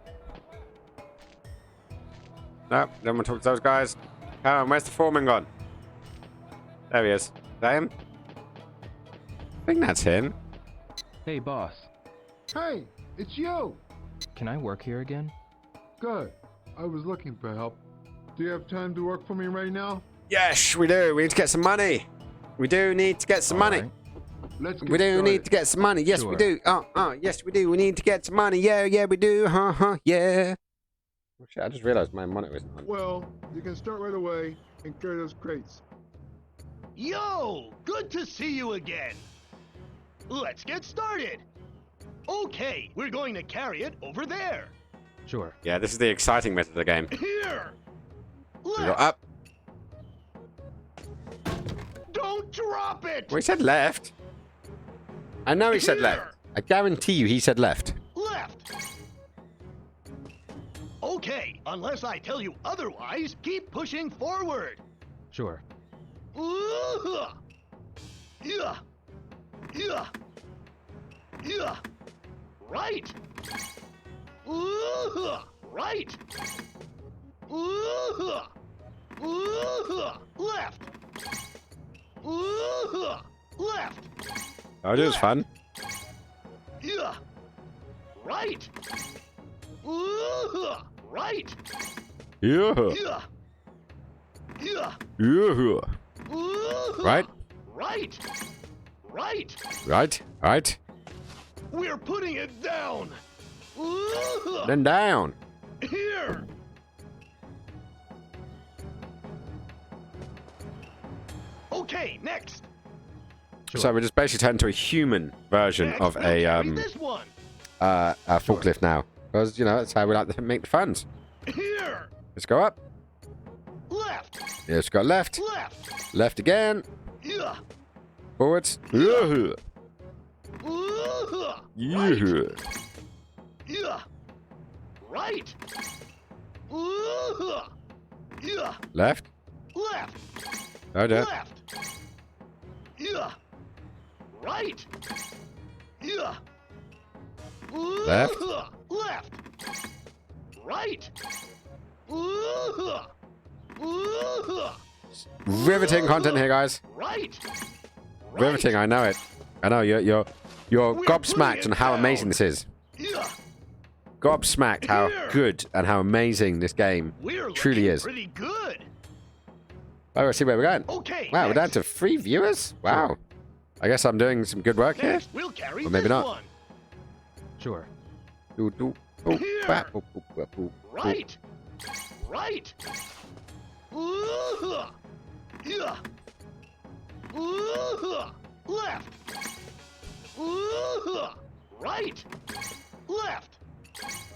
No, don't want to talk to those guys. Come on, where's the foreman gone? There he is. Is that him? I think that's him. Hey, boss. Hey, it's you. Can I work here again? Good. I was looking for help. Do you have time to work for me right now? Yes, we do. We need to get some money. We do need to get some money. Right. Let's get We do started. need to get some money. Yes, we Sure. do. Yes, we do. We need to get some money. Yeah, we do. Yeah. Oh, shit, I just realized my monitor isn't on. Well, you can start right away and carry those crates. Yo, good to see you again. Let's get started. Okay, we're going to carry it over there. Sure. Yeah, this is the exciting bit of the game. Here. We go up. Don't drop it. Well, he said left. I know he said left. I guarantee you he said left. Left. Okay, unless I tell you otherwise, keep pushing forward. Sure. Yeah. Yeah. Yeah. Right. Right. Left. Left. Oh, it was fun. Yeah. Right. Right. Yeah. Yeah. Yeah. Right. Right. Right. Right. Right. We're putting it down. Then down. Here. Okay, next. So we're just basically turned into a human version Next, of we'll a carry this one. forklift now, because you know that's how we like to make the funds. Here. Let's go up. Left. Yeah, let's go left. Left. Left again. Yeah. Forwards. Yeah. Yeah. Yeah. Right. Yeah. Left. Left. Oh, dear. Left. Yeah. Right. Yeah. Left. Left. Right. Riveting content here, guys. Right. Riveting. I know it. I know you're gobsmacked on how amazing this is. Yeah. Gobsmacked how good and how amazing this game truly is. Pretty good. Oh, let's see where we're going. Okay. Wow, we're down to 3 viewers. Wow. I guess I'm doing some good work here. Next, we'll carry Or maybe this not. one. Sure. Do, do. Oh, Here. bap, oh, oh, oh, oh. Right. Right. Yeah. Left. Right. Left.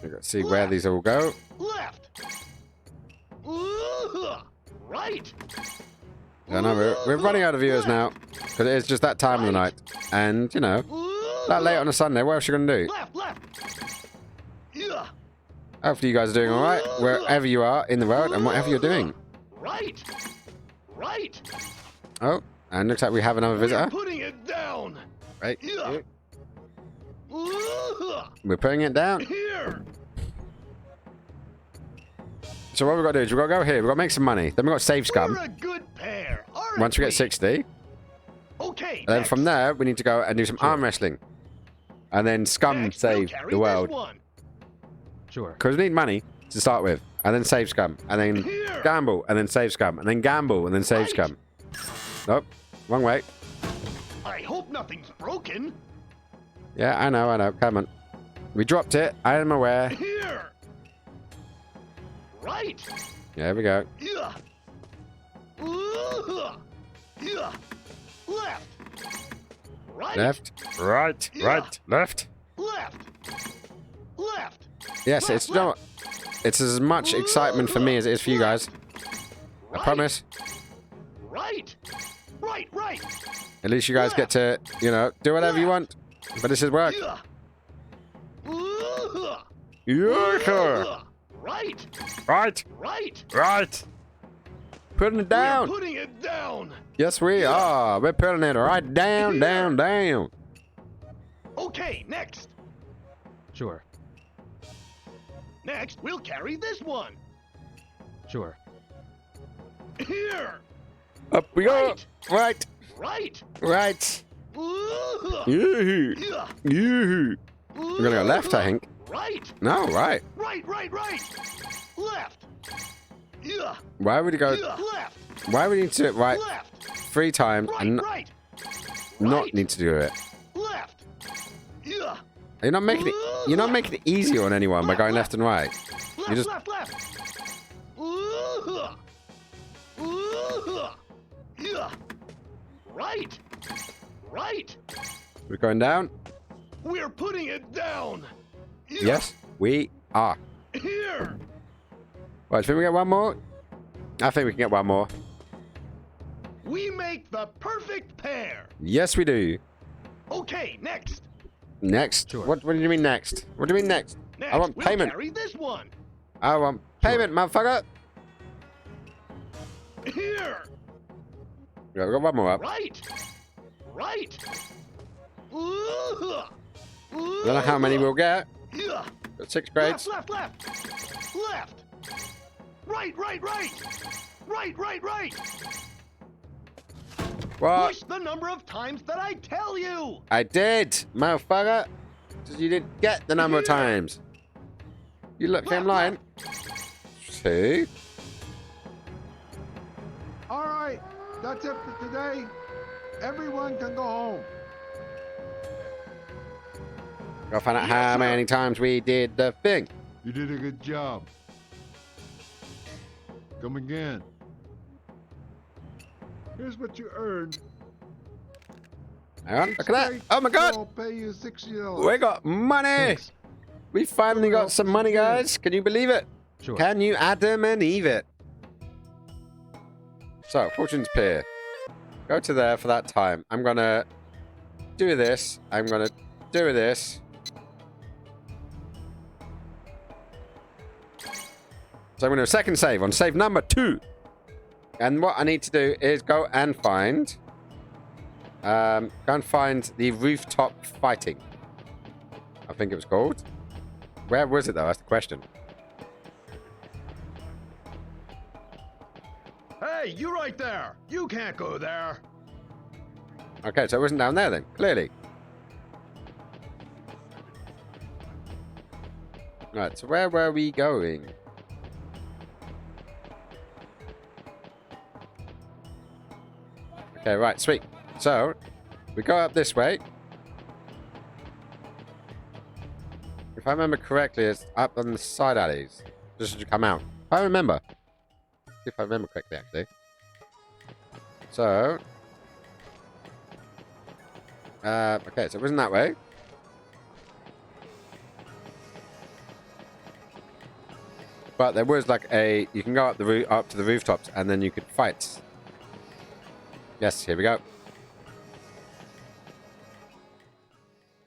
Let's see where these all go. Left. Right. I know we're running out of viewers now because it's just that time of the night, and you know, that late on a Sunday. What else are you gonna do? Left. Left. Yeah. Hopefully, you guys are doing all right wherever you are in the world and whatever you're doing. Right. Right. Oh, and looks like we have another visitor. We're putting it down. Right. Yeah. We're putting it down. Here. So what we've got to do is we've got to go here. We've got to make some money. Then we've got to save scum. We're a good pair. Aren't Once we get 60. Okay. And then from there, we need to go and do some arm wrestling. And then scum Next, we'll save carry the world. this one. Sure. Because we need money to start with. And then save scum. And then Here. gamble. And then save scum. And then gamble. And then save Right. scum. Nope. Wrong way. I hope nothing's broken. Yeah, I know, I know. Come on. We dropped it. I am aware. Here. Right. There we go. Yeah. Yeah. Left. Right. Left. Right. Yeah. Right. Left. Left. Left. Yes, it's not. It's as much excitement for me as it is for you guys. I promise. Right. Right. Right. At least you guys get to, you know, do whatever you want. But this is work. Yeah. Yeah. Right. Right. Right. Right. Putting it down. We're putting it down. Yes, we are. We're putting it right down, down, down. Okay, next. Sure. Next, we'll carry this one. Sure. Here. Up we go. Right. Right. Right. Yeah. We're gonna go left, I think. Right. No, right. Right. Left. Yeah. Why would you go? Left. Why would you need to do it right Left. 3 times and Right. not need to do it? Left. Yeah. You're not making it. You're not making it easier on anyone by going left and right. Left. You just. Left. Yeah. Right. Right. We're going down. We're putting it down. Yeah. Yes, we are. Here. Right, think we get one more? I think we can get one more. We make the perfect pair. Yes, we do. Okay, next. Next? Sure. What do you mean next? What do you mean next? Next, I want we'll payment. carry this one. I want payment, motherfucker. Here. Yeah, we got one more up. Right. Right. I don't know how many we'll get. Yeah. Got 6 grades. Left. Left. Right. Right. What? Push the number of times that I tell you. I did, motherfucker. Just you didn't get the number of times. You look, I'm lying. 2. All right, that's it for today. Everyone can go home. Gotta find out how many times we did the thing. You did a good job. Come again. Here's what you earned. Hang on, look at that. Oh my god! I'll pay you $60. We got money! Thanks. We finally got some money, guys. Can you believe it? Sure. Can you Adam and Eve it? So, Fortune's Pier. Go to there for that time. I'm gonna do this. I'm gonna do this. So I'm gonna do a second save on save number 2. And what I need to do is go and find the rooftop fighting. I think it was called. Where was it though? That's the question. Hey, you right there! You can't go there! Okay, so it wasn't down there then, clearly. Right, so where were we going? Okay, right, sweet. So, we go up this way. If I remember correctly, it's up on the side alleys. Just as you come out. If I remember. If I remember correctly, actually. So. Okay, so it wasn't that way. But there was like a... You can go up up to the rooftops and then you could fight. Yes, here we go.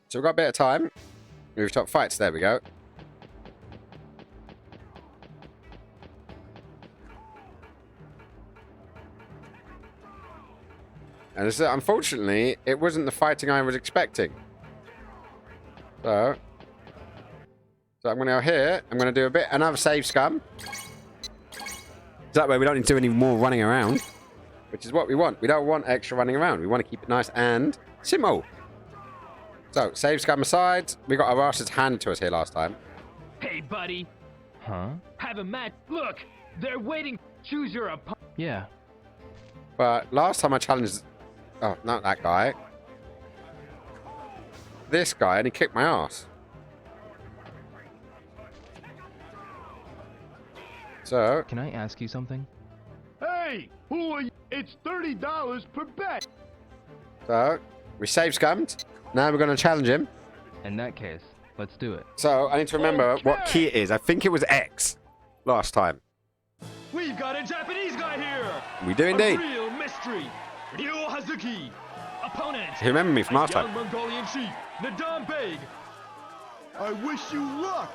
So we've got a bit of time. Rooftop fights, there we go. And this is, unfortunately, it wasn't the fighting I was expecting. So I'm going to go here. I'm going to do another save scum. That way we don't need to do any more running around. Which is what we want. We don't want extra running around. We want to keep it nice and simple. So, save scum aside. We got our asses handed to us here last time. Hey, buddy. Huh? Have a match. Look, they're waiting. Choose your opponent. Yeah. But last time I challenged... Oh, not that guy. This guy, and he kicked my ass. So... Can I ask you something? Hey, who are you? It's $30 per bet. So, we save scummed. Now we're going to challenge him. In that case, let's do it. So, I need to remember what key it is. I think it was X last time. We've got a Japanese guy here. We do indeed. A real mystery. Ryo Hazuki. Opponent. You remember me from last young time. Mongolian chief, Nadam Beg. I wish you luck.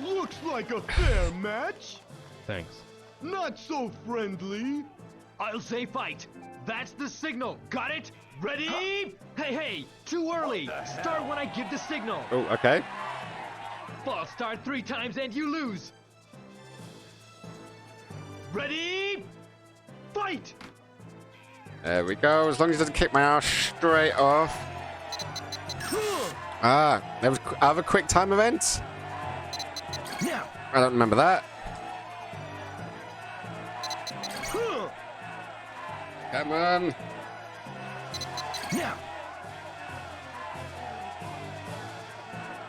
Looks like a fair match. Thanks. Not so friendly. I'll say fight. That's the signal. Got it? Ready? Hey, too early. Start when I give the signal. Oh, okay. False start 3 times and you lose. Ready? Fight! There we go. As long as it doesn't kick my ass straight off. There was other quick time events? Now. I don't remember that. Come on. Now.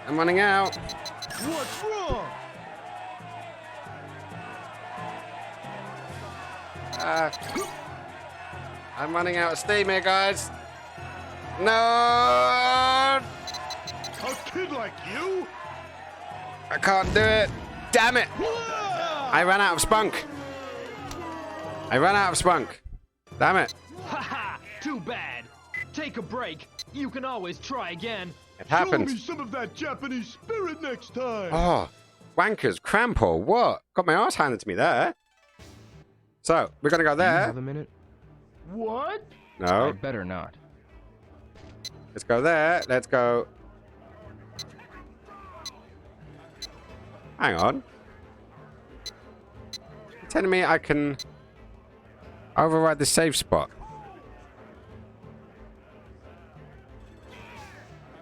I'm running out. What's wrong? I'm running out of steam here, guys. No! A kid like you? I can't do it. Damn it! I ran out of spunk. Damn it. Haha! Too bad. Take a break. You can always try again. It happens. Show me some of that Japanese spirit next time. Oh, wankers, crample, what? Got my ass handed to me there. So, we're going to go Do you there. have a minute? What? No. I better not. Let's go there. Let's go. Hang on. You're telling me I can override the save spot?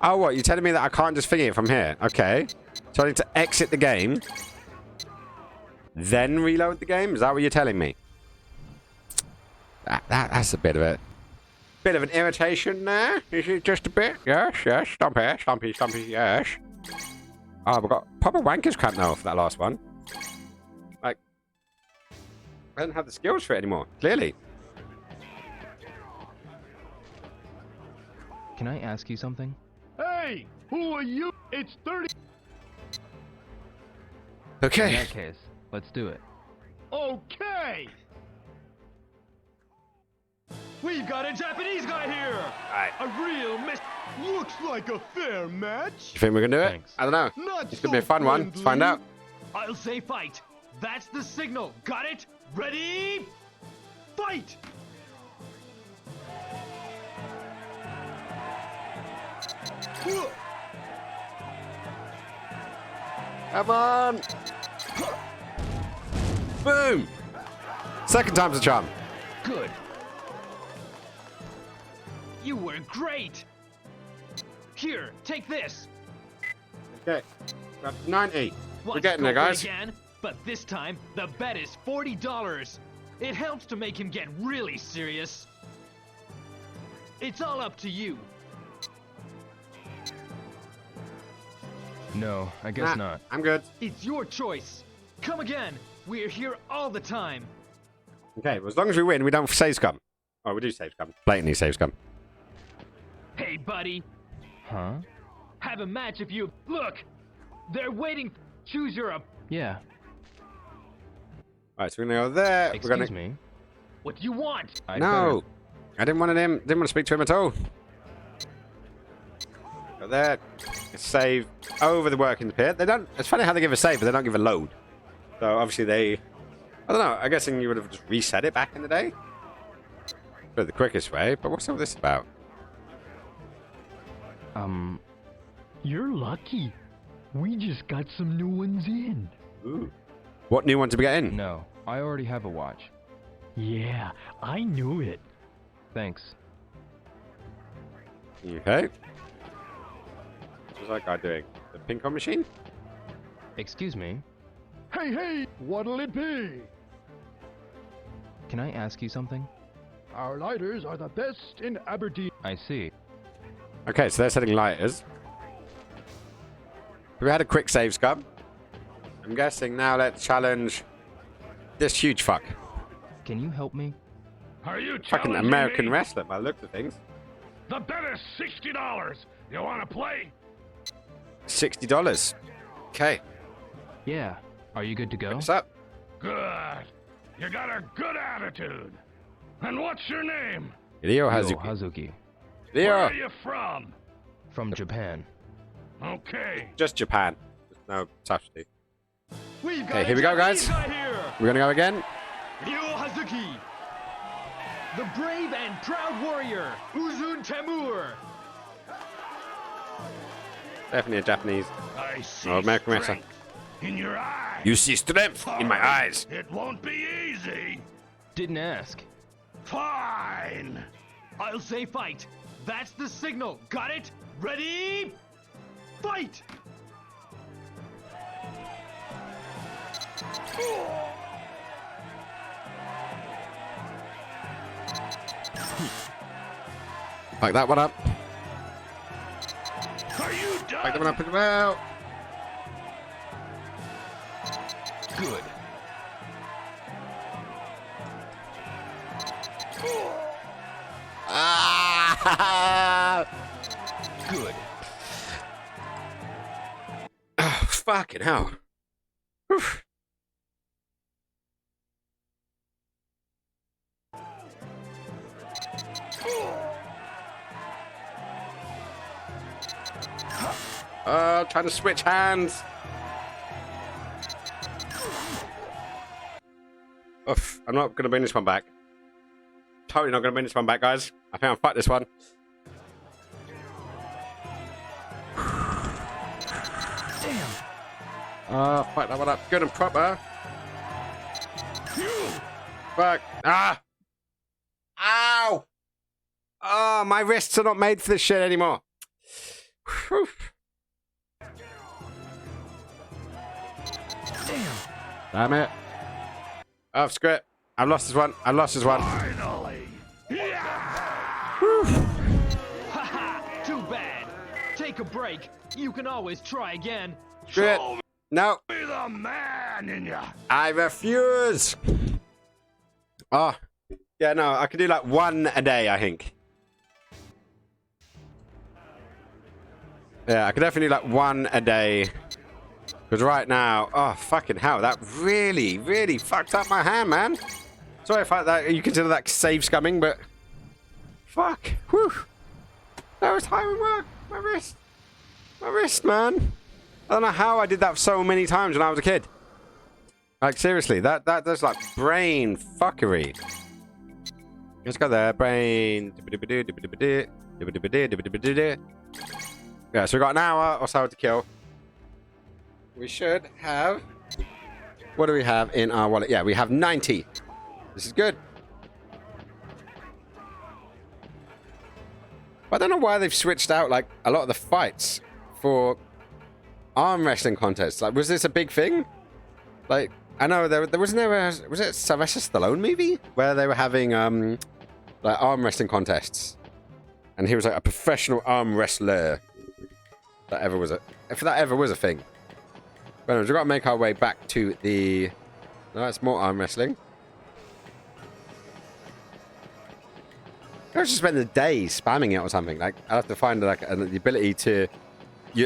Oh, what? You're telling me that I can't just figure it from here? Okay. So I need to exit the game, then reload the game? Is that what you're telling me? That's a bit of an irritation there. Is it just a bit? Yes, yes. Stumpy, stumpy, stumpy, yes. Oh, we've got proper wanker's cramp now for that last one. Like, I don't have the skills for it anymore, clearly. Can I ask you something? Hey, who are you? It's 30. Okay. In that case, let's do it. Okay. We've got a Japanese guy here. Right. A real miss. Looks like a fair match. You think we're gonna do it? Thanks. I don't know. Not It's gonna be a fun one. Let's find out. I'll say fight. That's the signal. Got it? Ready? Fight! Come on! Boom! Second time's a charm. Good. You were great. Here, take this. Okay. We're up to 90. We're Let's getting there, go for it guys. again, but this time, the bet is $40. It helps to make him get really serious. It's all up to you. No, I guess not. I'm good. It's your choice. Come again. We're here all the time. Okay, well, as long as we win, we don't save scum. Oh, we do save scum. Blatantly save scum. Hey, buddy. Huh? Have a match if you... Look! They're waiting. Choose your... Yeah. Alright, so we're gonna go there. Excuse we're gonna... me. What do you want? No! I didn't want to speak to him at all. Go there. Save over the working pit. They don't... It's funny how they give a save, but they don't give a load. So, obviously, they... I don't know. I'm guessing you would have just reset it back in the day. For the quickest way, but what's all this about? You're lucky. We just got some new ones in. Ooh. What new one to get in? No, I already have a watch. Yeah, I knew it. Thanks. Okay. What's that guy doing? The ping-pong machine? Excuse me. Hey, what'll it be? Can I ask you something? Our lighters are the best in Aberdeen. I see. Okay, so they're setting lighters. We had a quick save scum. I'm guessing now let's challenge this huge fuck. Can you help me? Are you Fucking American wrestler by the look of things. The bet is $60. You want to play? $60. Okay. Yeah. Are you good to go? What's up? Good. You got a good attitude. And what's your name? Ryo Hazuki. Ryo. Where are you from? From Japan. Okay. Just Japan. There's no subtlety. We've got Okay, here we go, guys. We're gonna go again. Ryo Hazuki. The brave and proud warrior, Uzun Temur. Definitely a Japanese. I see or American wrestler. strength in your eyes. You see strength in my eyes. It won't be easy. Didn't ask. Fine. I'll say fight. That's the signal. Got it? Ready? Fight! Like that one up. Are you done? Like that one up as well. Good. Ah! Good. Oh, fucking hell. Whew. Trying to switch hands. Oof, I'm not going to bring this one back. Totally not going to bring this one back, guys. I think I'll fight this one. Damn. Fight that one up good and proper. Fuck. Ah! Ow! Oh, my wrists are not made for this shit anymore. Whew. Damn it. Off script. I've lost this one. I've lost this one. Finally! Haha, too bad. Take a break. You can always try again. Shit. No. Be the man in ya. I refuse. Oh. Yeah, no, I could do like one a day, I think. Yeah, I could definitely do like one a day. Because right now, oh, fucking hell, that really, really fucked up my hand, man. Sorry if that you consider that save scumming, but fuck. Whew. That was tiring work. My wrist. My wrist, man. I don't know how I did that so many times when I was a kid. Like, seriously, that's like brain fuckery. Let's go there. Brain. Yeah, so we got an hour or so to kill. We should have... What do we have in our wallet? Yeah, we have 90. This is good. But I don't know why they've switched out, like, a lot of the fights for arm wrestling contests. Like, was this a big thing? Like, I know there wasn't there a... Was it a Sylvester Stallone movie? Where they were having, like, arm wrestling contests. And he was, like, a professional arm wrestler. If that ever was a thing. But anyways, we've got to make our way back to the... No, it's more arm wrestling. I should spend the day spamming it or something. Like, I'll have to find like the ability to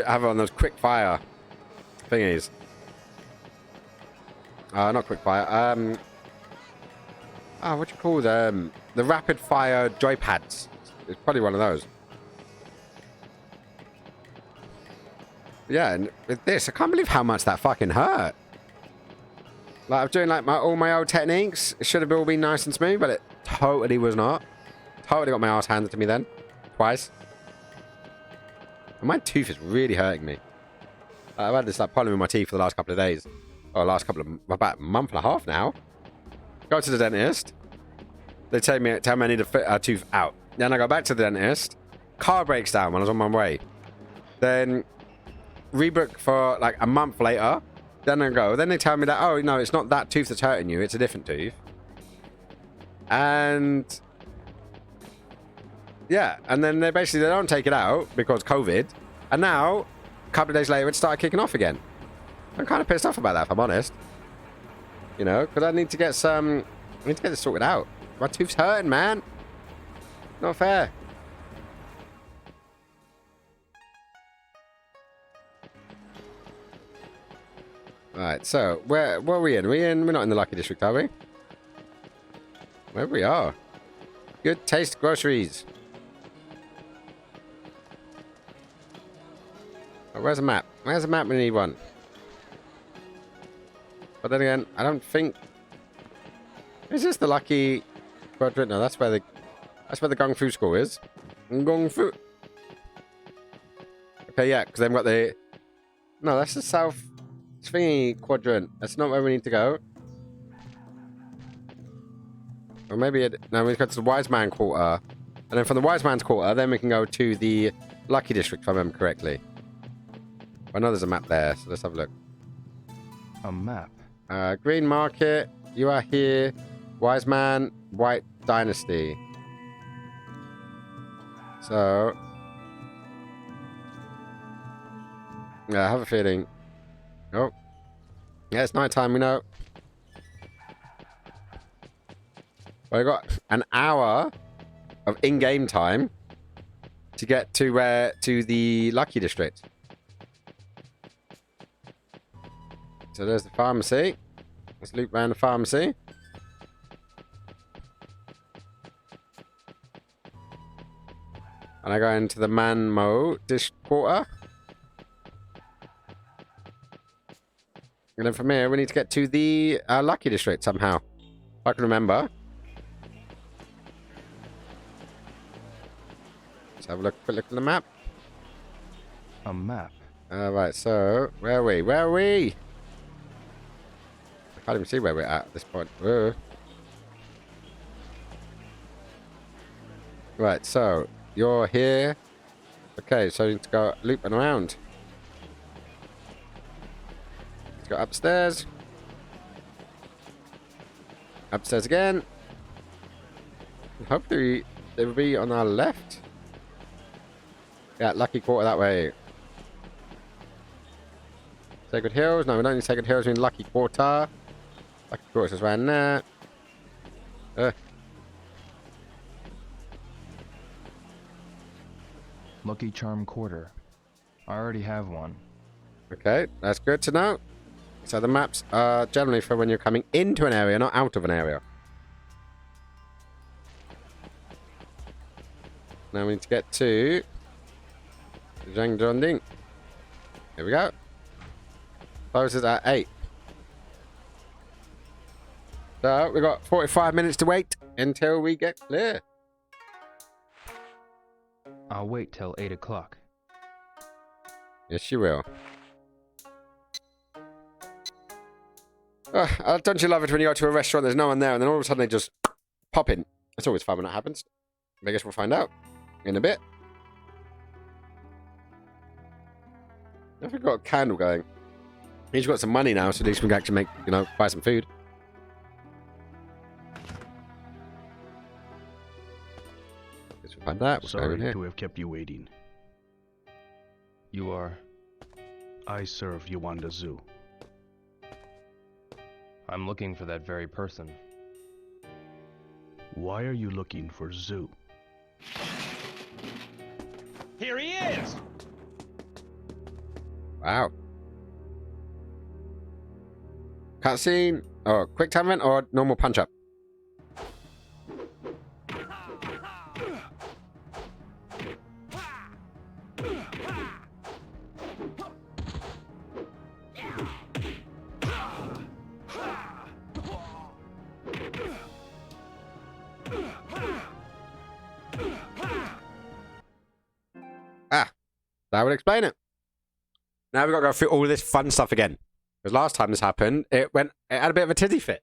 have on those quick fire thingies. Not quick fire. What do you call them? The rapid fire joypads. It's probably one of those. Yeah, and with this, I can't believe how much that fucking hurt. Like, I'm doing like all my old techniques. It should have all been nice and smooth, but it totally was not. Totally got my ass handed to me then. Twice. And my tooth is really hurting me. I've had this like problem in my teeth for the last couple of days. Or about a month and a half now. Go to the dentist. They tell me I need to fit a tooth out. Then I go back to the dentist. Car breaks down when I was on my way. Then rebook for like a month later. Then I go. Then they tell me that, oh, no, it's not that tooth that's hurting you. It's a different tooth. And... yeah, and then they don't take it out because COVID. And now, a couple of days later, it started kicking off again. I'm kind of pissed off about that, if I'm honest. You know, because I need to get this sorted out. My tooth's hurting, man. Not fair. Right, so where are we in? We're not in the Lucky District, are we? Where we are. Good Taste Groceries. Oh, where's the map? Where's the map? We need one. But then again, I don't think... Is this the Lucky Quadrant? No, that's where the Kung Fu school is. Kung Fu. Okay, yeah, because they've got the... No, that's the South Thingy Quadrant. That's not where we need to go. Or maybe no, we go to the Wise Man Quarter. And then from the Wise Man's Quarter, then we can go to the Lucky District, if I remember correctly. I know there's a map there, so let's have a look. A map? Green Market, you are here. Wise Man, White Dynasty. So... yeah, I have a feeling... oh. Yeah, it's night time, we know. Well, I got an hour of in-game time to get to the Lucky District. So there's the pharmacy. Let's loop around the pharmacy. And I go into the Manmo Dish Quarter. And then from here, we need to get to the Lucky District somehow. If I can remember. Let's have a look, quick look at the map. A map? Right, so, where are we? Where are we? I can't even see where we're at this point. Whoa. Right, so, you're here. Okay, so you need to go looping around. Let's go upstairs. Upstairs again. Hopefully they will be on our left. Yeah, lucky quarter that way. Sacred Hills. No, we don't need Sacred Hills. We need Lucky Quarter. Lucky Quarter's just around there. Lucky Charm Quarter. I already have one. Okay, that's good to know. So the maps are generally for when you're coming into an area, not out of an area. Now we need to get to Zhangzhonding. Here we go. Closes at 8. So we've got 45 minutes to wait until we get clear. I'll wait till 8 o'clock. Yes, you will. Don't you love it when you go to a restaurant, there's no one there, and then all of a sudden they just pop in? It's always fun when that happens. I guess we'll find out in a bit. I think we've got a candle going. He's got some money now, so at least we can actually make, buy some food. Guess we'll find that. Sorry to have kept you waiting. You are? I serve Yawanda Zoo. I'm looking for that very person. Why are you looking for Zoo? Here he is! Wow. Cutscene, or quick time event, or normal punch up? That would explain it. Now we've got to go through all this fun stuff again. Because last time this happened, it had a bit of a tizzy fit.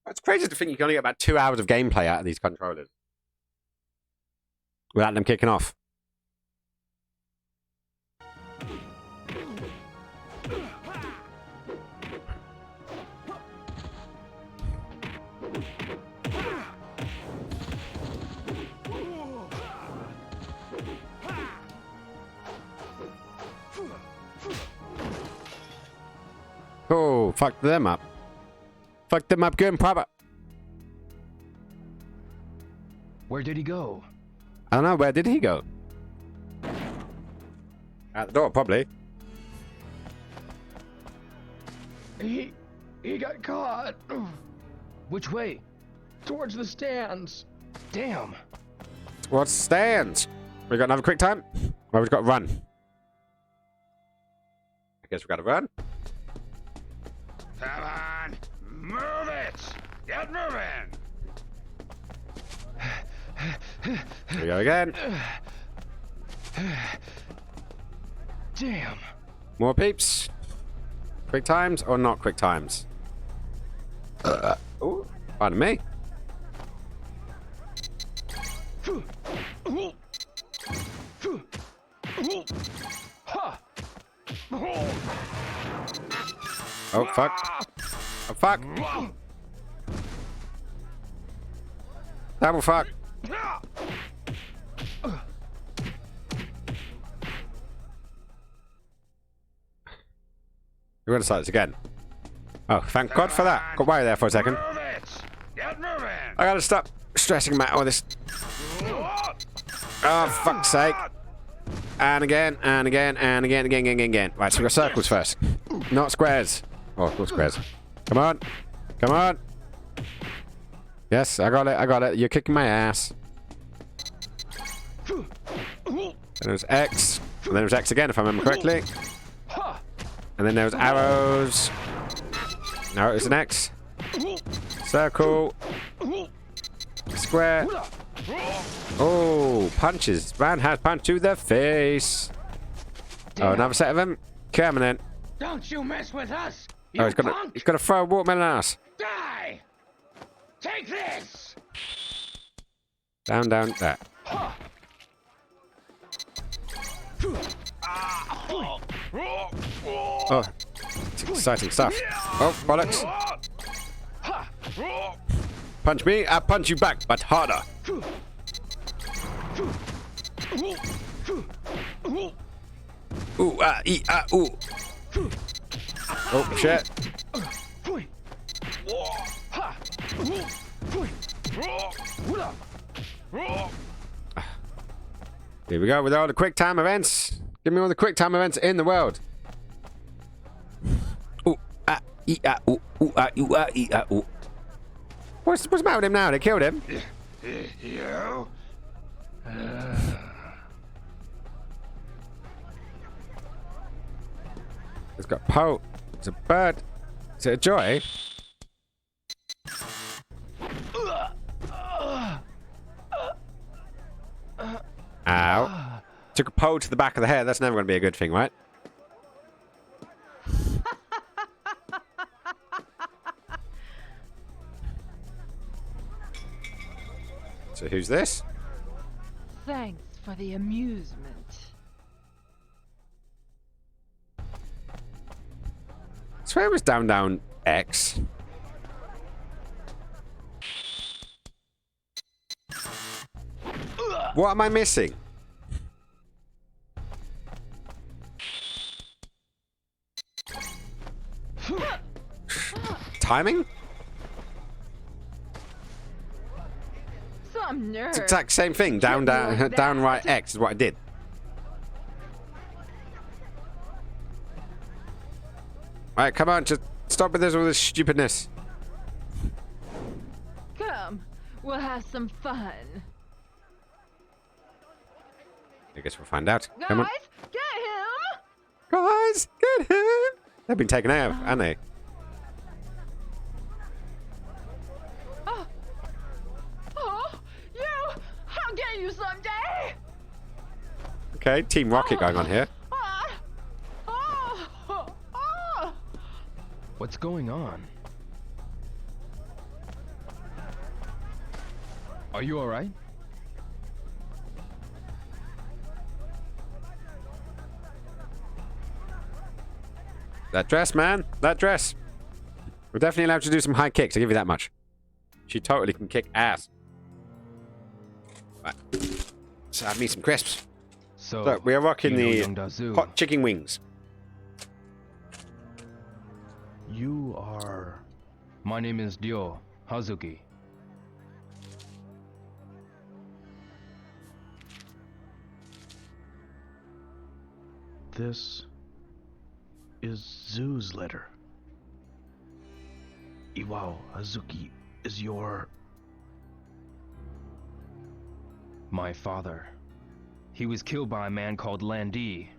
It's crazy to think you can only get about 2 hours of gameplay out of these controllers. Without them kicking off. Oh, fuck them up. Fuck them up good and proper. Where did he go? I don't know, where did he go? Out the door, probably. He got caught. Which way? Towards the stands. Damn. What stands? We got another quick time? Well, we've got to run. I guess we've got to run. Come on, move it! Get moving! Here we go again. Damn. More peeps. Quick times or not quick times? Oh, pardon me. Oh, fuck. Oh, fuck. Double fuck. We're going to start this again. Oh, thank God for that. Got away there for a second. I gotta stop stressing about all this. Oh, fuck's sake. And again, and again, and again, again. Right, so we've got circles first. Not squares. Oh, not squares. Come on. Come on. Yes, I got it. You're kicking my ass. And there's X. And then there's X again, if I remember correctly. And then there was arrows. No, it was an X. Circle. Square. Oh, punches. Roundhouse punch to the face. Oh, another set of them. Come on then. Don't you mess with us! Oh, he's got to throw a watermelon ass. Die! Take this! Down, there. Oh, it's exciting stuff. Oh, bollocks. Punch me, I punch you back, but harder. Ooh, ah, ee, ah, ooh. Oh, shit. Here we go with all the quick time events. Give me all the quick time events in the world. Ooh, ah, ee, ah, ooh, ooh, ah, ooh, ah, ee, ah, ooh. What's the matter with him now? They killed him. It's got Poe. It's a bird. Is it a joy? Ow. Took a Poe to the back of the head. That's never going to be a good thing, right? So who's this? Thanks for the amusement. I swear it was down, down, X. What am I missing? Timing? Some nerd. It's the exact same thing. Down, down, down, right, X is what I did. Alright, come on, just stop with all this stupidness. Come, we'll have some fun. I guess we'll find out. Come on. Guys, get him! Guys, get him! They've been taken out, haven't they? Oh, you! I'll get you someday! Okay, Team Rocket going on here. What's going on? Are you alright? That dress, man. That dress. We're definitely allowed to do some high kicks, I'll give you that much. She totally can kick ass. Right. So have me some crisps. So, look, we are rocking the Young-Da-Zoo. hot chicken wings. You are... My name is Ryo Hazuki. This is Zoo's letter. Iwao Hazuki is your... My father. He was killed by a man called Landi.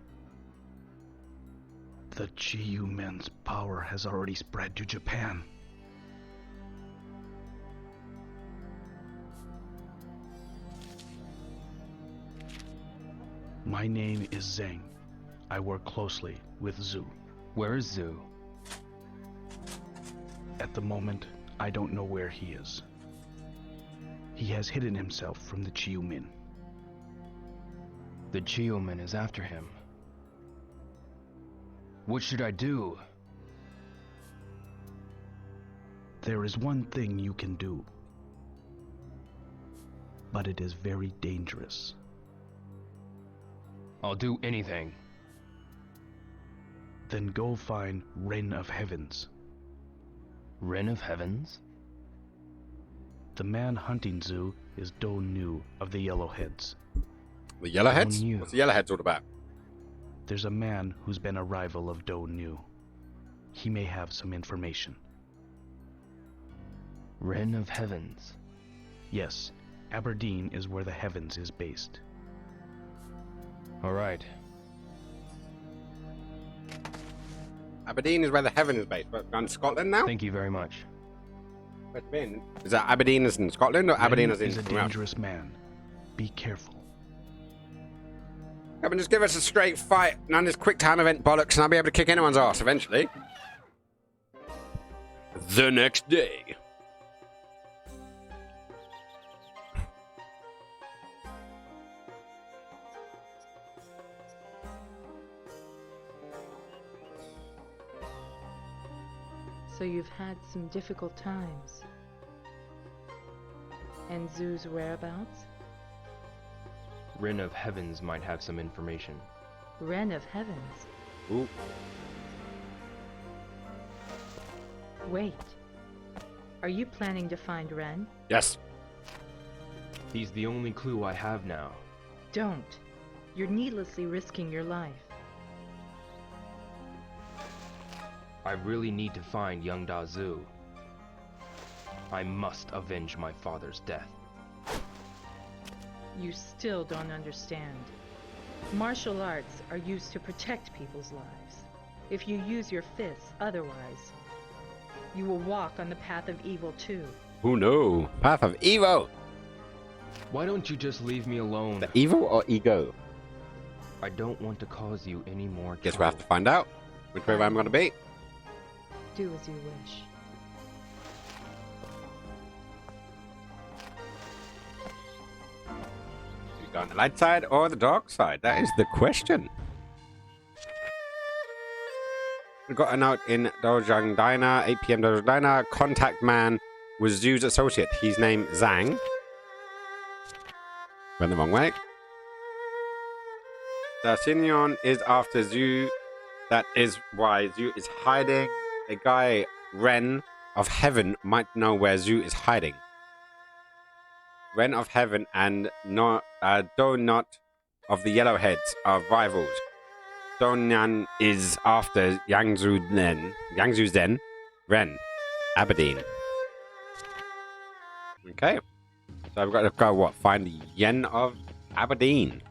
The Chiyu men's power has already spread to Japan. My name is Zhang. I work closely with Zoo. Where is Zoo? At the moment, I don't know where he is. He has hidden himself from the Chiyu-min. The Chiyu-min is after him. What should I do? There is one thing you can do. But it is very dangerous. I'll do anything. Then go find Ren of Heavens. Ren of Heavens? The man hunting Zoo is Do-Nu of the Yellowheads. The Yellowheads? Do-Nu. What's the Yellowheads all about? There's a man who's been a rival of Do-Nu. He may have some information. Ren of Heavens? Yes, Aberdeen is where the Heavens is based. Alright. Aberdeen is where the heaven is based. But gone to Scotland now? Thank you very much. Where's been? Is that Aberdeen is in Scotland or Aberdeen is in... Is a dangerous man. Be careful. Come and just give us a straight fight. None of this quick time event bollocks, and I'll be able to kick anyone's ass eventually. The next day. So you've had some difficult times. And Zoo's whereabouts? Ren of Heavens might have some information. Ren of Heavens? Ooh. Wait. Are you planning to find Ren? Yes. He's the only clue I have now. Don't. You're needlessly risking your life. I really need to find young Da Zu. I must avenge my father's death. You still don't understand. Martial arts are used to protect people's lives. If you use your fists otherwise, you will walk on the path of evil too. Oh no. Path of evil. Why don't you just leave me alone? The evil or ego? I don't want to cause you any more trouble. Guess we'll have to find out which way I'm going to be. Do as you wish. Do you go on the light side or the dark side? That is the question. We got a note in Dojang Diner, 8 p.m. Dojang Diner. Contact man was Zoo's associate. His name Zhang. Went the wrong way. The Sinyon is after Zoo. That is why Zoo is hiding. A guy, Ren of Heaven, might know where Zoo is hiding. Ren of Heaven and Donut of the Yellowheads are rivals. Donyan is after Yangzu's Den, Ren, Aberdeen. Okay. So I've got to go, what? Find the Yen of Aberdeen.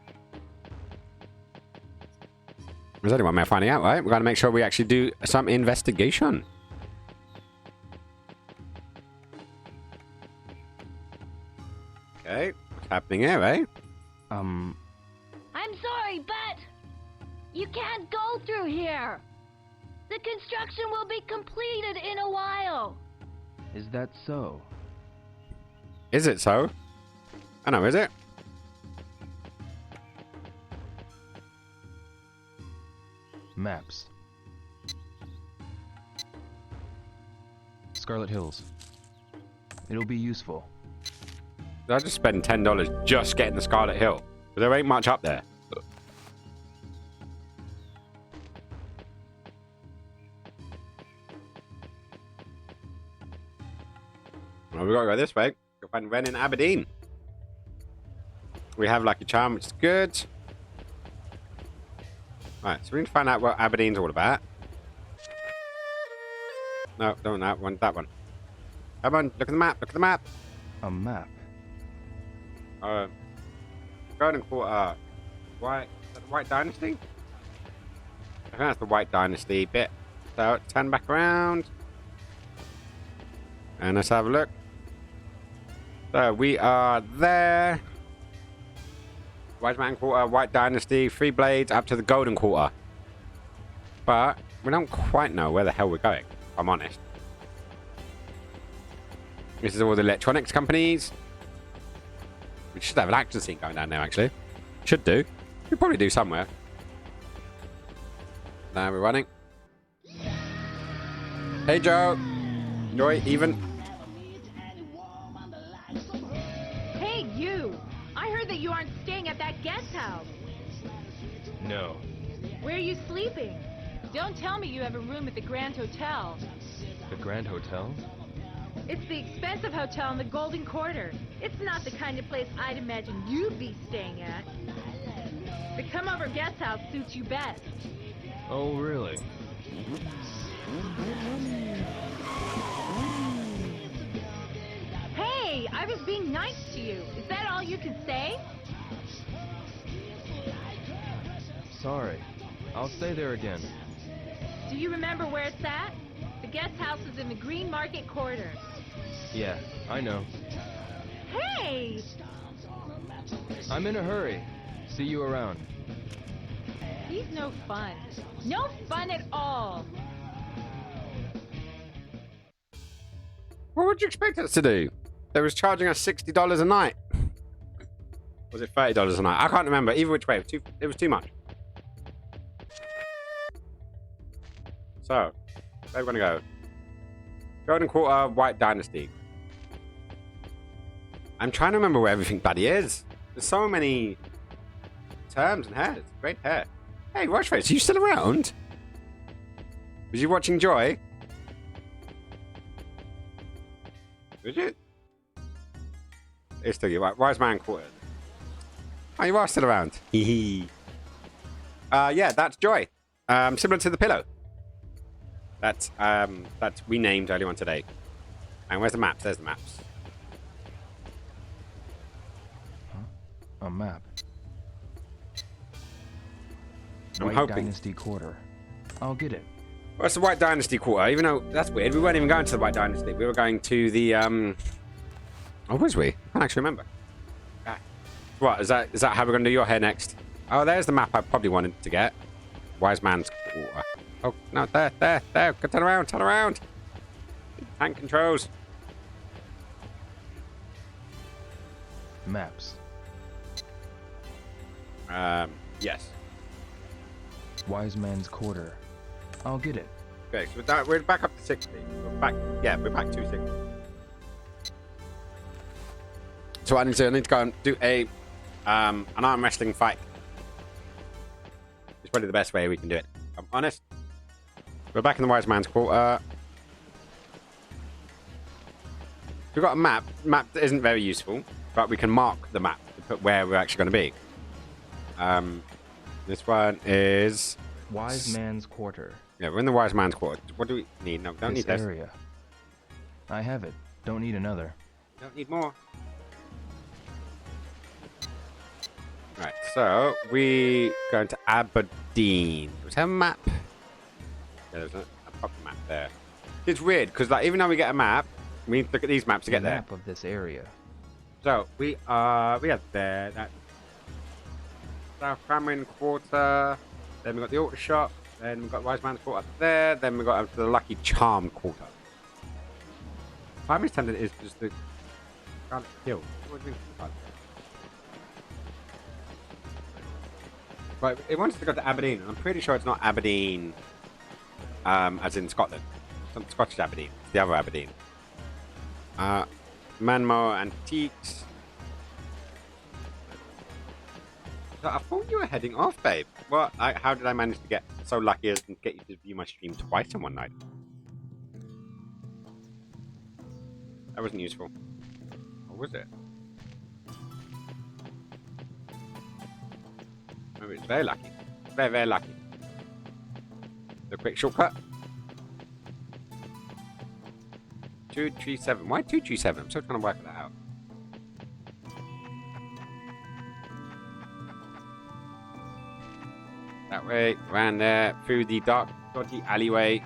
There's only one way of finding out, right? We've got to make sure we actually do some investigation. Okay. What's happening here, eh? I'm sorry, but you can't go through here. The construction will be completed in a while. Is that so? Is it so? I know, is it? Maps. Scarlet Hills. It'll be useful. I'll just spend $10 just getting the Scarlet Hill. But there ain't much up there. Well, we gotta go this way. Go find Ren in Aberdeen. We have Lucky Charm, which is good. Right, so we need to find out what Aberdeen's all about. No, don't that one. That one. Come on, look at the map. Look at the map. A map. Golden Quarter. White. Is that the White Dynasty? I think that's the White Dynasty bit. So turn back around. And let's have a look. So we are there. Wise Man Quarter, White Dynasty, 3 blades up to the Golden Quarter. But we don't quite know where the hell we're going, if I'm honest. This is all the electronics companies. We should have an action scene going down there, actually. Should do. We'll probably do somewhere. Now we're running. Hey, Joe. Joy, even. Hey, you. I heard that you aren't staying at that guest house. No. Where are you sleeping? Don't tell me you have a room at the Grand Hotel. The Grand Hotel? It's the expensive hotel in the Golden Quarter. It's not the kind of place I'd imagine you'd be staying at. The come-over guest house suits you best. Oh, really? Hey, I was being nice to you. Is that all you could say? Sorry. I'll stay there again. Do you remember where it's at? The guest house is in the Green Market Quarter. Yeah, I know. Hey! I'm in a hurry. See you around. He's no fun. No fun at all. What would you expect us to do? They was charging us $60 a night. Was it $30 a night? I can't remember. Either which way, it was too much. So, where are we going to go? Golden Quarter, White Dynasty. I'm trying to remember where everything bloody is. There's so many terms and hairs. Great hair. Hey, Watchface, are you still around? Was you watching Joy? Was you? It's still you. Right, Wise Man Quarter. Oh, you are still around. Hee hee. Yeah, that's Joy. Similar to the pillow. That's we named earlier on today. And where's the maps? There's the maps. A map. I'm White hoping. Dynasty Quarter. I'll get it. Well, it's the White Dynasty Quarter. Even though that's weird, we weren't even going to the White Dynasty. We were going to the Oh, was we? I can't actually remember. What is that? Is that how we're going to do your hair next? Oh, there's the map I probably wanted to get. Wise Man's Quarter. Oh no, there. Turn around. Tank controls. Maps. Yes. Wise Man's Quarter. I'll get it. Okay, so we're back up to 60. We're back to 60. So I need to go and do an arm wrestling fight. It's probably the best way we can do it. I'm honest. We're back in the Wise Man's Quarter. We've got a map. Map that isn't very useful, but we can mark the map to put where we're actually going to be. This one is Wise Man's Quarter. Yeah, we're in the Wise Man's Quarter. What do we need? No, don't need this. Area. I have it. Don't need another. Don't need more. Right, so we going to Aberdeen. Was there a map? Yeah, there's a proper map there. It's weird because like even though we get a map, we need to look at these maps to get there. Map of this area. So we have there that South Cameron Quarter. Then we got the Auto Shop. Then we got Wise Man's Quarter there. Then we got up to the Lucky Charm Quarter. I'm just tempted it is just the Scarlet Hill. What do you mean? Right, it wants to go to Aberdeen, and I'm pretty sure it's not Aberdeen, as in Scotland. It's not Scottish Aberdeen. It's the other Aberdeen. Manmo Antiques. So I thought you were heading off, babe. Well, how did I manage to get so lucky as to get you to view my stream twice in one night? That wasn't useful. Or was it? Oh, it's very lucky. Very, very lucky. The quick shortcut. 237. Why 237? I'm still trying to work that out. That way, around there, through the dark, dodgy alleyway.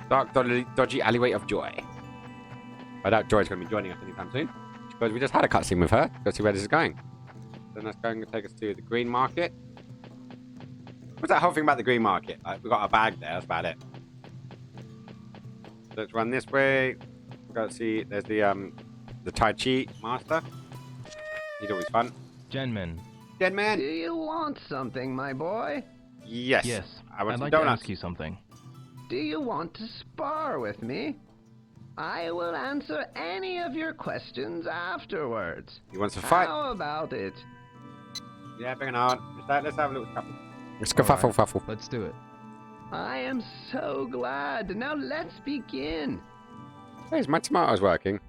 Dark, dodgy alleyway of Joy. I doubt Joy's going to be joining us anytime soon. Because we just had a cutscene with her. Let's see where this is going. Then that's going to take us to the green market. What's that whole thing about the green market? Like, we got a bag there, that's about it. Let's run this way. Go see, there's the Tai Chi master. He's always fun. Genman. Genman. Do you want something, my boy? Yes. Yes. I want I'd some like donuts. to ask you something. Do you want to spar with me? I will answer any of your questions afterwards. You want to fight? How about it? Yeah, bring it on. Let's have a little scuffle. Let's go fuffle. Let's do it. I am so glad. Now let's begin. Hey, is my tomatoes working?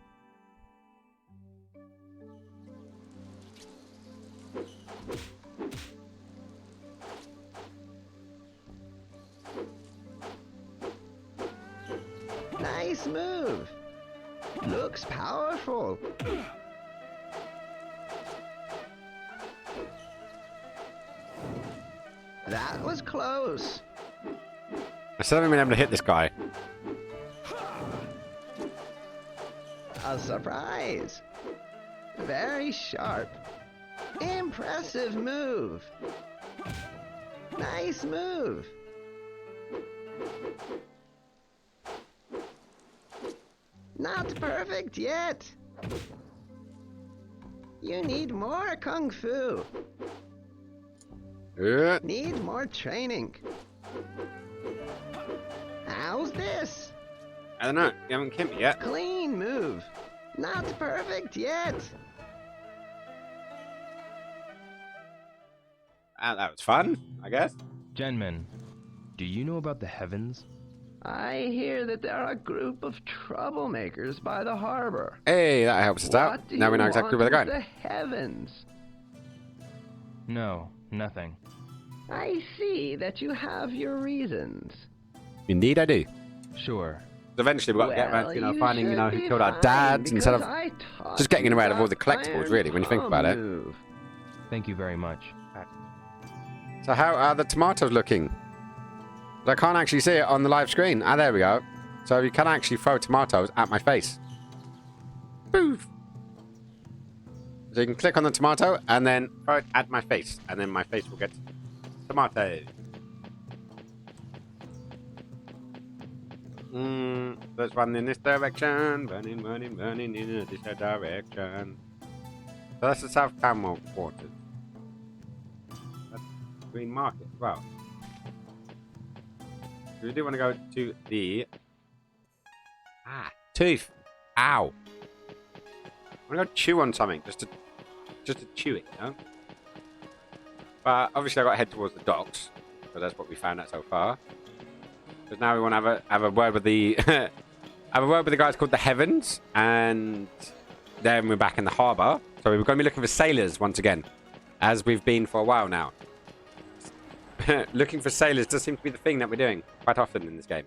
Nice move. Looks powerful. That was close. I still haven't been able to hit this guy. A surprise. Very sharp. Impressive move. Nice move. Not perfect yet. You need more kung fu. Need more training. How's this? I don't know. You haven't killed me yet. Clean move. Not perfect yet. That was fun, I guess. Genman, do you know about the heavens? I hear that there are a group of troublemakers by the harbor. Hey, that helps us out. Now we know exactly where they're going. The heavens. No, nothing. I see that you have your reasons. Indeed, I do. Sure. Eventually, we've got to get around to, finding, who killed our dads instead of just getting in the way of all the collectibles, really, when you think about it. Thank you very much. So how are the tomatoes looking? I can't actually see it on the live screen. Ah, there we go. So you can actually throw tomatoes at my face. Boof! So you can click on the tomato and then throw it at my face. And then my face will get tomatoes. Let's run in this direction. Running in this direction. So that's the South Camel Quarters. That's Green Market as well. So we do want to go to the... tooth. Ow. I want to go chew on something, just to chew it, you know? But obviously I've got to head towards the docks. So that's what we found out so far. Because now we want to have a word with the... have a word with the guys called the Heavens. And then we're back in the harbour. So we're going to be looking for sailors once again. As we've been for a while now. Looking for sailors does seem to be the thing that we're doing quite often in this game.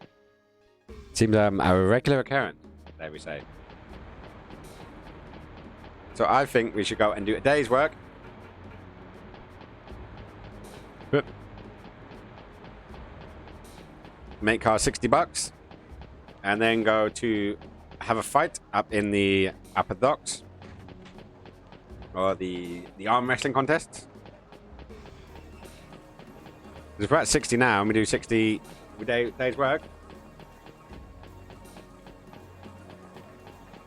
Seems a regular occurrence, there we say. So I think we should go and do a day's work. Make our $60. And then go to have a fight up in the upper docks. Or the arm wrestling contests. Because we're at 60 now, and we do 60 days work.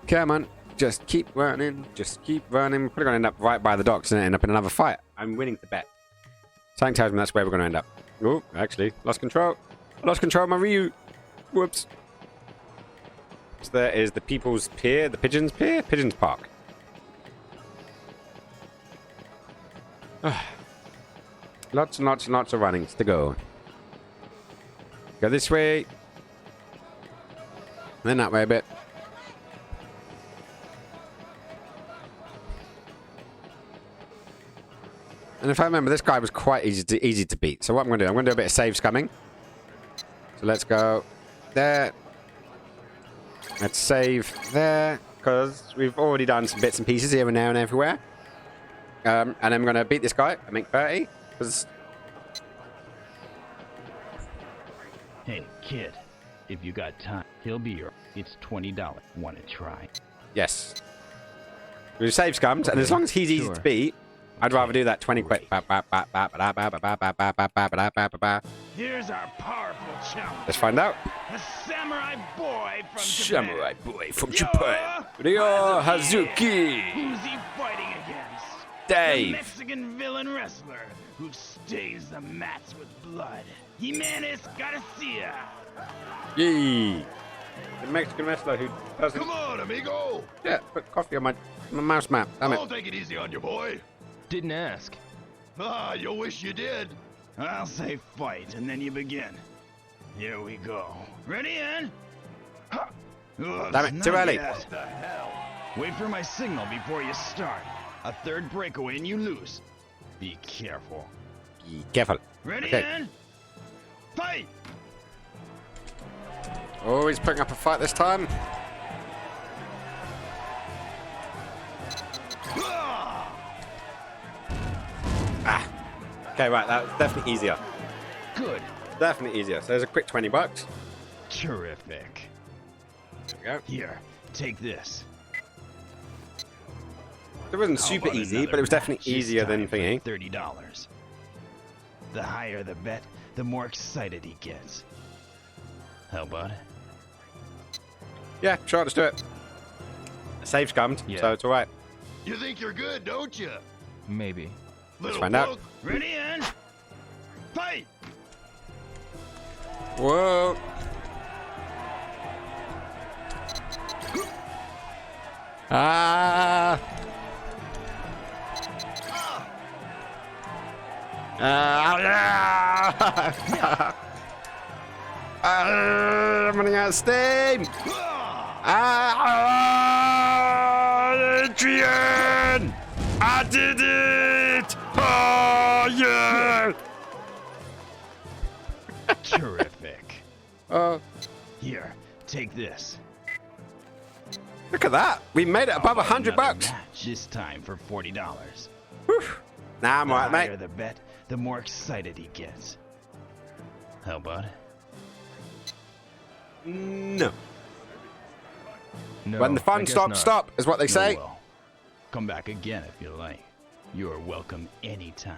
Come on, just keep running, just keep running. We're probably going to end up right by the docks and end up in another fight. I'm willing to bet. Something tells me that's where we're going to end up. Oh, actually, lost control. I lost control of my Ryu. Whoops. So there is the People's Pier, the Pigeons Pier, Pigeons Park. Lots and lots and lots of runnings to go. Go this way. And then that way a bit. And if I remember, this guy was quite easy to beat. So what I'm going to do, I'm going to do a bit of save scumming. So let's go there. Let's save there. Because we've already done some bits and pieces here and there and everywhere. And I'm going to beat this guy and make 30. Hey, kid. If you got time, he'll be here. It's $20. Want to try? Yes. We've save scummed, and as long as he's easy to beat, I'd rather do that 20 quick. Here's our powerful challenge. Let's find out. A samurai boy from Samurai boy from Japan. Ryo Hazuki. Who's he fighting against? Dave. The Mexican villain wrestler who stains the mats with blood. Jimenez Garcia. Yee. The Mexican wrestler who doesn't... Come on, amigo. Yeah, put coffee on my mouse map. Damn it. Don't take it easy on your boy. Didn't ask. Ah, you wish you did. I'll say fight, and then you begin. Here we go. Ready, in? Damn it, too early. What the hell? Wait for my signal before you start. A third breakaway and you lose. Be careful. Be careful. Ready, okay. in? Fight! Oh, he's putting up a fight this time. Okay, right, that was definitely easier. Good. Definitely easier. So there's a quick $20. Terrific. There we go. Here, take this. It wasn't super easy, but it was definitely easier than thingy. $30. The higher the bet, the more excited he gets. How about it? Yeah, sure, let's do it. Save scummed, so it's alright. You think you're good, don't you? Maybe. Let's find out. Ready, in? Fight! Whoa. I'm running out of steam. Adrian! I did it! Oh, yeah! Terrific. Here, take this. Look at that. We made it above $100 bucks. This time for $40. Nah, I'm alright, The higher mate. the bet, the more excited he gets. How about it? No. No, When the I fun guess stops, not. stop, is what they say. Oh, well. Come back again if you like. You are welcome anytime.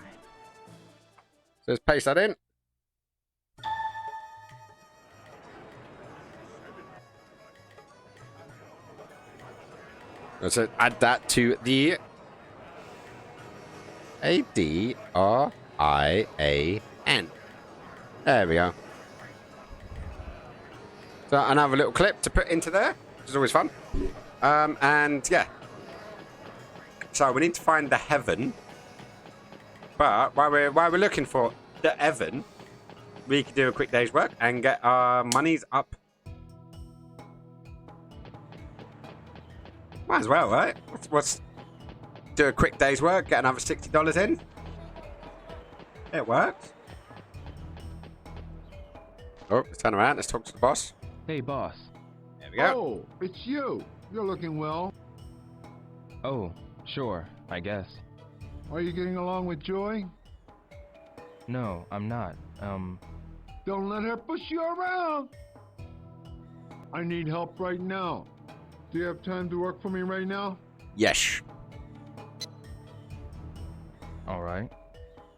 So let's paste that in. Let's add that to the ADRIAN. There we go. So another little clip to put into there, which is always fun. And yeah. So we need to find the heaven. But while we're looking for the heaven, we could do a quick day's work and get our monies up. Might as well, right? What's do a quick day's work, get another $60 in. It works. Oh, let's turn around. Let's talk to the boss. Hey, boss. There we go. Oh, it's you. You're looking well. Oh, sure, I guess. Are you getting along with Joy? No, I'm not. Don't let her push you around. I need help right now. Do you have time to work for me right now? Yes. All right.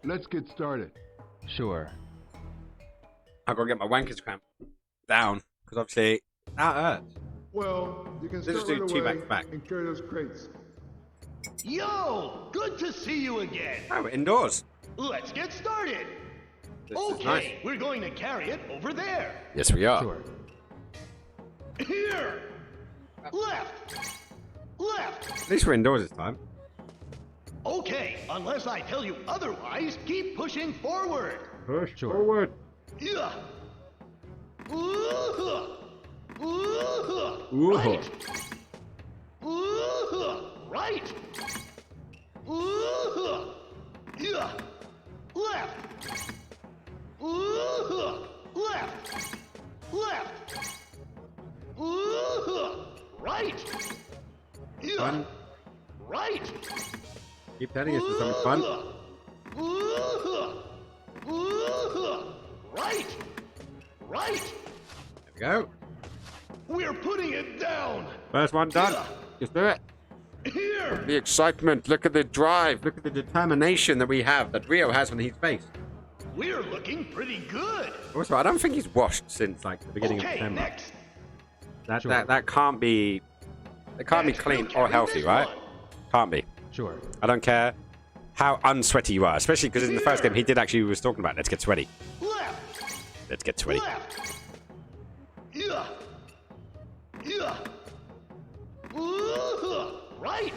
Let's get started. Sure. I've got to get my wankers cramp down because obviously that hurts. Well, you can Let's start do right two away back to back. and carry those crates. Yo, good to see you again. Oh, we're indoors. Let's get started. This is Okay, nice. we're going to carry it over there. Yes, we are. Sure. Here. Left. Left. At least we're indoors this time. Okay, unless I tell you otherwise, keep pushing forward. Push forward. Yeah. Ooh. Ooh. Ooh. Right. Ooh. Right. Ooh. Yeah. Left. Ooh. Left. Left. Ooh. Right. Yeah. Fun. Right. Keep telling us there's something fun. Ooh. Ooh. Right. Right. There we go. We're putting it down. First one done. Just do it. Here. The excitement. Look at the drive. Look at the determination that we have, that Rio has on his face. We're looking pretty good. Also, I don't think he's washed since like the beginning of Okay, September. next. That can't be. It can't be clean or healthy, right? Can't be. Sure. I don't care how unsweaty you are, especially because in the first game he did actually was talking about let's get sweaty. Left. Let's get sweaty. Left. Yeah. Yeah. Ooh. Right.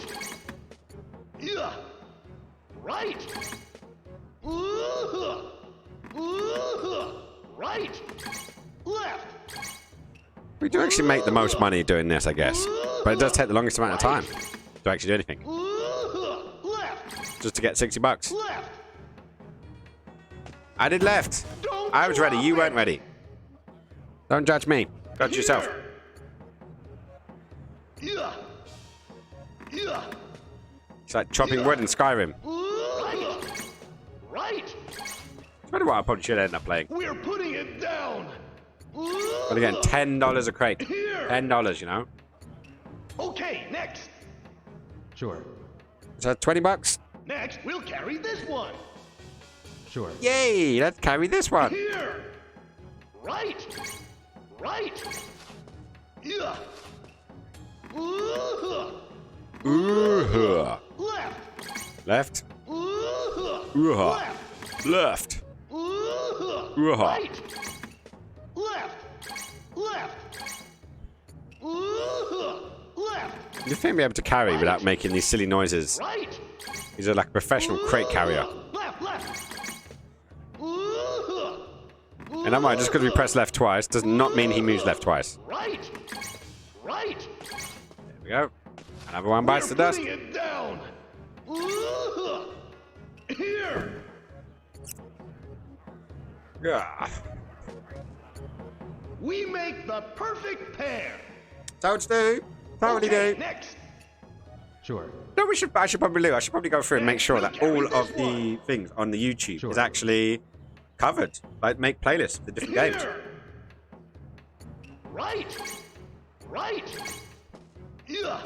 Yeah. Right. Ooh. Ooh. Right. Left. We do actually make the most money doing this, I guess, but it does take the longest amount of time to actually do anything. Ooh. Left. Just to get $60. Left. I did left. I was ready. You weren't ready. Don't judge me. Judge yourself. Yeah. Yeah. It's like chopping wood in Skyrim. Right. Right. That's probably what I probably should end up playing. We're putting it down. But again, $10 a crate. $10, you know. Okay, next. Sure. So $20. Next, we'll carry this one. Sure. Yay! Let's carry this one. Here. Right. Right. Yeah. Ooh. Ooh. Left. Left. Ooh. Ooh. Left. Left. Ooh. Ooh. Right. Left. Left. Ooh. Left. You'd think be able to carry without making these silly noises. Right. He's like a professional crate carrier. Left, left. And that might just because we press left twice does not mean he moves left twice. Right. Right. There we go. Another one bites the dust. Putting it down. Here. Yeah. We make the perfect pair. Toads do. Totally Okay, do. next. Sure. No, I should probably go through and make sure that all of the things on the YouTube is actually covered. Like make playlists for different games. Right. Right. Yeah.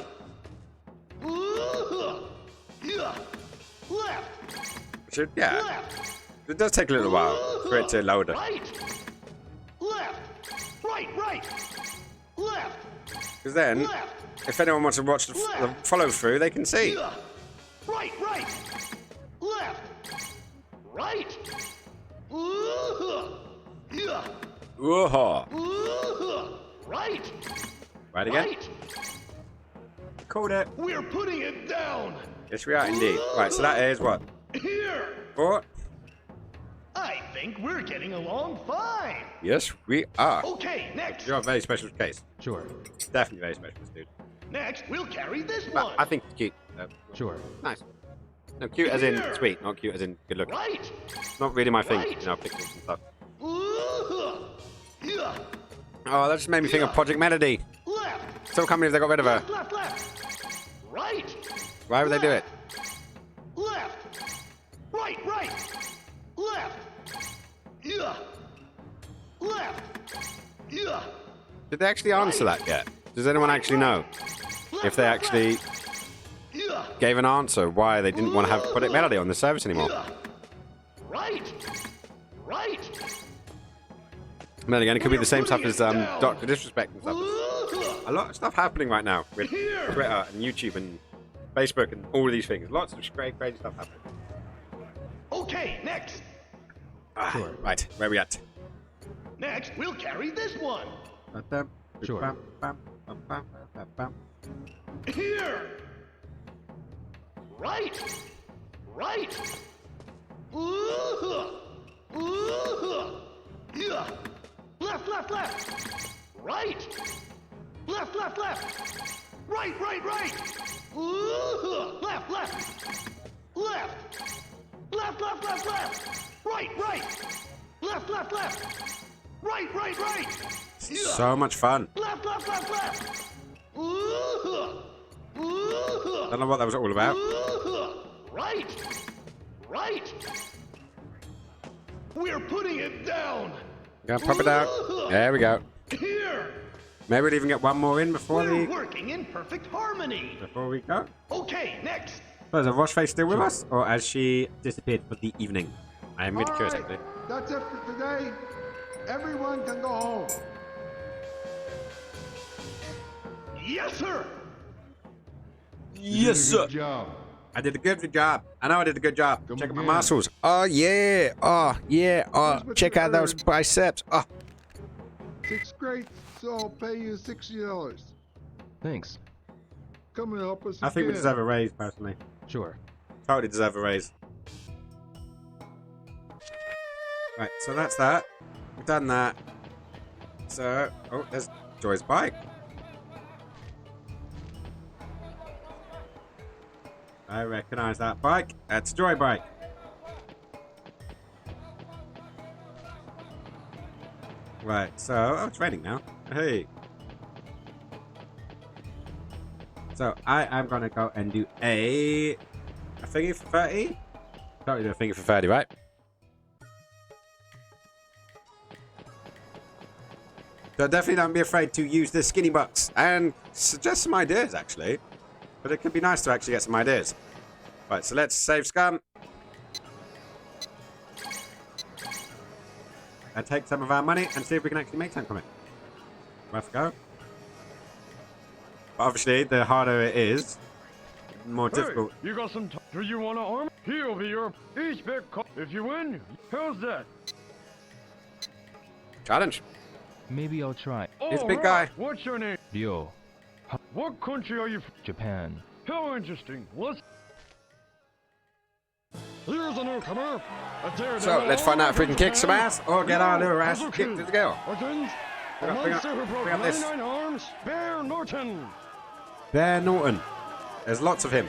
Yeah. Left. Yeah. Left. It does take a little while for it to load. Right. Left. Right, right. Left. Because then, if anyone wants to watch the follow through, they can see. Yeah. Right, right. Left. Right. Yeah. Whoa. Right. Right again. Right. Called it. We're putting it down. Yes, we are indeed. Right, so that is what? Here. 4. I think we're getting along fine. Yes, we are. Okay, next. You're a very special case. Sure. Definitely very special, dude. Next, we'll carry this But one. I think it's cute. Sure. Nice. No, cute as in Here. sweet, not cute as in good looking. Right. Not really my thing, Right. you know, pictures and stuff. Yeah. Oh, that just made me think of Project Melody. Left. Still can't believe they got rid of her. Left, left, left. Right. Why would they do it? Left. Right, right. Left. Yeah. Left. Yeah. Did they actually answer that yet? Does anyone actually know if they actually Yeah. gave an answer why they didn't want to have Project Melody on the service anymore? Right. Right. And then again, it could be the same stuff as Dr. Disrespect and stuff. A lot of stuff happening right now with Twitter and YouTube and Facebook and all of these things. Lots of great, crazy stuff happening. Okay, next. Sure. Right, where are we at? Next, we'll carry this one. Sure. Here. Right. Right. Yeah. Left, left, left. Right. Left, left, left. Right, right, right. Left, left. Left. Left, left, left, left. Right, right. Left, left, left. Right, right, right. So much fun. Left, left, left, left. Don't know what that was all about. Right. Right. We're putting it down. Go pop it out. There we go. Here. Maybe we'll even get one more in before We're working in perfect harmony. we go. Okay, next. So is Rocheface still with us, or has she disappeared for the evening? I am really curious, actually. That's it for today. Everyone can go home. Yes, sir. Yes, sir. Good job. I did a good job. I know I did a good job. Check out my muscles. Oh, yeah. Oh, yeah. Oh, check out those biceps. Oh. 6th grade, so I'll pay you $60. Thanks. Come and help us I think we again. deserve a raise, personally. Sure. Totally deserve a raise. Right, so that's that. We've done that. So, oh, there's Joy's bike. I recognize that bike. That's Joy bike. Right, so, oh, it's raining now. Hey. So, I am going to go and do a thingy for 30. Totally do a thingy for 30, right? So definitely don't be afraid to use the skinny bucks and suggest some ideas, actually. But it could be nice to actually get some ideas. Right, so let's save scum. And take some of our money and see if we can actually make something from it. Let's go. But obviously, the harder it is, the more difficult. You got some time? Do you want to arm? He'll be your each big if you win. How's that? Challenge. Maybe I'll try. He's a big guy. What's your name? Ryo. What country are you from? Japan. How interesting. Here's a newcomer. So, let's find out if we can kick some ass or get our little ass kicked to the girl. Against the monster who broke 99 arms, Bear Norton. Bear Norton. There's lots of him.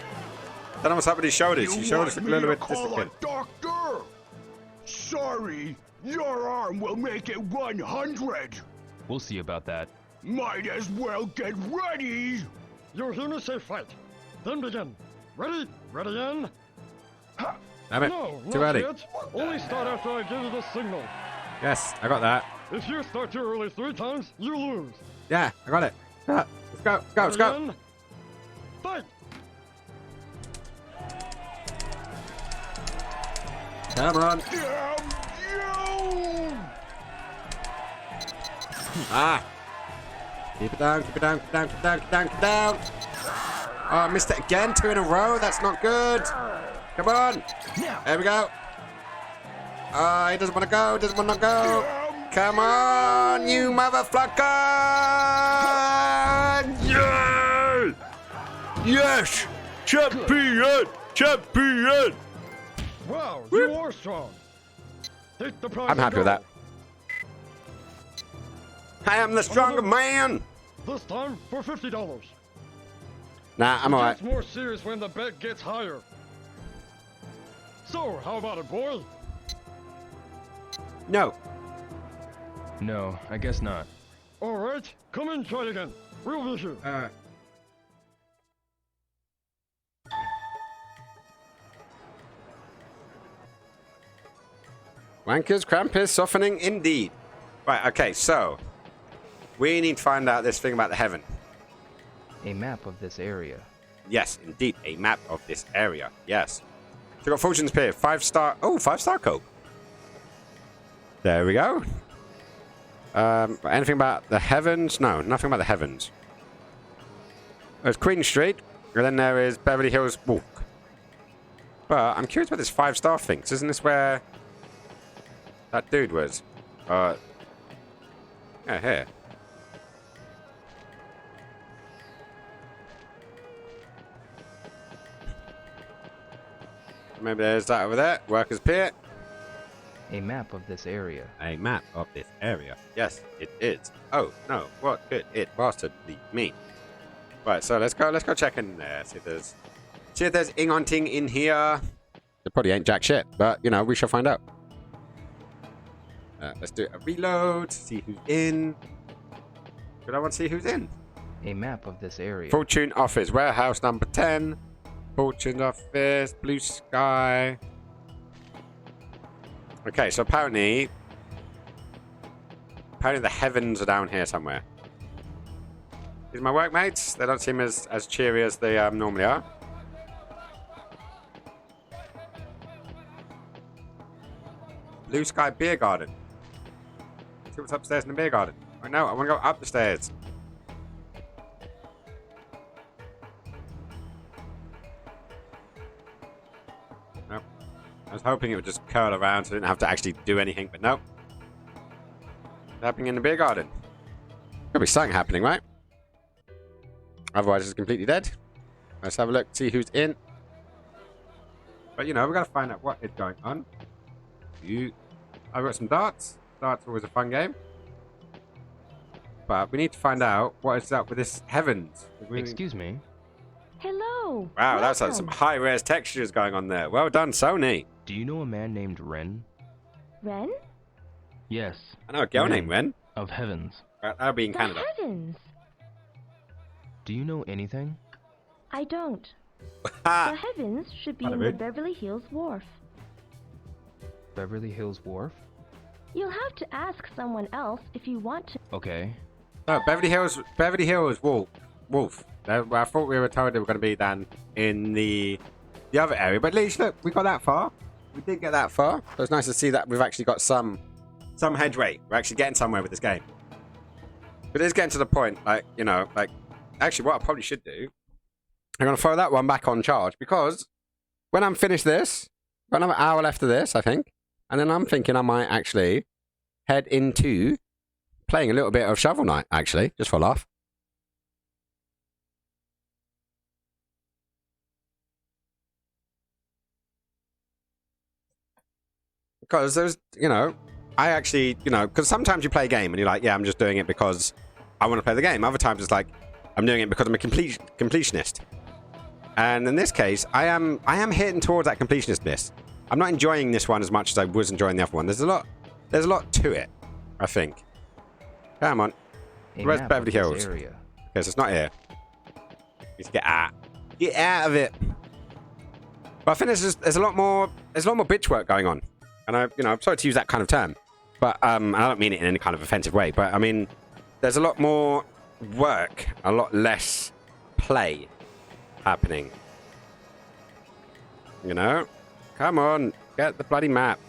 Don't know what's up with his shoulders. His shoulders look a little bit dislocated. Doctor! Sorry, your arm will make it 100. We'll see about that. Might as well get ready. You're here to say fight. Then begin. Ready? Ready in? Ha! Damn it. No, Too not early. yet. Only start after I give you the signal. Yes, I got that. If you start too early 3 times, you lose. Yeah, I got it. Let's go, let's go, let's go. Ready in? Fight! Come on. Ah. Keep it down, keep it down, keep it down, keep it down, keep it down, keep it down. Oh, I missed it again. 2 in a row. That's not good. Come on. There we go. He doesn't want to go. Doesn't want to go. Come on, you motherfucker. Yeah. Yes. Champion. Champion. Wow, you are strong. Take the prize. I'm happy with that. I am the stronger man. This time for $50. Nah, I'm alright. It's more serious when the bet gets higher. So, how about it, boy? No. No, I guess not. All right, come and try again. We'll be here. Wankers, Krampus, softening indeed. Right, okay, so we need to find out this thing about the heaven. A map of this area. Yes, indeed, a map of this area. Yes. So we got Fortune's Pier, 5-star. Oh, 5-star code. There we go. Anything about the heavens? No, nothing about the heavens. There's Queen Street, and then there is Beverly Hills Walk. But I'm curious about this 5-star thing. Isn't this where that dude was? Yeah, here. Maybe there's that over there. Workers' Pier. A map of this area. A map of this area. Yes, it is. Oh no, what could it possibly mean? Right, so let's go check in there. See if there's ingonting in here. There probably ain't jack shit, but you know, we shall find out. Let's do a reload, see who's in. But I want to see who's in. A map of this area. Fortune Office, warehouse number 10. Fortune Office, blue sky. Okay, so apparently the heavens are down here somewhere. These are my workmates. They don't seem as cheery as they normally are. Blue Sky Beer Garden. See what's upstairs in the beer garden. Right now, I want to go up the stairs. Nope. I was hoping it would just curl around so I didn't have to actually do anything, but nope. It's happening in the beer garden. Could be something happening, right? Otherwise, it's completely dead. Let's have a look, see who's in. But you know, we've got to find out what is going on. I've got some darts. Darts are always a fun game. But we need to find out what is up with this heavens. Excuse me. Hello. Wow, that's like some high-res textures going on there. Well done, Sony. Do you know a man named Ren? Ren? Yes. I know a girl named Ren. Of Heavens. That'll be in Canada. Heavens. Do you know anything? I don't. The Heavens should be in the Beverly Hills Wharf. Beverly Hills Wharf? You'll have to ask someone else if you want to. Okay. No, Beverly Hills Wolf. I thought we were told they were going to be down in the other area, but at least look, we got that far. We did get that far. So it's nice to see that we've actually got some headway. We're actually getting somewhere with this game. But it's getting to the point, like, you know, like, actually what I probably should do, I'm going to throw that one back on charge, because when I'm finished this, I've got another hour left of this, I think, and then I'm thinking I might actually head into playing a little bit of Shovel Knight, actually, just for a laugh. Because there's, you know, I actually, you know, because sometimes you play a game and you're like, yeah, I'm just doing it because I want to play the game. Other times it's like, I'm doing it because I'm a completionist. And in this case, I am hitting towards that completionist. I'm not enjoying this one as much as I was enjoying the other one. There's a lot to it, I think. Come on. Where's Beverly Hills? Okay, so it's not here. Need to get out. Get out of it. But I think there's a lot more bitch work going on. And I'm sorry to use that kind of term. But and I don't mean it in any kind of offensive way, but I mean there's a lot more work, a lot less play happening. You know? Come on, get the bloody map.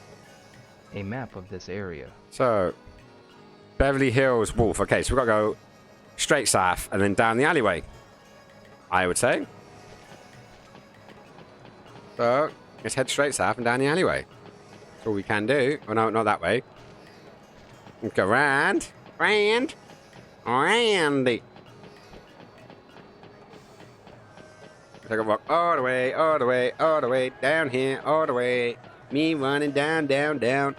A map of this area. So, Beverly Hills Wolf. Okay, so we've got to go straight south and then down the alleyway, I would say. So, let's head straight south and down the alleyway. That's all we can do. Oh, no, not that way. Let's go round. Round. Randy. Take a walk all the way, all the way, all the way, down here, all the way. Me running down, down, down.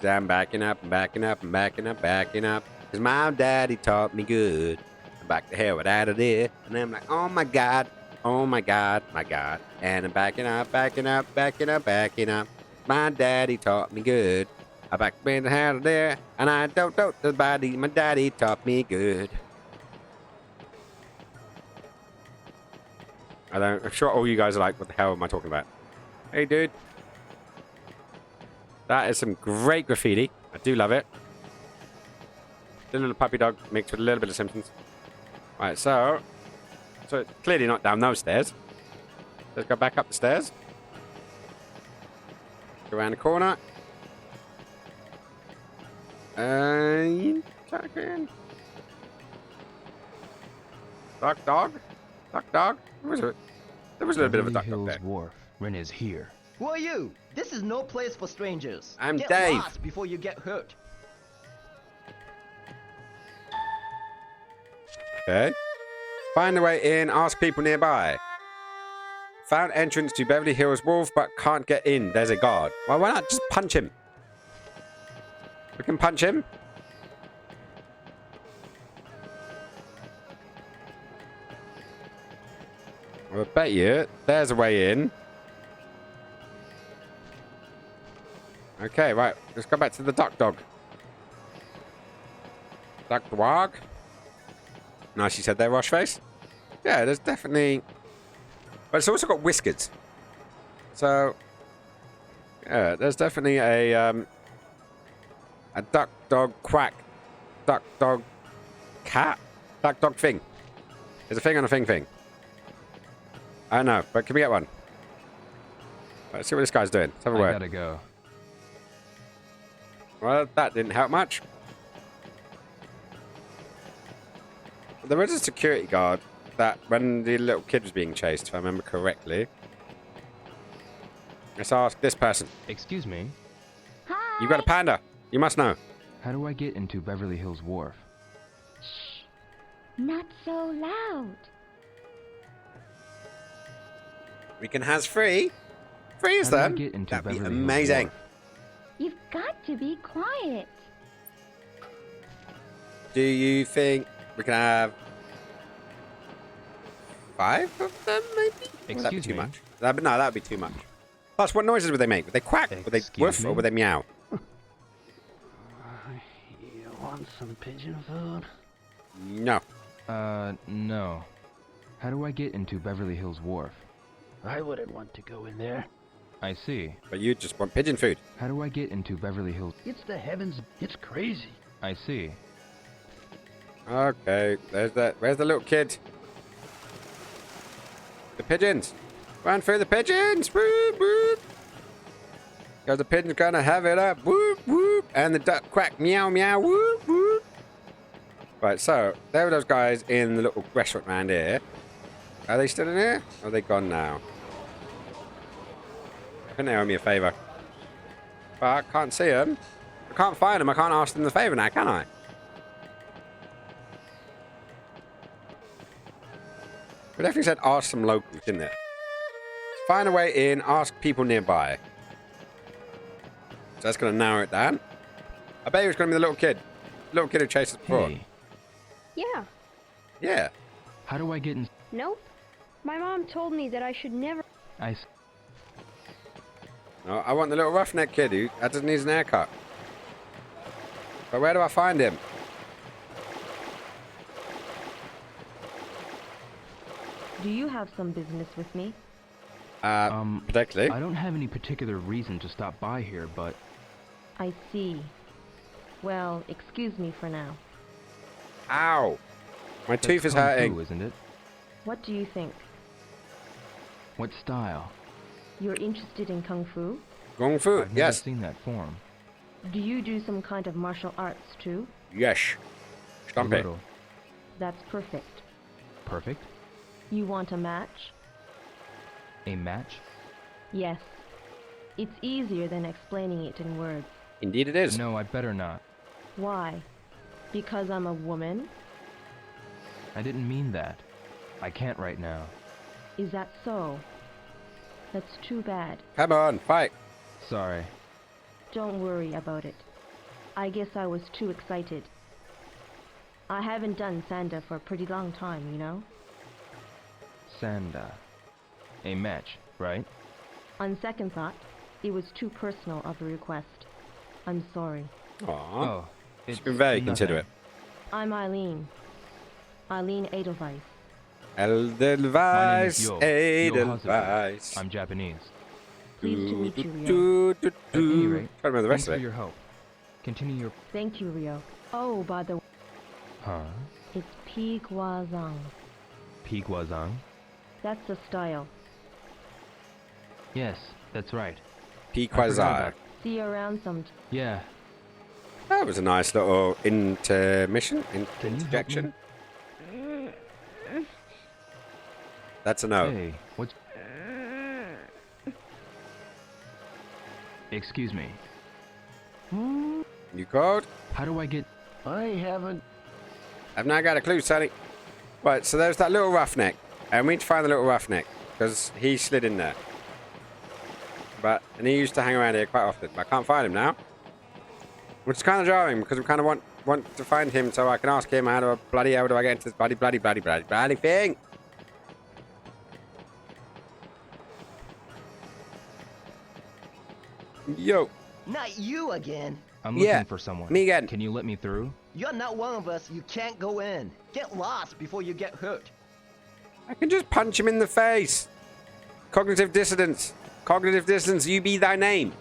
I'm backing up, and backing up, and backing up, backing up. Cause my daddy taught me good. I'm back to hell with out of there. And I'm like, oh my God, my God. And I'm backing up, backing up, backing up, backing up. My daddy taught me good. I back to hell there. And I don't the body. My daddy taught me good. I'm sure all you guys are like, what the hell am I talking about? Hey, dude. That is some great graffiti. I do love it. The little puppy dog mixed with a little bit of Simpsons. Right, so it's clearly not down those stairs. Let's go back up the stairs. Go around the corner. And tuck in. Duck dog. There was a little bit of a duck dog there. Wharf. Ren is here. Who are you? This is no place for strangers. I'm get Dave. Lost before you get hurt. Okay. Find the way in. Ask people nearby. Found entrance to Beverly Hills Wolf, but can't get in. There's a guard. Well, why not just punch him? We can punch him. I bet you there's a way in. Okay, right. Let's go back to the duck dog. Duck dog. Nice, you said there, Rocheface. Yeah, there's definitely... But it's also got whiskers. So, yeah, there's definitely a duck dog quack. Duck dog cat. Duck dog thing. There's a thing on a thing. I don't know, but can we get one? Let's see what this guy's doing. Let's have a word. I gotta go. Well, that didn't help much. There was a security guard that when the little kid was being chased, if I remember correctly. Let's ask this person. Excuse me. Hi. You've got a panda. You must know. How do I get into Beverly Hills Wharf? Shh. Not so loud. We can has free. Freeze them. That'd be amazing. You've got to be quiet. Do you think we can have 5 of them, maybe? Would that be too much? No, that would be too much. Plus, what noises would they make? Would they quack? Would they woof? Or would they meow? You want some pigeon food? No. No. How do I get into Beverly Hills Wharf? I wouldn't want to go in there. I see. But you just want pigeon food. How do I get into Beverly Hills? It's the heavens. It's crazy. I see. Okay, there's that. Where's the little kid? The pigeons. Run for the pigeons. Whoop, whoop. Because the pigeon's gonna have it up. Whoop, whoop. And the duck quack. Meow, meow. Whoop, whoop. Right, so there were those guys in the little restaurant around here. Are they still in here? Or are they gone now? I think they owe me a favor. But I can't see them. I can't find them. I can't ask them the favor now, can I? We definitely said ask some locals, didn't it? Find a way in, ask people nearby. That's going to narrow it down. I bet he was going to be the little kid. Little kid who chased us before. Hey, Yeah. Yeah. how do I get in? Nope. My mom told me that I should never. No, I want the little roughneck kid who doesn't need an haircut. But where do I find him? Do you have some business with me? Particularly. I don't have any particular reason to stop by here, but I see. Well, excuse me for now. Ow! My that's tooth is kung hurting. fu, isn't it? What do you think? What style? You're interested in Kung Fu? Kung Fu, I've never yes. seen that form. Do you do some kind of martial arts too? Yes. Stomp it. Little. That's perfect. Perfect. You want a match? A match? Yes. It's easier than explaining it in words. Indeed it is. No, I better not. Why? Because I'm a woman? I didn't mean that. I can't right now. Is that so? That's too bad. Come on, fight. Sorry. Don't worry about it. I guess I was too excited. I haven't done Sanda for a pretty long time, you know? Sanda. A match, right? On second thought, it was too personal of a request. I'm sorry. Aww. Oh, It's been very considerate. I'm Eileen. Eileen Edelweiss. Edelweiss, Yo Edelweiss. I'm Japanese. Pleased to meet you, Rio. At any rate, Try to remember the rest thanks of for it. your help. Continue your... Thank you, Rio. Oh, by the way, Huh? it's Pi Guazhang. Pi Guazhang? That's the style. Yes, that's right. Pi I forgot Quasar. about- See you around some. Yeah. That was a nice little intermission, interjection. That's a no. Hey, what's... Excuse me. You called? How do I get... I haven't... I've not got a clue, Sonny. Right, so there's that little roughneck. And we need to find the little roughneck. Because he slid in there. And he used to hang around here quite often. But I can't find him now. Which is kind of jarring, because we kind of want to find him so I can ask him how do I get into this bloody thing. Yo. Not you again. I'm looking for someone. Me again. Can you let me through? You're not one of us. You can't go in. Get lost before you get hurt. I can just punch him in the face. Cognitive dissonance. Cognitive dissonance, you be thy name.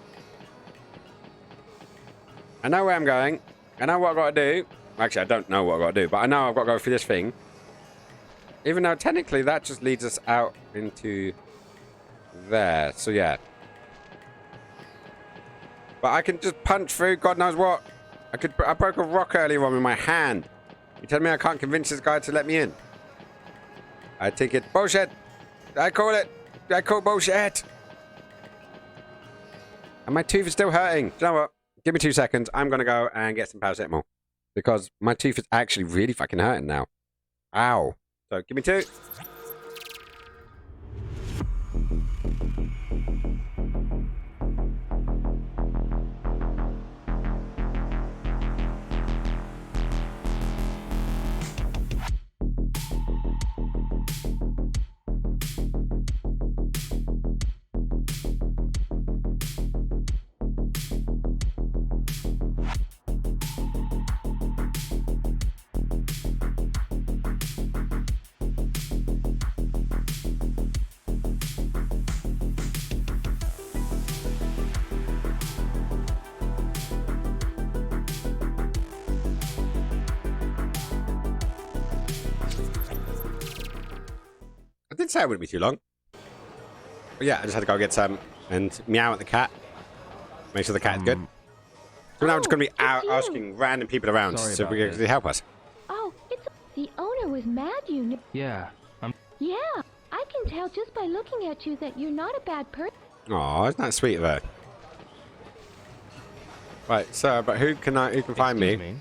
I know where I'm going. I know what I've got to do. Actually, I don't know what I've got to do, but I know I've got to go through this thing. Even though technically that just leads us out into there. So yeah. But I can just punch through God knows what. I broke a rock earlier on with my hand. You tell me I can't convince this guy to let me in? I think it's bullshit. I call bullshit. And my tooth is still hurting. Do you know what? Give me 2 seconds. I'm going to go and get some paracetamol. Because my tooth is actually really fucking hurting now. Ow. So give me 2. I did say it wouldn't be too long. But yeah, I just had to go get some and meow at the cat. Make sure the cat's good. So now I'm just going to be out asking random people around Sorry so about we can this. help us. Oh, it's the owner was mad, you know. Yeah, Yeah, I can tell just by looking at you that you're not a bad person. Aw, isn't that sweet of her? Right, so, but who can find me? Excuse me.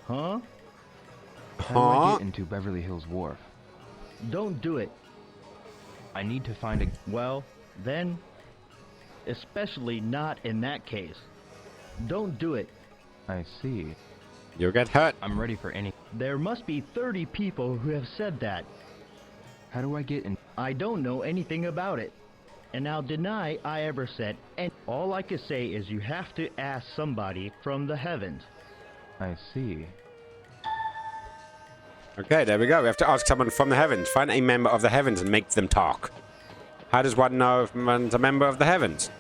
Huh? How do I get into Beverly Hills Wharf? Don't do it. I need to find a... Well, then, especially not in that case. Don't do it. I see. You'll get hurt. I'm ready for any... There must be 30 people who have said that. How do I get in? I don't know anything about it. And I'll deny I ever said, and all I can say is you have to ask somebody from the heavens. I see. Okay, there we go. We have to ask someone from the heavens. Find a member of the heavens and make them talk. How does one know if one's a member of the heavens?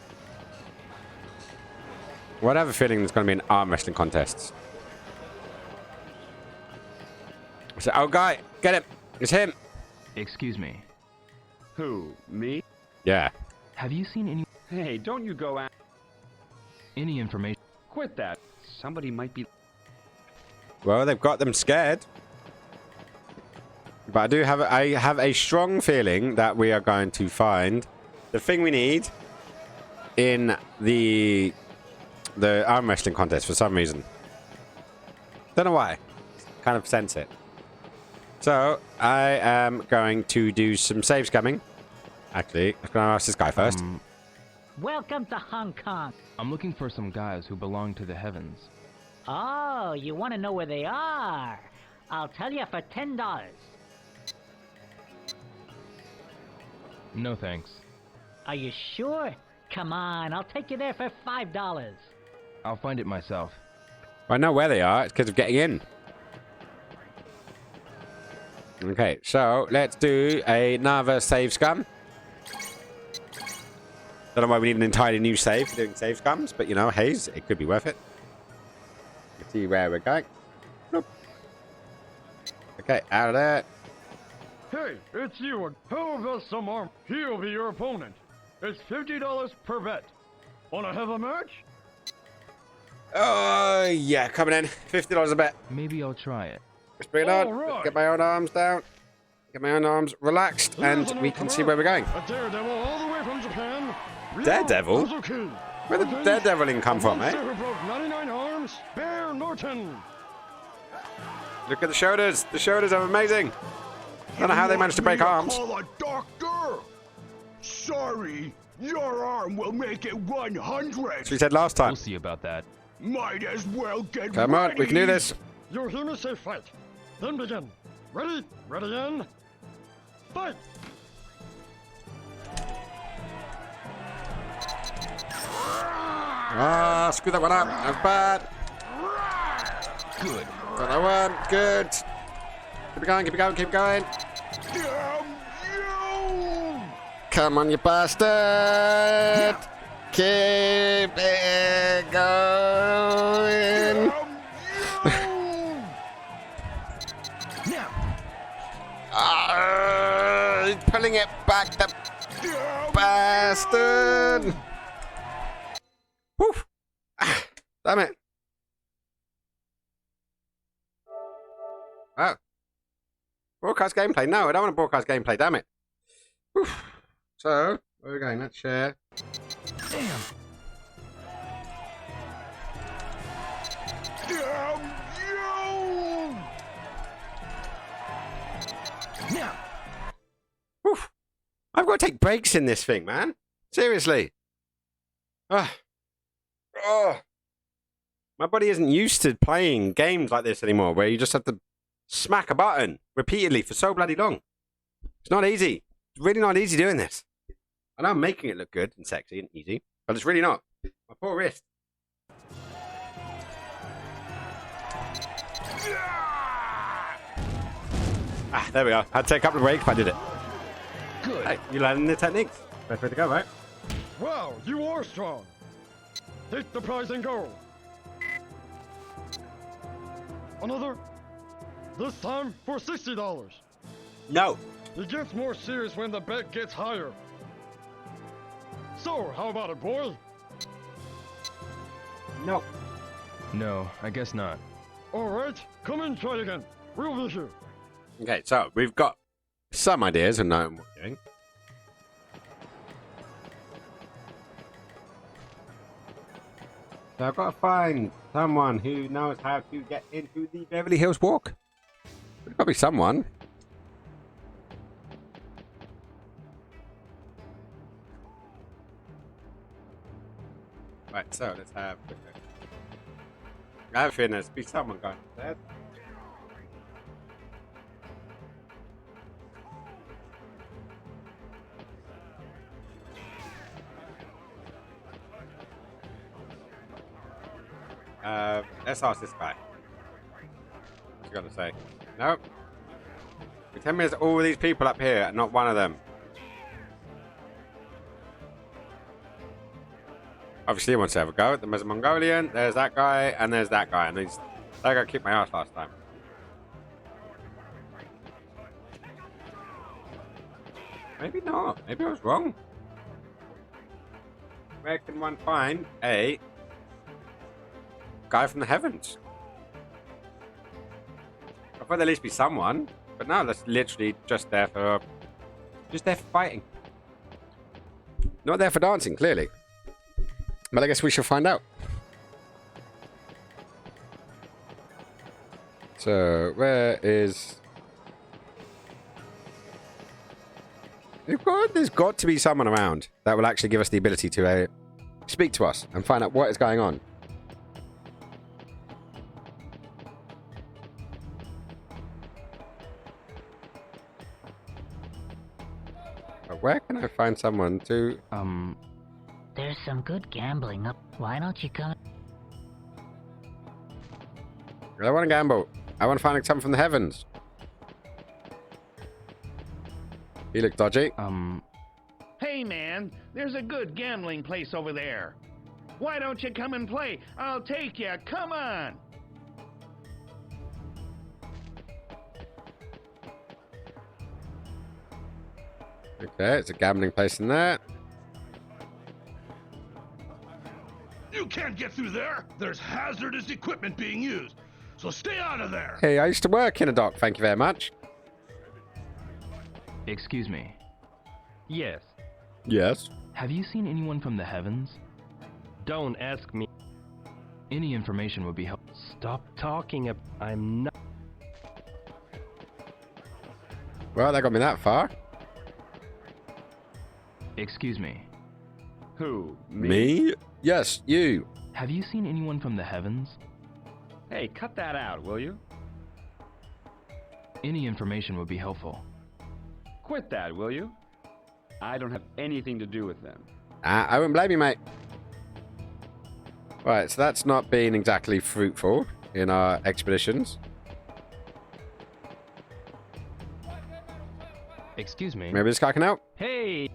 Well, I have a feeling there's going to be an arm wrestling contest. So, oh, guy, get him. It's him. Excuse me. Who? Me? Yeah. Have you seen any... Hey, don't you go out. Any information? Quit that. Somebody might be... Well, they've got them scared. But I have a strong feeling that we are going to find the thing we need in the arm wrestling contest for some reason. Don't know why. Kind of sense it. So, I am going to do some save scamming. Actually, I'm going to ask this guy first. Welcome to Hong Kong. I'm looking for some guys who belong to the heavens. Oh, you want to know where they are? I'll tell you for $10. No thanks. Are you sure? Come on, I'll take you there for $5. I'll find it myself. I know where they are. It's because of getting in. Okay, so let's do another save scum. Don't know why we need an entirely new save for doing save scums, but you know, hey, it could be worth it. Let's see where we're going. Nope. Okay, out of there. Hey, it's you. How about some arm? He'll be your opponent. It's $50 per bet. Wanna have a match? Oh, yeah, coming in. $50 a bet. Maybe I'll try it. Let's bring it on. Right. Let's get my own arms down. Get my own arms relaxed, and we can see where we're going. A daredevil all the way from Japan. Daredevil? Where did the daredeviling come from, eh? Who broke 99 arms? Bear Norton. Look at the shoulders. The shoulders are amazing. I don't know how they managed to break arms. Call a doctor? Sorry, your arm will make it 100. That's what he said last time. We'll see about that. Might as well get Come ready. on, we can do this. You hear me say fight. Then begin. Ready? Ready and fight! Ah, screw that one up. That's bad. Good. Got that one. Good. Keep it going, keep it going, keep it going. Come on, you bastard. Keep it going. Pulling it back, the bastard. Whew. Damn it. Oh. Broadcast gameplay. No, I don't want to broadcast gameplay. Damn it. Whew. So, where are we going? Let's share. Damn. Now. Whew. I've got to take breaks in this thing, man. Seriously. Oh. My body isn't used to playing games like this anymore, where you just have to smack a button repeatedly for so bloody long. It's not easy. It's really not easy doing this. I know I'm making it look good and sexy and easy, but it's really not. My poor wrist. Ah, there we go. Had to take a couple of breaks, but I did it. Good. Hey, you learning the techniques. Best way to go, right? Wow, you are strong. Take the prize and go. Another. This time for $60. No. It gets more serious when the bet gets higher. So, how about it, boy? No. No, I guess not. All right, come and try again. We'll be here. Okay, so we've got some ideas and know what we're doing. So I've got to find someone who knows how to get into the Beverly Hills Walk. There's got to be someone. Right, so let's have... I have a feeling there's be someone going there. Let's ask this guy. What's he got to say? Nope. For 10 minutes, all these people up here, and not one of them. Obviously, he wants to have a go. There's a Mongolian, there's that guy, and there's that guy. And that guy kicked my ass last time. Maybe not. Maybe I was wrong. Where can one find a guy from the heavens? I thought there'd at least be someone. But no, that's literally just there for fighting. Not there for dancing, clearly. But I guess we shall find out. So, where is... There's got to be someone around that will actually give us the ability to speak to us and find out what is going on. But where can I find someone to... There's some good gambling up. Why don't you come? I want to gamble. I want to find someone from the heavens. He looked dodgy. Hey man, there's a good gambling place over there. Why don't you come and play? I'll take you. Come on. Okay, it's a gambling place in there. You can't get through there. There's hazardous equipment being used. So stay out of there. Hey, I used to work in a dock. Thank you very much. Excuse me. Yes. Yes. Have you seen anyone from the heavens? Don't ask me. Any information would be helpful. Stop talking. I'm not. Well, that got me that far. Excuse me. Who? Me? Yes, you. Have you seen anyone from the heavens? Hey, cut that out, will you? Any information would be helpful. Quit that, will you? I don't have anything to do with them. I wouldn't blame you, mate. Right, so that's not been exactly fruitful in our expeditions. Excuse me. Maybe this guy can help? Hey!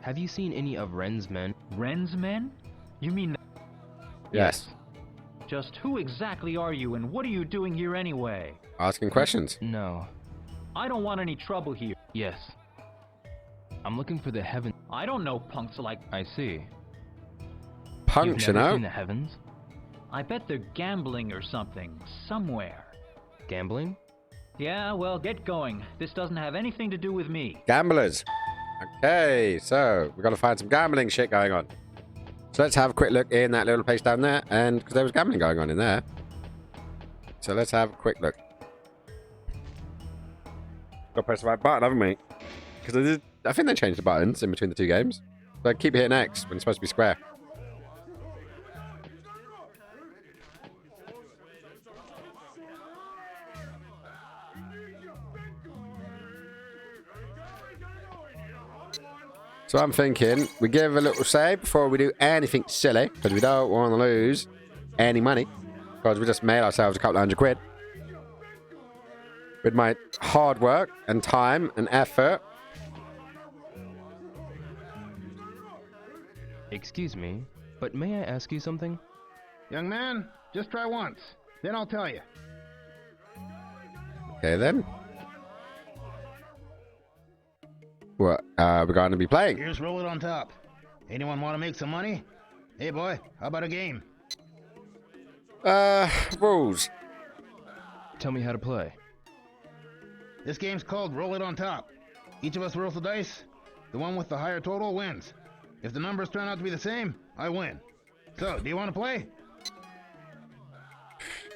Have you seen any of Ren's men? Ren's men? You mean... Yes. Just who exactly are you and what are you doing here anyway? Asking questions. No. I don't want any trouble here. Yes. I'm looking for the heaven. I don't know punks like... I see. Punks, you You've never know? seen the heavens? I bet they're gambling or something, somewhere. Gambling? Yeah, well, get going. This doesn't have anything to do with me. Gamblers. Okay, so we've got to find some gambling shit going on. So let's have a quick look in that little place down there, and because there was gambling going on in there. So let's have a quick look. Got to press the right button, haven't we? Because I think they changed the buttons in between the two games. So I keep hitting X when it's supposed to be square. So I'm thinking we give a little save before we do anything silly, because we don't want to lose any money, because we just made ourselves a couple $100 quid. With my hard work and time and effort. Excuse me, but may I ask you something? Young man, just try once. Then I'll tell you. Okay then. What we're going to be playing? Here's roll it on top. Anyone want to make some money? Hey boy, how about a game? Rules. Tell me how to play. This game's called Roll It on Top. Each of us rolls the dice. The one with the higher total wins. If the numbers turn out to be the same, I win. So, do you want to play?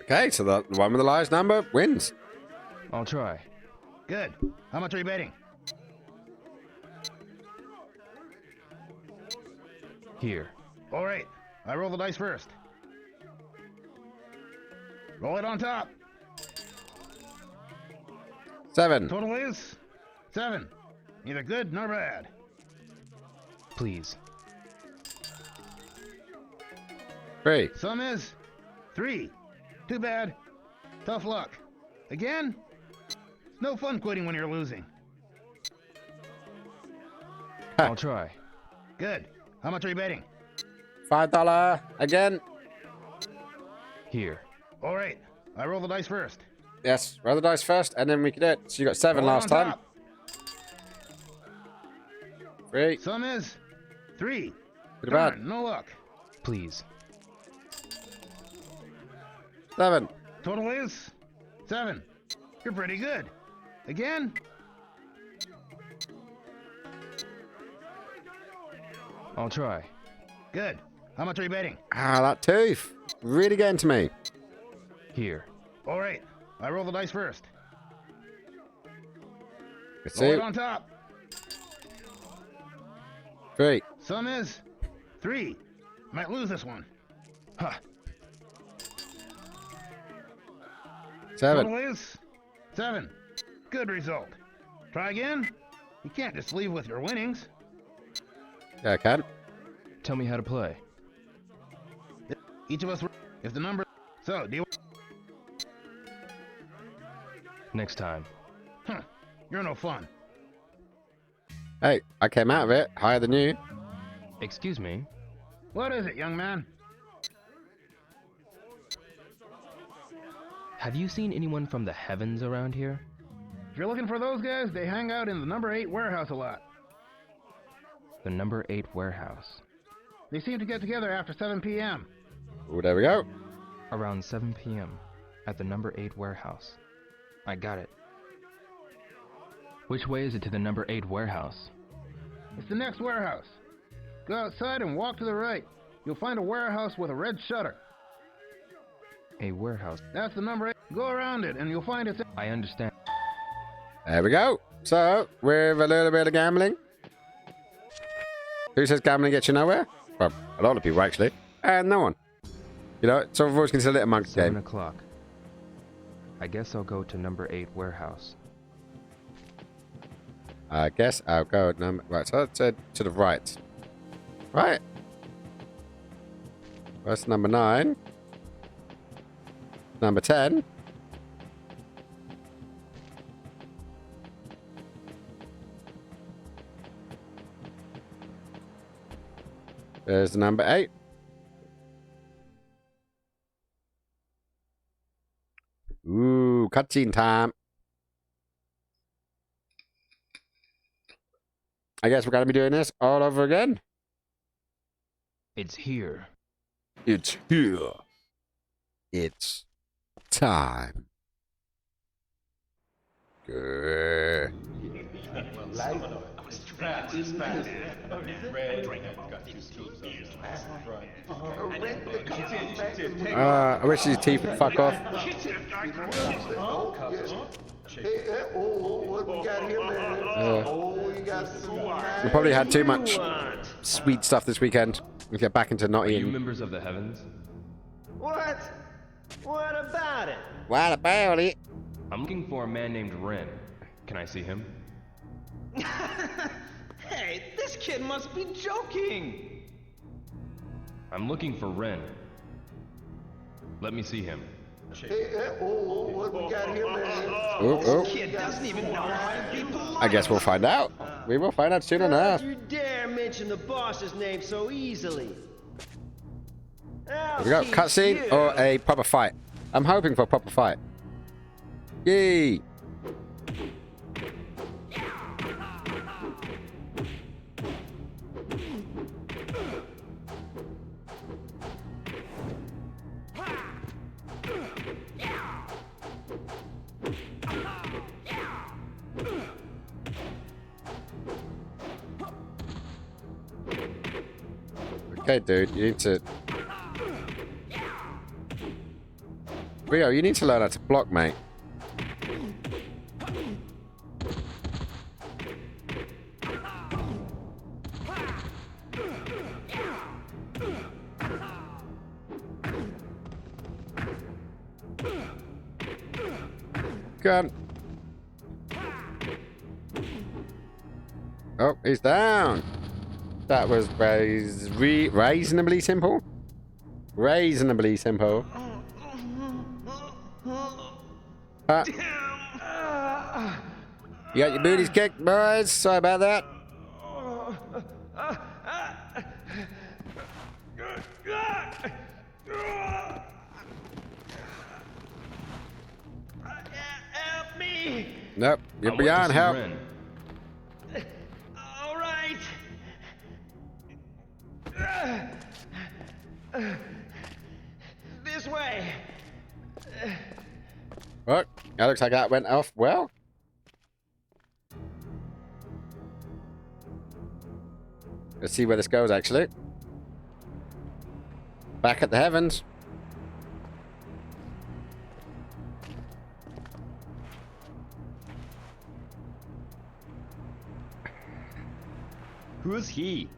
Okay, so the one with the highest number wins. I'll try. Good. How much are you betting? Here. All right. I roll the dice first. Roll it on top. 7. Total is 7. Neither good nor bad. Please. 3. Sum is 3. Too bad. Tough luck. Again? It's no fun quitting when you're losing. I'll try. Good. How much are you betting? $5 again. Here. All right. I roll the dice first. Yes, roll the dice first, and then we can do it. So you got 7 Roll it last on time. top. 3. Sum is 3. Pretty bad. Darn, no luck. Please. 7. Total is 7. You're pretty good. Again? I'll try. Good. How much are you betting? Ah, that tooth. Really getting to me. Here. All right. I roll the dice first. Let's Roll see. it on top. 3. Sum is 3. Might lose this one. Huh. 7. Total is 7. Good result. Try again. You can't just leave with your winnings. Yeah, I can. Tell me how to play. Each of us, if the number. So, do you? Next time. Huh. You're no fun. Hey, I came out of it higher than you. Excuse me. What is it, young man? Have you seen anyone from the heavens around here? If you're looking for those guys, they hang out in the number 8 warehouse a lot. The number 8 warehouse. They seem to get together after 7 p.m. Oh, there we go. Around 7 p.m. at the number 8 warehouse. I got it. Which way is it to the number 8 warehouse? It's the next warehouse. Go outside and walk to the right. You'll find a warehouse with a red shutter. A warehouse. That's the number 8. Go around it and you'll find it's... I understand. There we go. So, with a little bit of gambling. Who says gambling gets you nowhere? Well, a lot of people, actually. And no one. You know, so I've always considered it a monkey 7 game. o'clock. I guess I'll go to number 8 warehouse. I guess I'll go number... Right, so that's to the right. Right. That's number 9. Number 10. There's the number 8. Ooh, cutscene time. I guess we're going to be doing this all over again. It's here. It's here. It's time. Good. I wish his teeth would fuck off. What we got here, man? We got some... We probably had too much sweet stuff this weekend. We get back into not Are you eating. members of the heavens? What? What about it? What about it? I'm looking for a man named Ren. Can I see him? Hey, this kid must be joking. I'm looking for Ren. Let me see him. What we got here, man? This kid doesn't even know how to be polite. I guess we'll find out. We will find out soon enough. Don't you dare mention the boss's name so easily. Here we go. Cutscene or a proper fight? I'm hoping for a proper fight. Yay! Okay, dude, you need to... Rio, you need to learn how to block, mate. gun. Oh, he's down. That was reasonably simple. Reasonably simple. You got your booties kicked, boys. Sorry about that. Help me! Nope, you're beyond help. All right. This way. Well, that looks like that went off well. Let's see where this goes, actually. Back at the heavens. Who's he?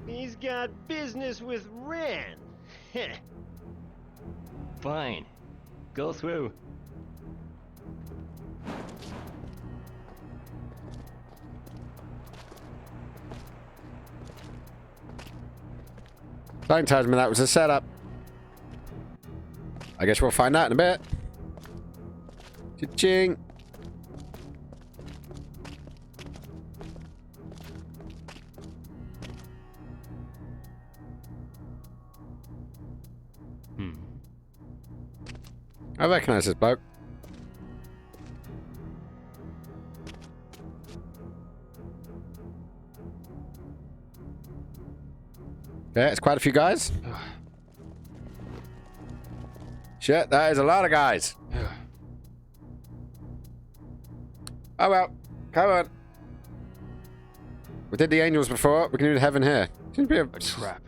He's got business with Ren. Fine. Go through. Don't tell me that was a setup. I guess we'll find out in a bit. Cha-ching. I recognize this bloke. Okay, it's quite a few guys. Shit, that is a lot of guys. Oh well, come on. We did the angels before, we can do the heaven here. Seems to be a trap.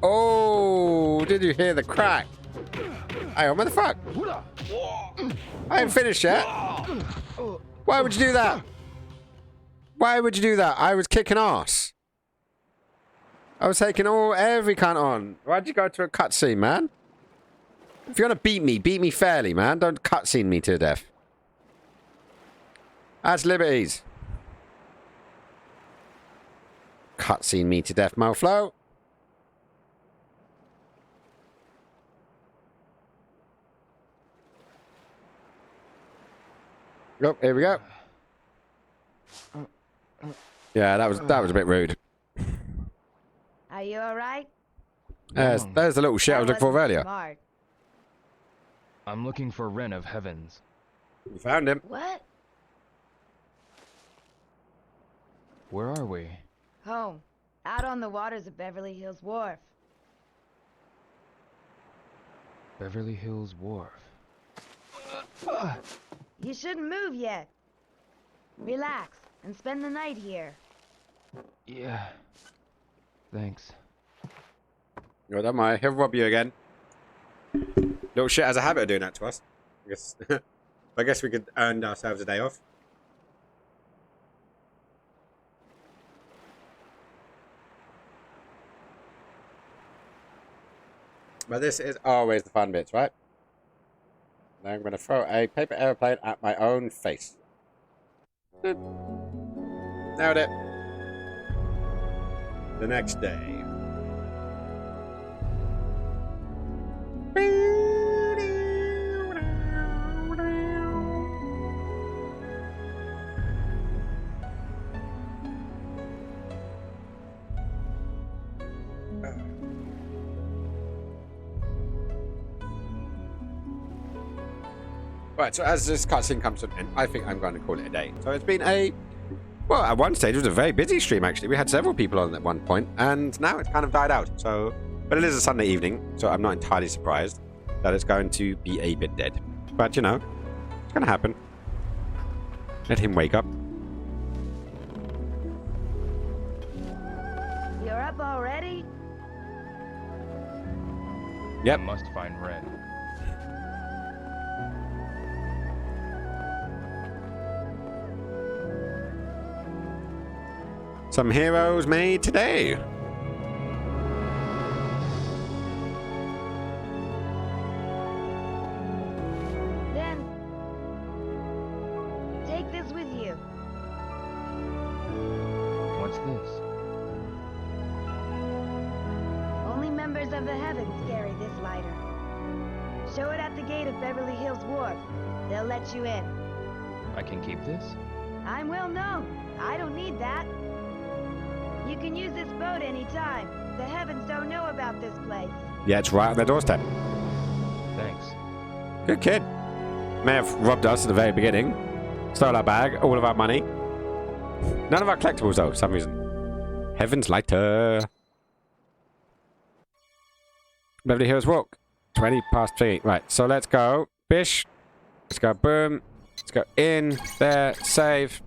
Oh, did you hear the crack? Hey, what the fuck? I ain't finished yet. Why would you do that? Why would you do that? I was kicking ass. I was taking every cunt on. Why'd you go to a cutscene, man? If you're gonna beat me fairly, man. Don't cutscene me to death. That's liberties. Cutscene me to death, moflo. Oh, here we go. Yeah, that was a bit rude. Are you alright? There's the little shit I was looking for earlier. Smart. I'm looking for Ren of Heavens. You found him. What? Where are we? Home. Out on the waters of Beverly Hills Wharf. Beverly Hills Wharf. You shouldn't move yet. Relax and spend the night here. Yeah. Thanks. No, don't mind. He'll rob you again. Little shit has a habit of doing that to us. I guess we could earn ourselves a day off. But this is always the fun bits, right? Now I'm going to throw a paper aeroplane at my own face. Nailed it. The next day. Right, so as this cutscene comes to an end, I think I'm going to call it a day. So it's been a Well, at one stage, it was a very busy stream, actually. We had several people on at one point, and now it's kind of died out. So, but it is a Sunday evening, so I'm not entirely surprised that it's going to be a bit dead. But, you know, it's going to happen. Let him wake up. You're up already? Yep. I must find Ren. Some heroes made today. Then, take this with you. What's this? Only members of the heavens carry this lighter. Show it at the gate of Beverly Hills Wharf. They'll let you in. I can keep this? I'm well known. I don't need that. You can use this boat anytime. The heavens don't know about this place. Yeah, it's right on their doorstep. Thanks. Good kid. May have robbed us at the very beginning. Stole our bag, all of our money. None of our collectibles, though, for some reason. Heaven's lighter. Beverly Hills Walk. 20 past 3. Right, so let's go. Bish. Let's go. Boom. Let's go in. There. Save.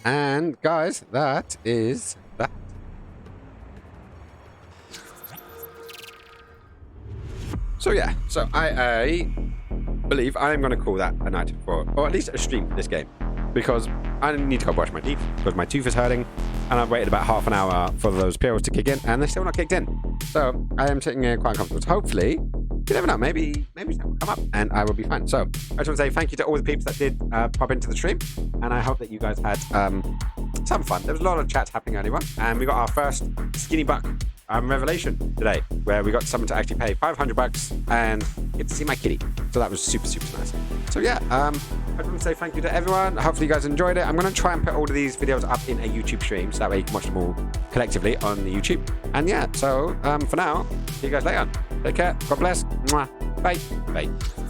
And, guys, that is that. So, yeah. So, I believe I am going to call that a night for, or at least a stream for this game. Because I need to go brush my teeth, because my tooth is hurting, and I've waited about half an hour for those pills to kick in, and they're still not kicked in. So, I am sitting here quite comfortable. So hopefully, you never know, maybe something will come up, and I will be fine. So, I just want to say thank you to all the people that did pop into the stream, and I hope that you guys had some fun. There was a lot of chats happening earlier on, and we got our first Skinny Buck revelation today, where we got someone to actually pay $500 and get to see my kitty. So that was super, super nice. So yeah, I just want to say thank you to everyone. Hopefully you guys enjoyed it. I'm going to try and put all of these videos up in a YouTube stream, so that way you can watch them all collectively on the YouTube. And yeah, so for now, see you guys later. Take care. God bless. Mwah. Bye. Bye.